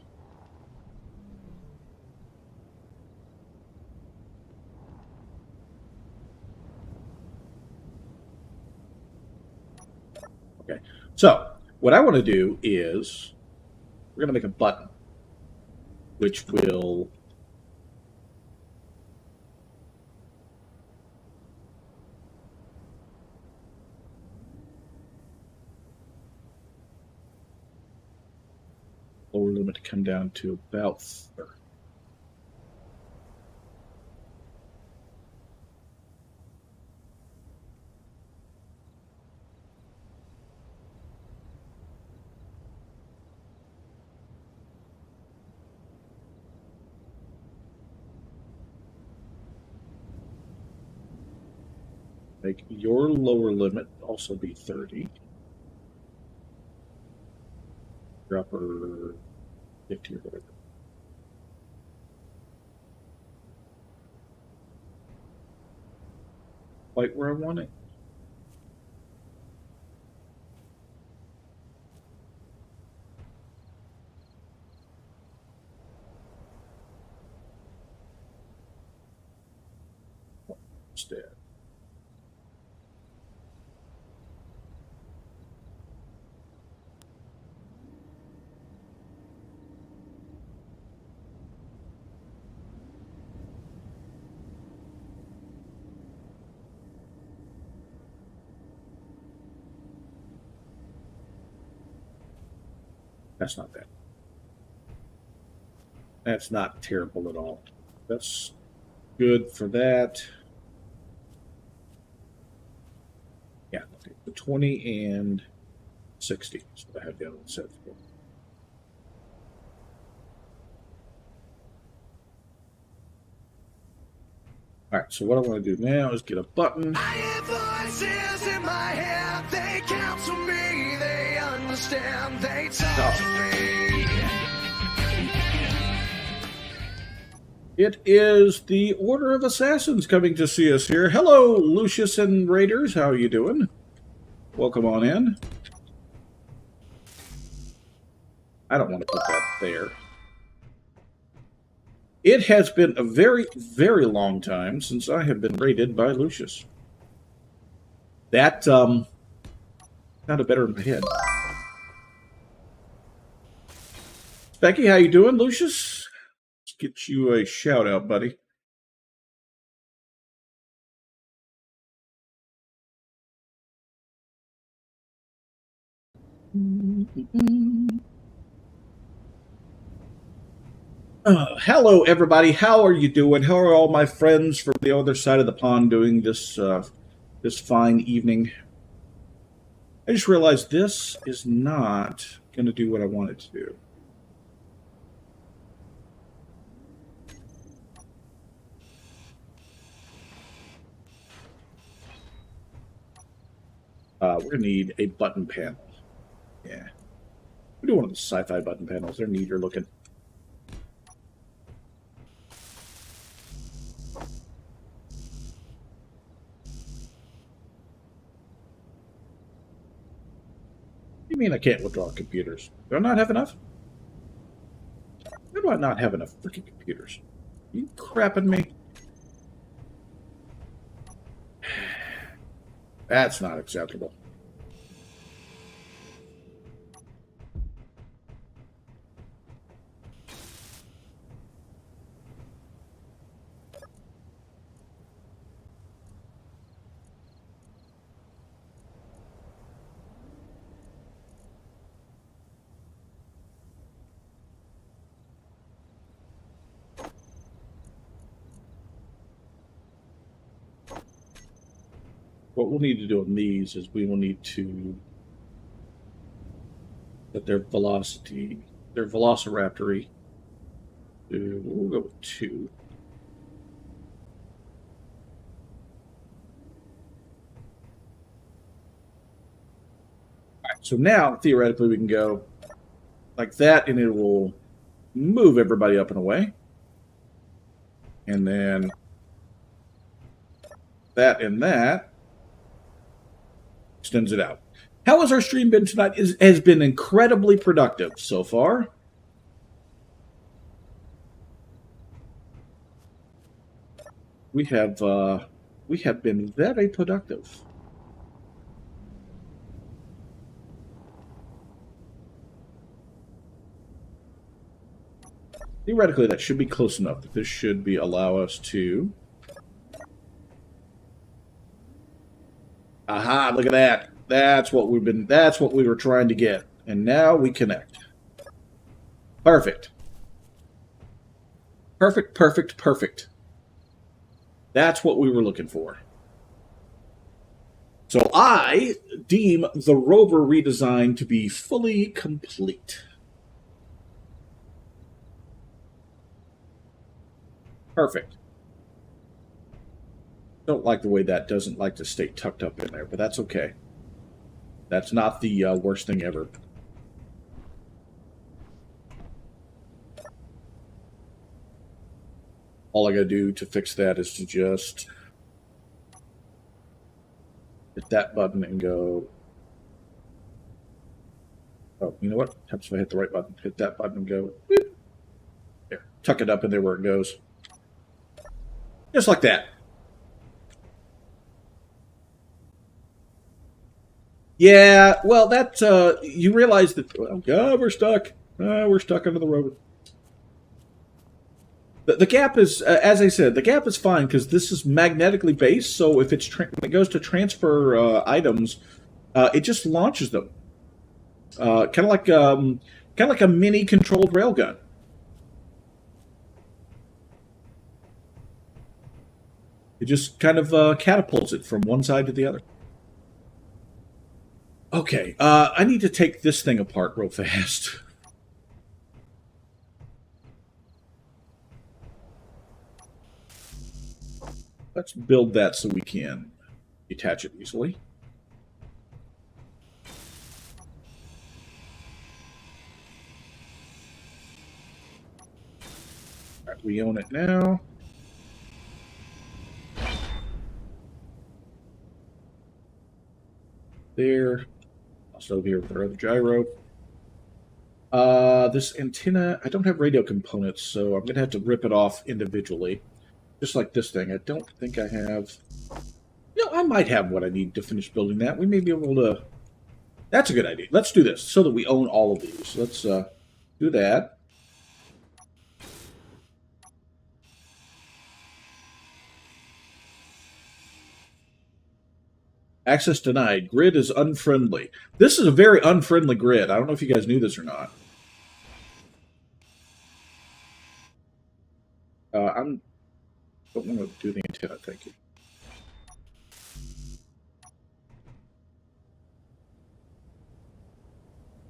Okay, so what I want to do is we're going to make a button, which will lower limit to come down to about 30. Make your lower limit also be 30. Your upper 50 or whatever. Right where I want it. Instead. That's not bad. That's not terrible at all. That's good for that. Yeah, okay. The 20 and 60 is what I have down set for. All right, so what I want to do now is get a button. I hear voices in my head, they counsel me, they understand, they talk to me. It is the Order of Assassins coming to see us here. Hello, Lucius and Raiders. How are you doing? Welcome on in. I don't want to put that there. It has been a very, very long time since I have been raided by Lucius. That, sounded better in my head. Becky, how you doing, Lucius? Let's get you a shout out, buddy. Hello, everybody. How are you doing? How are all my friends from the other side of the pond doing this this fine evening? I just realized this is not going to do what I want it to do. We're going to need a button panel. Yeah. We do one of the sci-fi button panels. They're neater looking. What do you mean I can't withdraw computers? Do I not have enough? Why do I not have enough freaking computers? Are you crapping me? That's not acceptable. What we'll need to do on these is we will need to set their velocity, their velociraptory. We'll go with 2. All right, so now theoretically we can go like that, and it will move everybody up and away, and then that and that extends it out. How has our stream been tonight? It has been incredibly productive so far. We have been very productive. theoretically, that should be close enough that this should be allow us to... Aha, look at that. That's what we were trying to get. And now we connect. Perfect. Perfect, perfect, perfect. That's what we were looking for. So I deem the rover redesign to be fully complete. Perfect. Don't like the way that doesn't like to stay tucked up in there, but that's okay. That's not the worst thing ever. All I gotta do to fix that is to just hit that button and go... Oh, you know what? Helps if I hit the right button. Hit that button and go... Whoop. There. Tuck it up in there where it goes. Just like that. Yeah, well, that, you realize that, oh, God, we're stuck. We're stuck under the rover. The gap is, as I said, the gap is fine because this is magnetically based, so if it's when it goes to transfer items, it just launches them. Kind of like a mini controlled railgun. It just kind of catapults it from one side to the other. Okay, I need to take this thing apart real fast. Let's build that so we can detach it easily. All right, we own it now. There. Also here with our other gyro. This antenna, I don't have radio components, so I'm going to have to rip it off individually. Just like this thing. I don't think I have... No, I might have what I need to finish building that. We may be able to... That's a good idea. Let's do this so that we own all of these. Let's do that. Access denied. Grid is unfriendly. This is a very unfriendly grid. I don't know if you guys knew this or not. I don't want to do the antenna, thank you.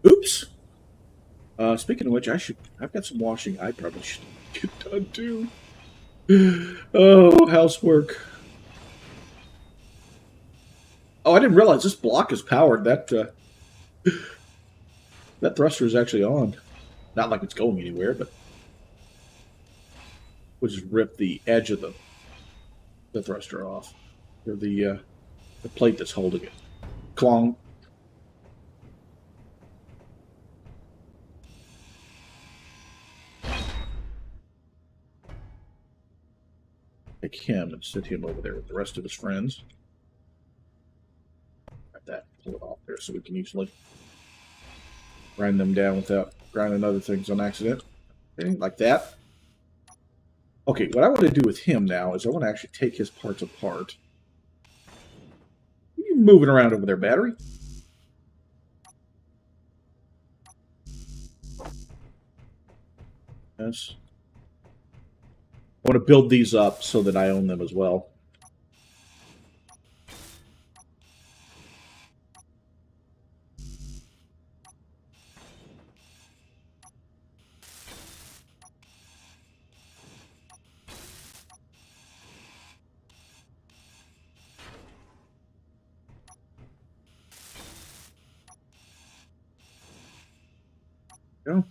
Oops. Speaking of which, I've got some washing I probably should get done too. Oh, housework. Oh, I didn't realize this block is powered. That thruster is actually on. Not like it's going anywhere, but we'll just rip the edge of the thruster off, or the plate that's holding it. Clong. Take him and sit him over there with the rest of his friends. That, pull it off there so we can usually grind them down without grinding other things on accident. Okay, like that. Okay, what I want to do with him now is I want to actually take his parts apart. Are you moving around over there, battery? Yes. I want to build these up so that I own them as well. Go.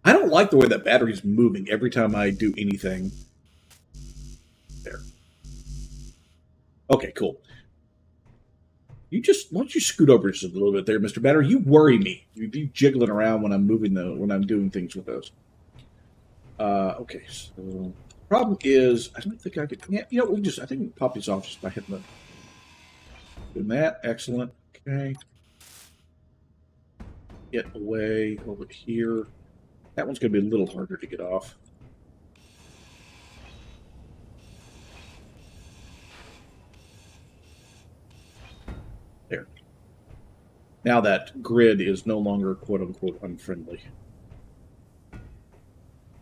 I don't like the way that battery's moving every time I do anything. There. Okay, cool. Why don't you scoot over just a little bit there, Mr. Battery? You worry me. You be jiggling around when I'm moving when I'm doing things with those. Okay, so problem is I don't think I could. Yeah, you know, I think we can pop these off just by hitting the. Doing that, excellent. Okay. Get away over here. That one's going to be a little harder to get off. There. Now that grid is no longer quote-unquote unfriendly.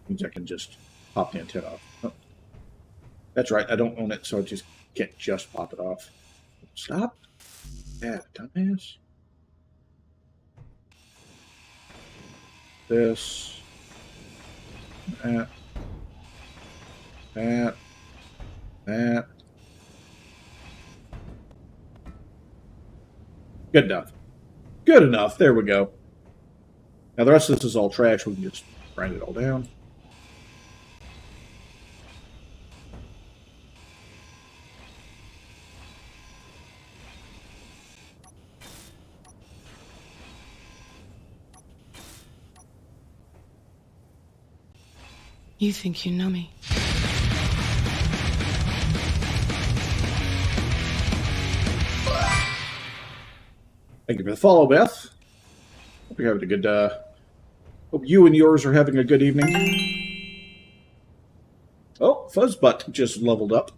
Means I can just pop the antenna off. Oh. That's right, I don't own it, so I just can't just pop it off. Stop. Yeah, dumbass. This. That. That. That. Good enough. Good enough. There we go. Now the rest of this is all trash. We can just grind it all down. You think you know me. Thank you for the follow, Beth. Hope you're having a good, hope you and yours are having a good evening. Oh, Fuzzbutt just leveled up.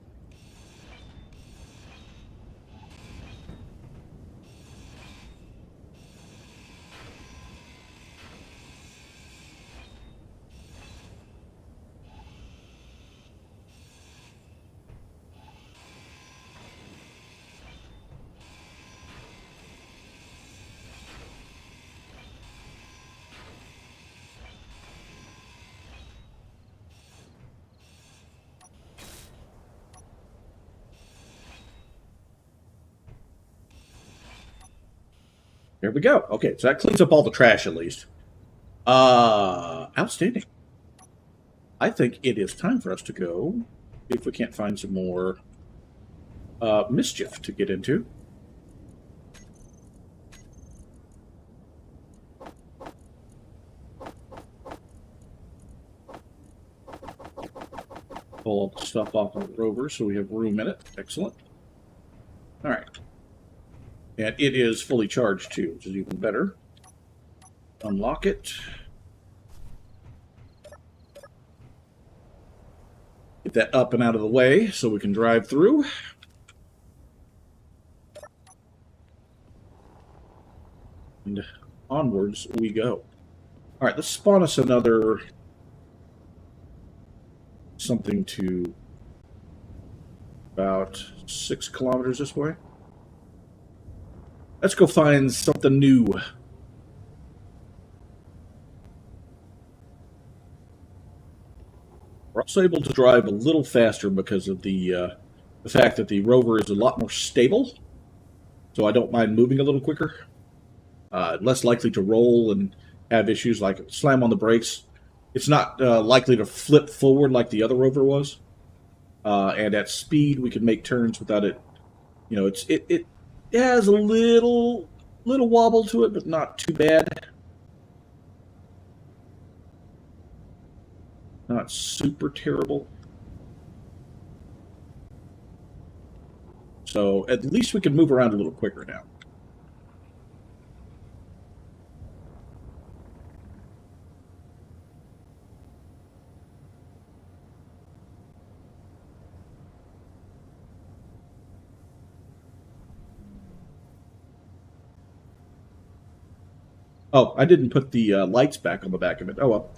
There we go. Okay, so that cleans up all the trash at least. Outstanding. I think it is time for us to go, if we can't find some more mischief to get into. Pull all the stuff off of the rover so we have room in it. Excellent. All right. And it is fully charged too, which is even better. Unlock it. Get that up and out of the way so we can drive through. And onwards we go. All right, let's spawn us another something to about 6 kilometers this way. Let's go find something new. We're also able to drive a little faster because of the fact that the rover is a lot more stable. So I don't mind moving a little quicker. Less likely to roll and have issues like slam on the brakes. It's not likely to flip forward like the other rover was. And at speed, we can make turns without it. You know, it has a little wobble to it, but not too bad. Not super terrible. So at least we can move around a little quicker now. Oh, I didn't put the lights back on the back of it. Oh well.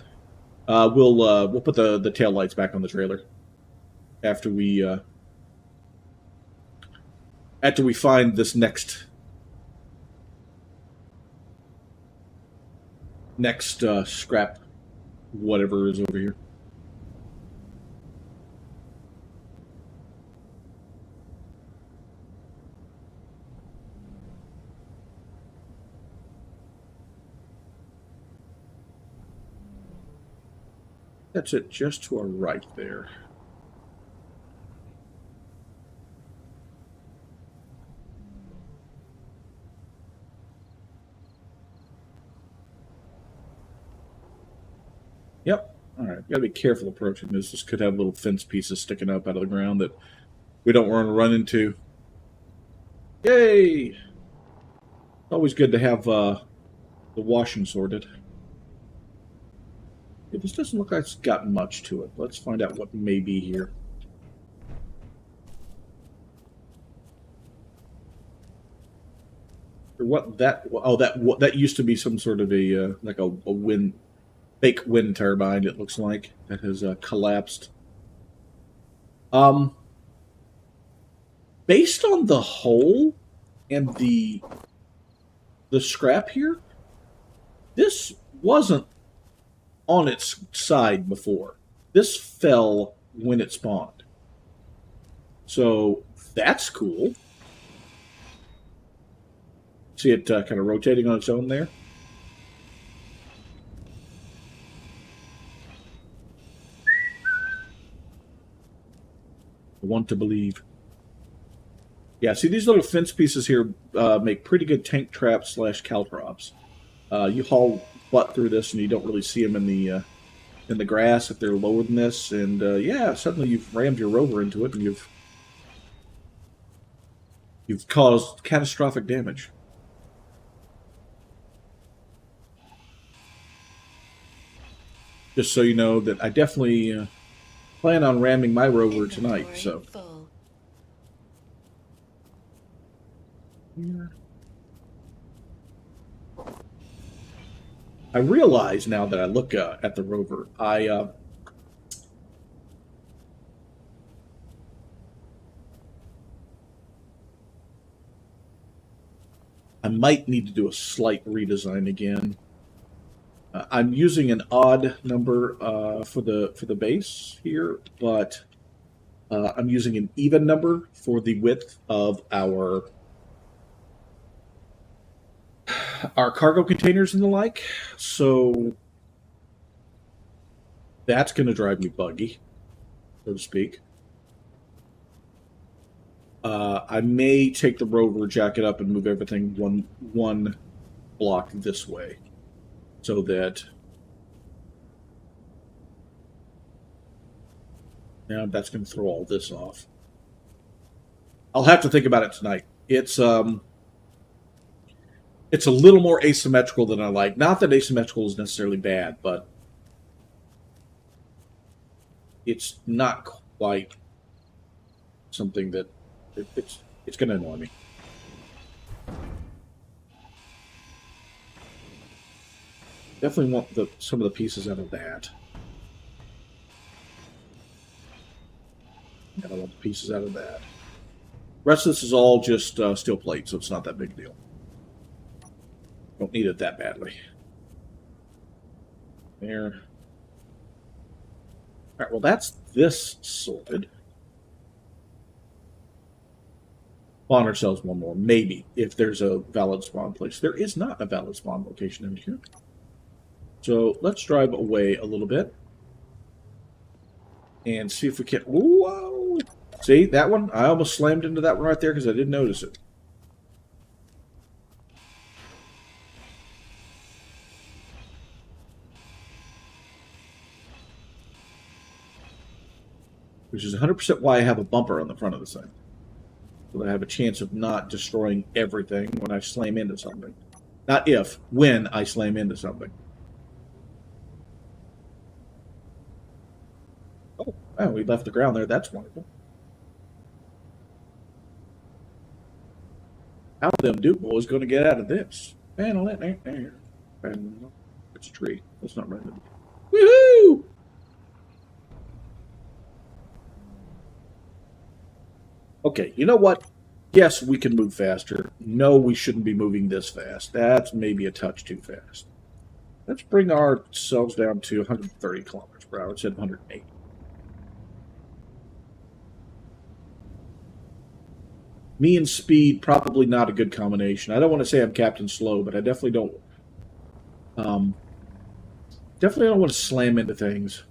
We'll put the tail lights back on the trailer after we find this next scrap whatever is over here. That's it, just to our right there. Yep. All right. Got to be careful approaching this. This could have little fence pieces sticking up out of the ground that we don't want to run into. Yay! Always good to have the washing sorted. Yeah, this doesn't look like it's got much to it. Let's find out what may be here. Or what that? Oh, that used to be some sort of a like a fake wind turbine. It looks like that has collapsed. Based on the hole and the scrap here, this wasn't on its side before. This fell when it spawned. So that's cool. See it kind of rotating on its own there? I want to believe. Yeah, see these little fence pieces here make pretty good tank traps / caltrops. You haul butt through this and you don't really see them in the grass if they're lower than this, and yeah, suddenly you've rammed your rover into it and you've caused catastrophic damage. Just so you know that I definitely plan on ramming my rover tonight. So. Yeah. I realize now that I look at the rover, I might need to do a slight redesign again. I'm using an odd number for the base here, but I'm using an even number for the width of our cargo containers and the like. So that's going to drive me buggy, so to speak. I may take the rover, jack it up, and move everything one block this way. So that now that's going to throw all this off. I'll have to think about it tonight. It's a little more asymmetrical than I like. Not that asymmetrical is necessarily bad, but it's not quite something that it's going to annoy me. Definitely want some of the pieces out of that. And I want the pieces out of that. The rest of this is all just steel plate, so it's not that big a deal. Don't need it that badly. There. Alright, well that's this sorted. Spawn ourselves one more, maybe, if there's a valid spawn place. There is not a valid spawn location in here. So let's drive away a little bit and see if we can. Whoa! See that one? I almost slammed into that one right there because I didn't notice it. Which is 100% why I have a bumper on the front of this thing. So that I have a chance of not destroying everything when I slam into something. Not if, when I slam into something. Oh, we left the ground there. That's wonderful. How are them Duke boys going to get out of this? Man, let me there. It's a tree. That's not right. Woohoo! Okay, you know what? Yes, we can move faster. No, we shouldn't be moving this fast. That's maybe a touch too fast. Let's bring ourselves down to 130 kilometers per hour instead of 108. Me and speed, probably not a good combination. I don't want to say I'm Captain Slow, but I definitely don't want to slam into things.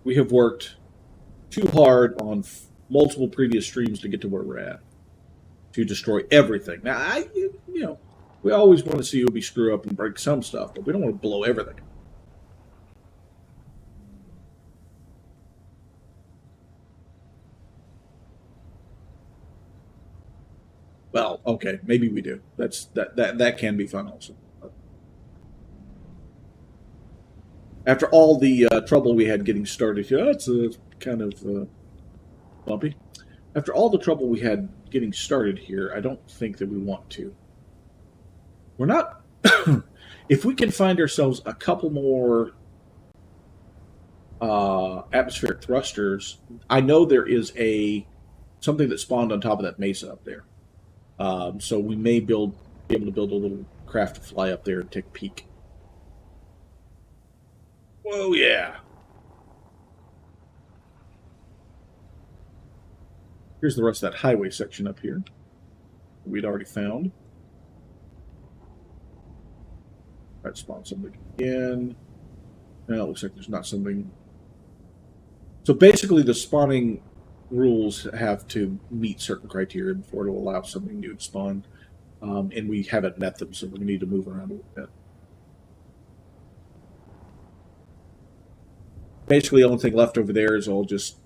We have worked too hard on multiple previous streams to get to where we're at. To destroy everything. Now, we always want to see TheUbie screw up and break some stuff, but we don't want to blow everything. Well, okay, maybe we do. That can be fun also. After all the trouble we had getting started here, it's kind of bumpy. After all the trouble we had getting started here, I don't think that we want to. We're not... if we can find ourselves a couple more atmospheric thrusters, I know there is something that spawned on top of that mesa up there. So we may be able to build a little craft to fly up there and take a peek. Whoa, yeah. Here's the rest of that highway section up here we'd already found. Right, spawn something again. Now it looks like there's not something. So basically the spawning rules have to meet certain criteria before it'll allow something new to spawn. And we haven't met them, so we need to move around a little bit. Basically, the only thing left over there is all just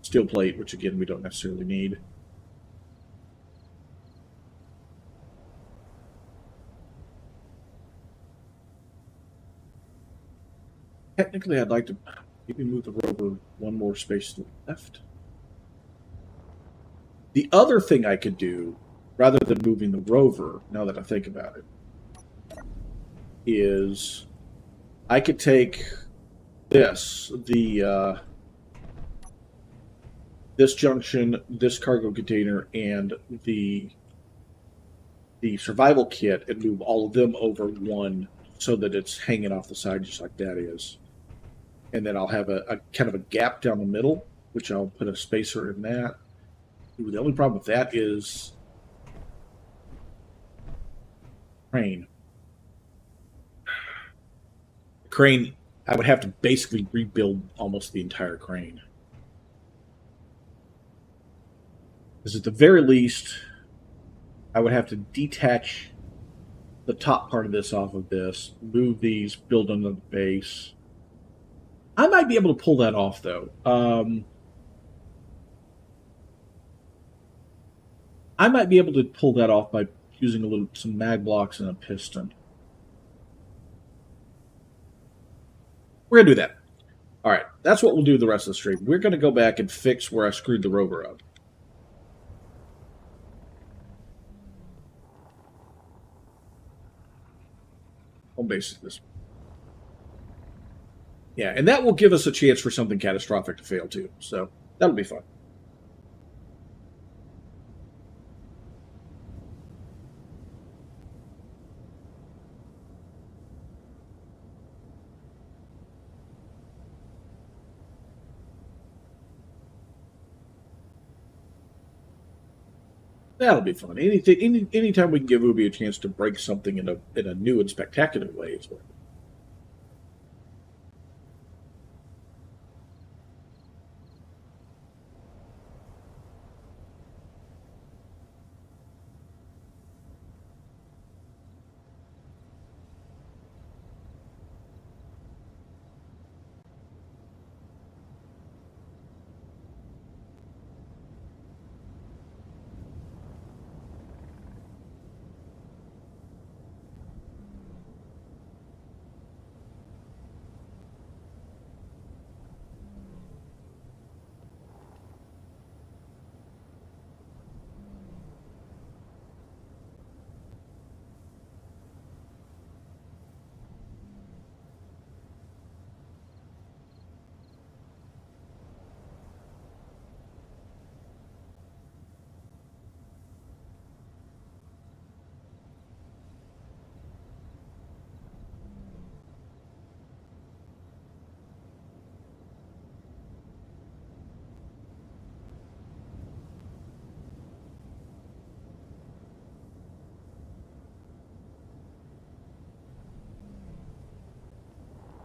steel plate, which again we don't necessarily need. Technically, I'd like to maybe move the rover one more space to the left. The other thing I could do, rather than moving the rover, now that I think about it, is I could take this, this junction, this cargo container, and the survival kit, and move all of them over one so that it's hanging off the side just like that is. And then I'll have a kind of a gap down the middle, which I'll put a spacer in that. Ooh, the only problem with that is crane. Crane, I would have to basically rebuild almost the entire crane. Because at the very least, I would have to detach the top part of this off of this, move these, build another base. I might be able to pull that off, though. I might be able to pull that off by using some mag blocks and a piston. We're going to do that. All right, that's what we'll do the rest of the stream. We're going to go back and fix where I screwed the rover up. Home base is this one. Yeah, and that will give us a chance for something catastrophic to fail too. So that'll be fun. That'll be fun. Anytime we can give Ubi a chance to break something in a new and spectacular way is well.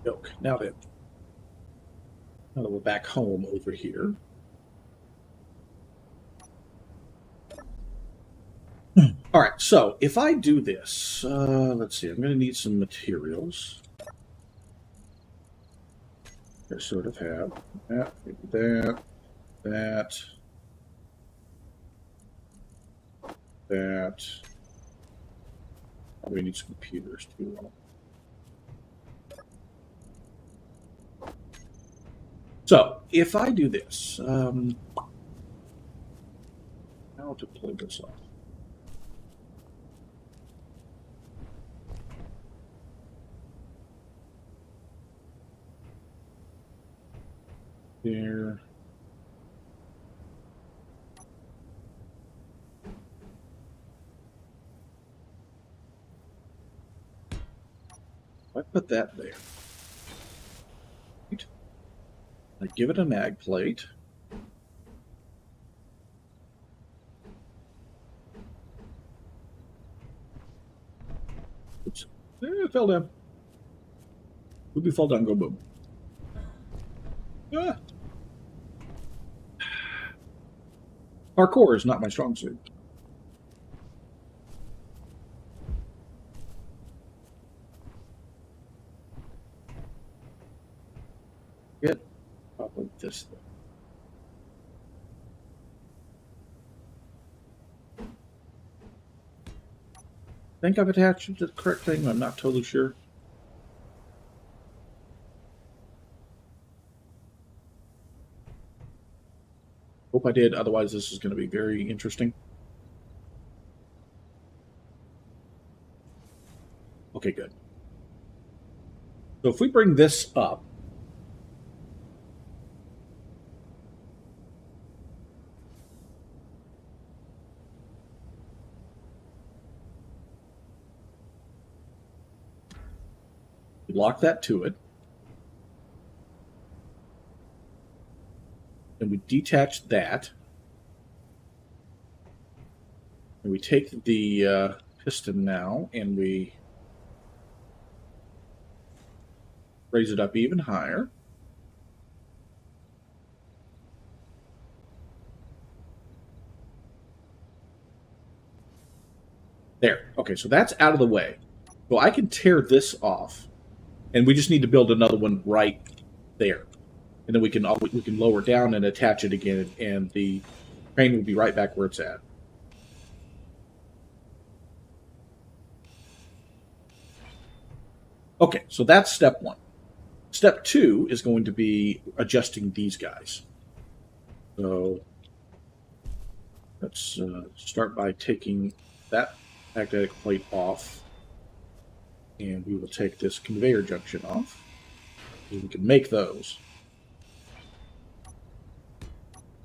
Milk. Now that we're back home over here. All right, so if I do this, let's see, I'm going to need some materials. I sort of have that, that. We need some computers too. So if I do this, how to play this off? There. I put that there. Right. I give it a mag plate. Oops. It fell down. Ruby fall down, go boom. Ah. Parkour is not my strong suit. Get up with this thing. I think I've attached it to the correct thing, I'm not totally sure. Hope I did, otherwise this is going to be very interesting. Okay, good. So if we bring this up, we lock that to it, and we detach that, and we take the piston now, and we raise it up even higher. There. Okay, so that's out of the way. So I can tear this off, and we just need to build another one right there. And then we can lower down and attach it again, and the crane will be right back where it's at. Okay, so that's step one. Step two is going to be adjusting these guys. So let's start by taking that magnetic plate off, and we will take this conveyor junction off. We can make those.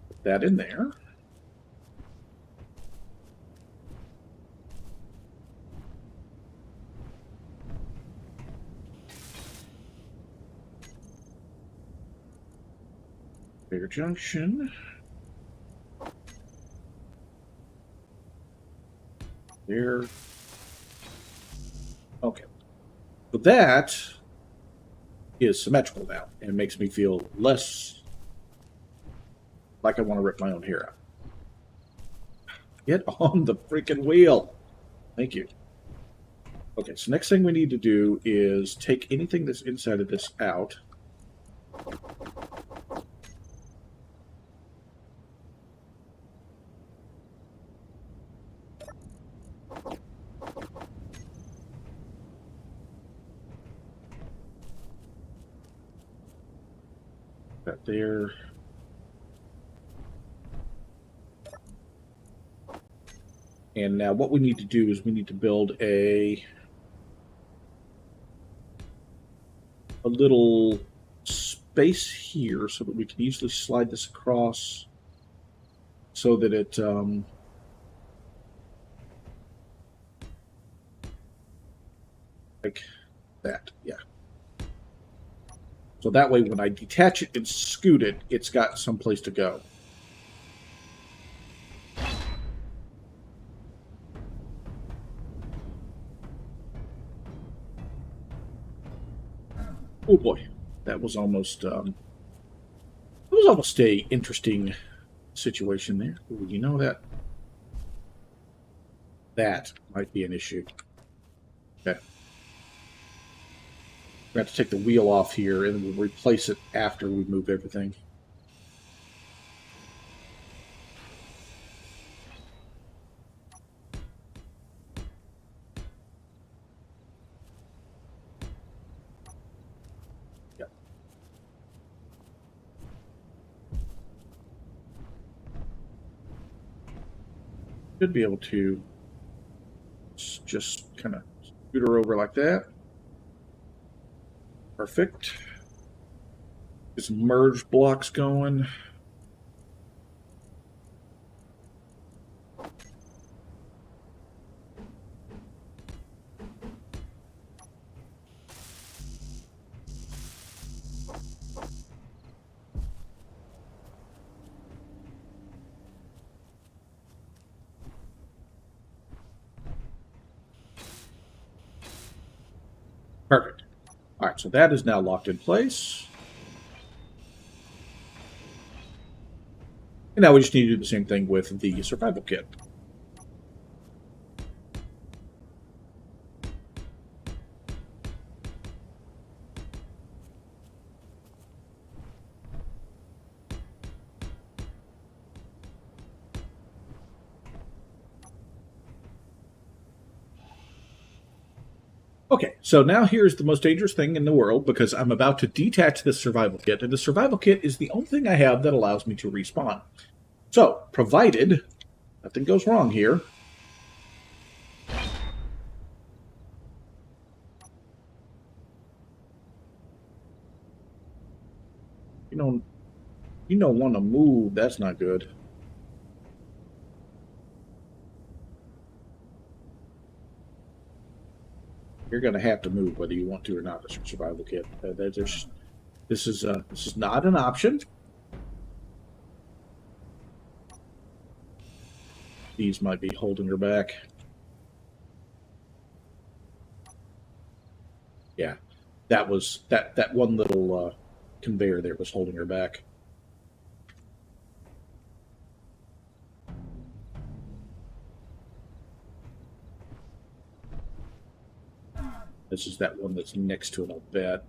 Put that in there. Conveyor junction. There. Okay. So that is symmetrical now, and makes me feel less like I want to rip my own hair out. Get on the freaking wheel. Thank you. Okay, so next thing we need to do is take anything that's inside of this out. That there. And now what we need to do is we need to build a little space here so that we can easily slide this across so that it like that, yeah. So that way when I detach it and scoot it, it's got some place to go. Oh boy, that was almost a interesting situation there. Ooh, you know that might be an issue. Okay, we have to take the wheel off here, and we'll replace it after we move everything. Should be able to just kind of scoot her over like that. Perfect. Get some merge blocks going. Perfect. All right, so that is now locked in place. And now we just need to do the same thing with the survival kit. Okay, so now here's the most dangerous thing in the world, because I'm about to detach this survival kit, and the survival kit is the only thing I have that allows me to respawn. So, provided nothing goes wrong here, you don't want to move. That's not good. You're going to have to move whether you want to or not. This survival kit. This is not an option. These might be holding her back. Yeah, that was that one little conveyor there was holding her back. This is that one that's next to it, I'll bet.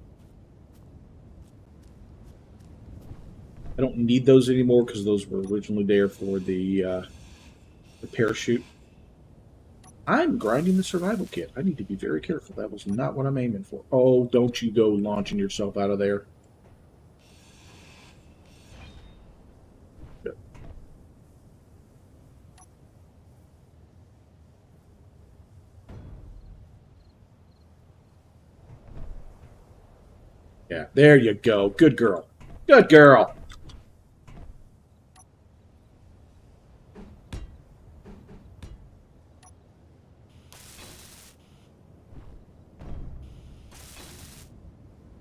I don't need those anymore because those were originally there for the parachute. I'm grinding the survival kit. I need to be very careful. That was not what I'm aiming for. Oh, don't you go launching yourself out of there. Good. Yeah, there you go. Good girl. Good girl.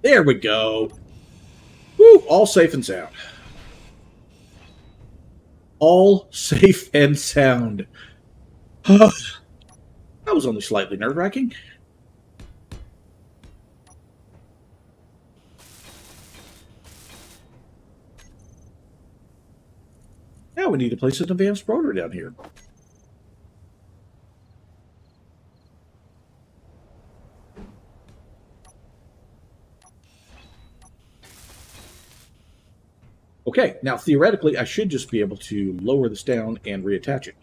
There we go. Woo, all safe and sound. All safe and sound. That was only slightly nerve-wracking. Now we need to place an advanced rotor down here. Okay, now theoretically, I should just be able to lower this down and reattach it.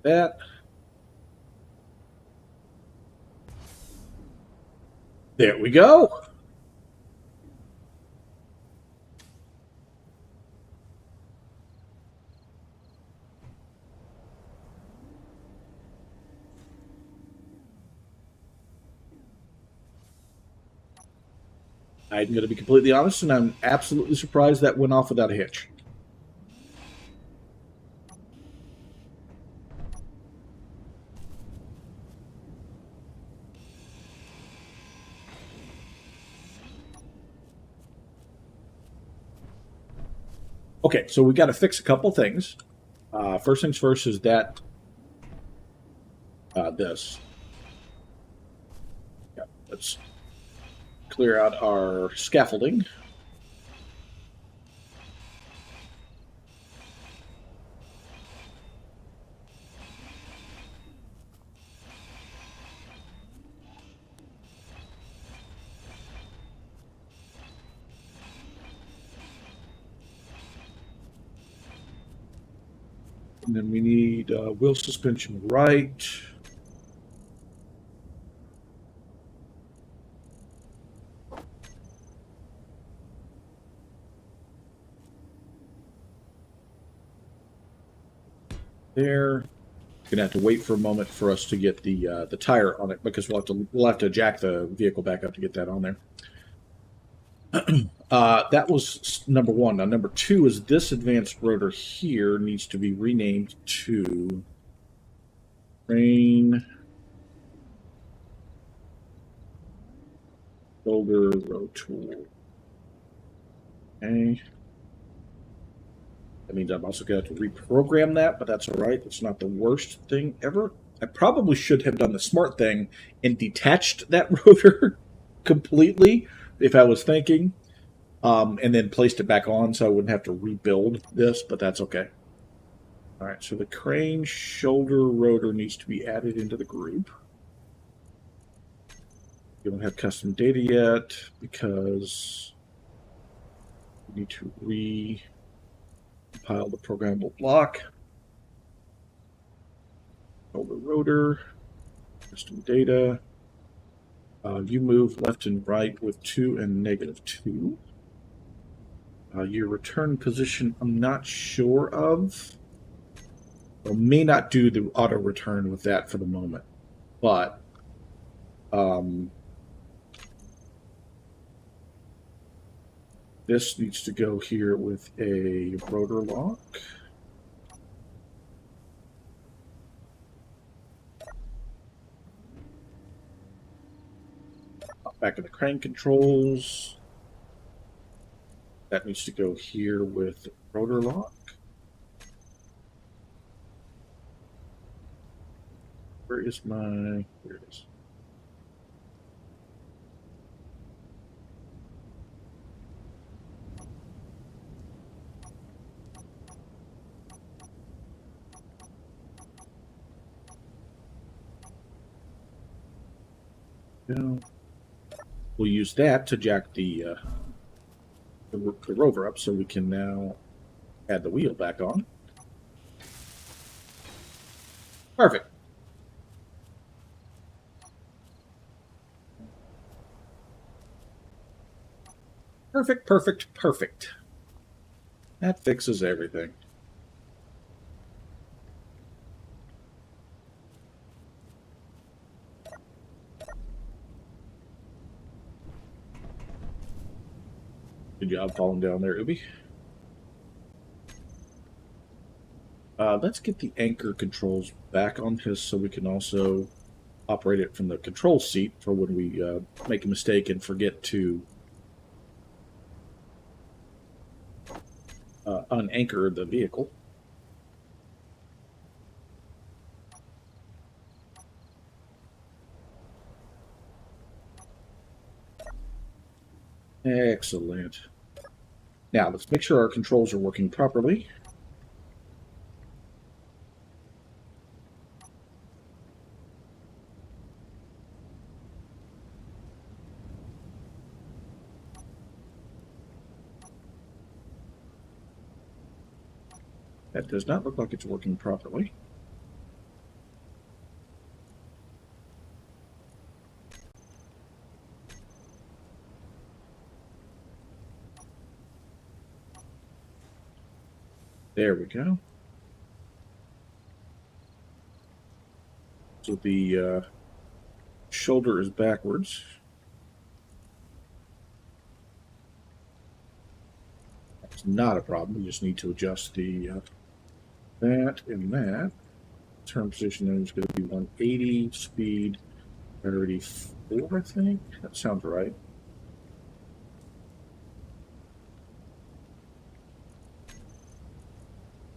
That. There we go. I'm going to be completely honest, and I'm absolutely surprised that went off without a hitch. Okay, so we got to fix a couple things. First things first is that this. Yeah, let's clear out our scaffolding. And then we need wheel suspension right. There. Gonna have to wait for a moment for us to get the tire on it because we'll have to jack the vehicle back up to get that on there. That was number one. Now number two is this advanced rotor here needs to be renamed to crane shoulder rotor. Okay. That means I'm also going to have to reprogram that, but that's all right. It's not the worst thing ever. I probably should have done the smart thing and detached that rotor completely if I was thinking, and then placed it back on so I wouldn't have to rebuild this, but that's okay. All right, so the crane shoulder rotor needs to be added into the group. We don't have custom data yet because we need to compile the programmable block. Shoulder rotor, custom data. You move left and right with 2 and -2. Your return position, I'm not sure of. I may not do the auto return with that for the moment, but this needs to go here with a rotor lock. Back in the crane controls. That needs to go here with rotor lock. Where is my... Here it is. Now, we'll use that to jack the rover up so we can now add the wheel back on. Perfect. Perfect, perfect, perfect. That fixes everything. Good job falling down there, Ubi. Let's get the anchor controls back on this so we can also operate it from the control seat for when we make a mistake and forget to unanchor the vehicle. Excellent. Now, let's make sure our controls are working properly. That does not look like it's working properly. There we go. So the shoulder is backwards. That's not a problem. We just need to adjust the that and that. Turn position is going to be 180, speed 34, I think. That sounds right.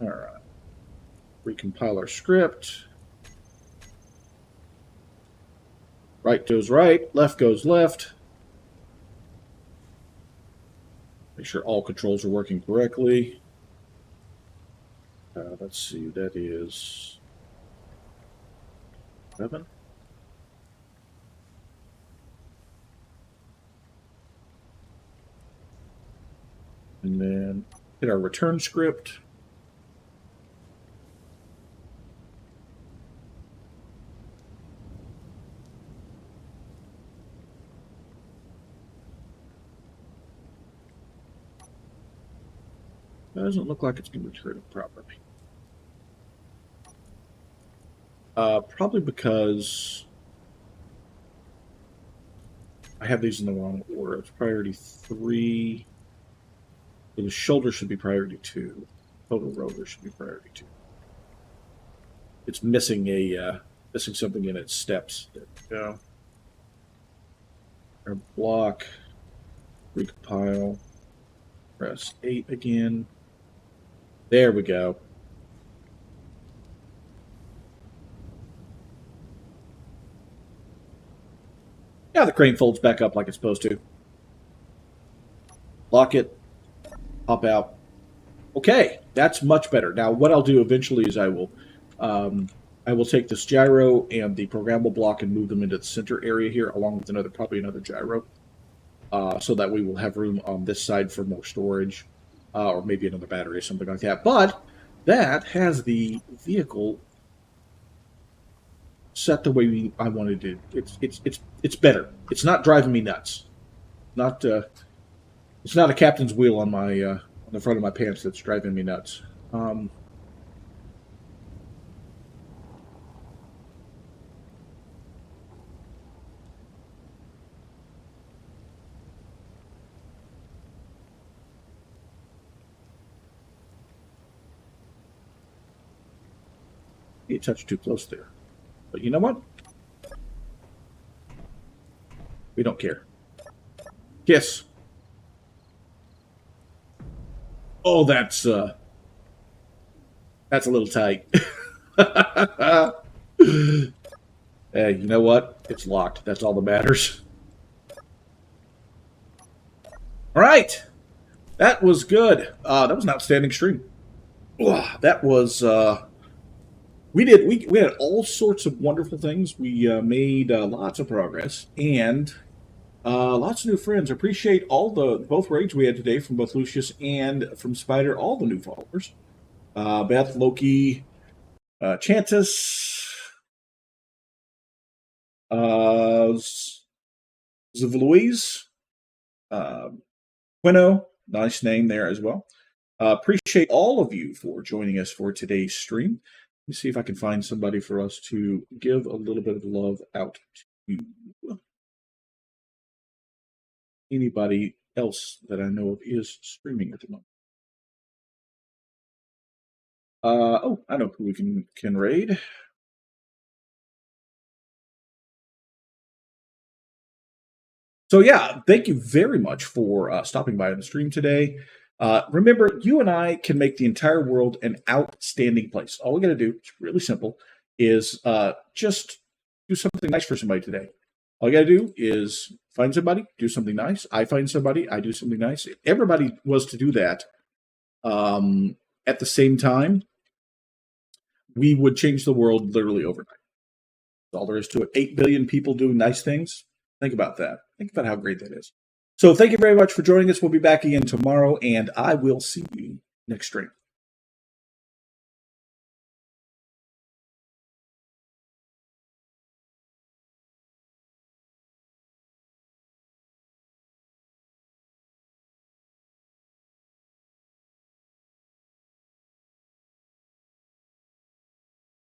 All right. Recompile our script. Right goes right, left goes left. Make sure all controls are working correctly. Let's see, that is 7. And then hit our return script. Doesn't look like it's going to return it properly. Probably because I have these in the wrong order. It's priority 3. So the shoulder should be priority 2. Total rotor should be priority 2. It's missing missing something in its steps. There we go. Our block. Recompile. Press 8 again. There we go. Yeah, the crane folds back up like it's supposed to. Lock it. Pop out. Okay, that's much better. Now, what I'll do eventually is I will take this gyro and the programmable block and move them into the center area here, along with probably another gyro, so that we will have room on this side for more storage, or maybe another battery or something like that. But that has the vehicle set the way I wanted to. It's better. It's not driving me nuts. It's not a captain's wheel on my on the front of my pants that's driving me nuts. You touched too close there. But you know what? We don't care. Kiss. Oh, that's a little tight. Hey, you know what? It's locked. That's all that matters. All right. That was good. That was an outstanding stream. That was... We had all sorts of wonderful things. We made lots of progress and lots of new friends. Appreciate both raids we had today from both Lucius and from Spider. All the new followers: Beth, Loki, Chantis, Louise, Quino. Nice name there as well. Appreciate all of you for joining us for today's stream. Let me see if I can find somebody for us to give a little bit of love out to. Anybody else that I know of is streaming at the moment. I know who we can raid. So yeah, thank you very much for stopping by on the stream today. Remember, you and I can make the entire world an outstanding place. All we got to do, it's really simple, is just do something nice for somebody today. All you got to do is find somebody, do something nice. I find somebody, I do something nice. If everybody was to do that at the same time, we would change the world literally overnight. That's all there is to it. 8 billion people doing nice things. Think about that. Think about how great that is. So thank you very much for joining us. We'll be back again tomorrow, and I will see you next stream.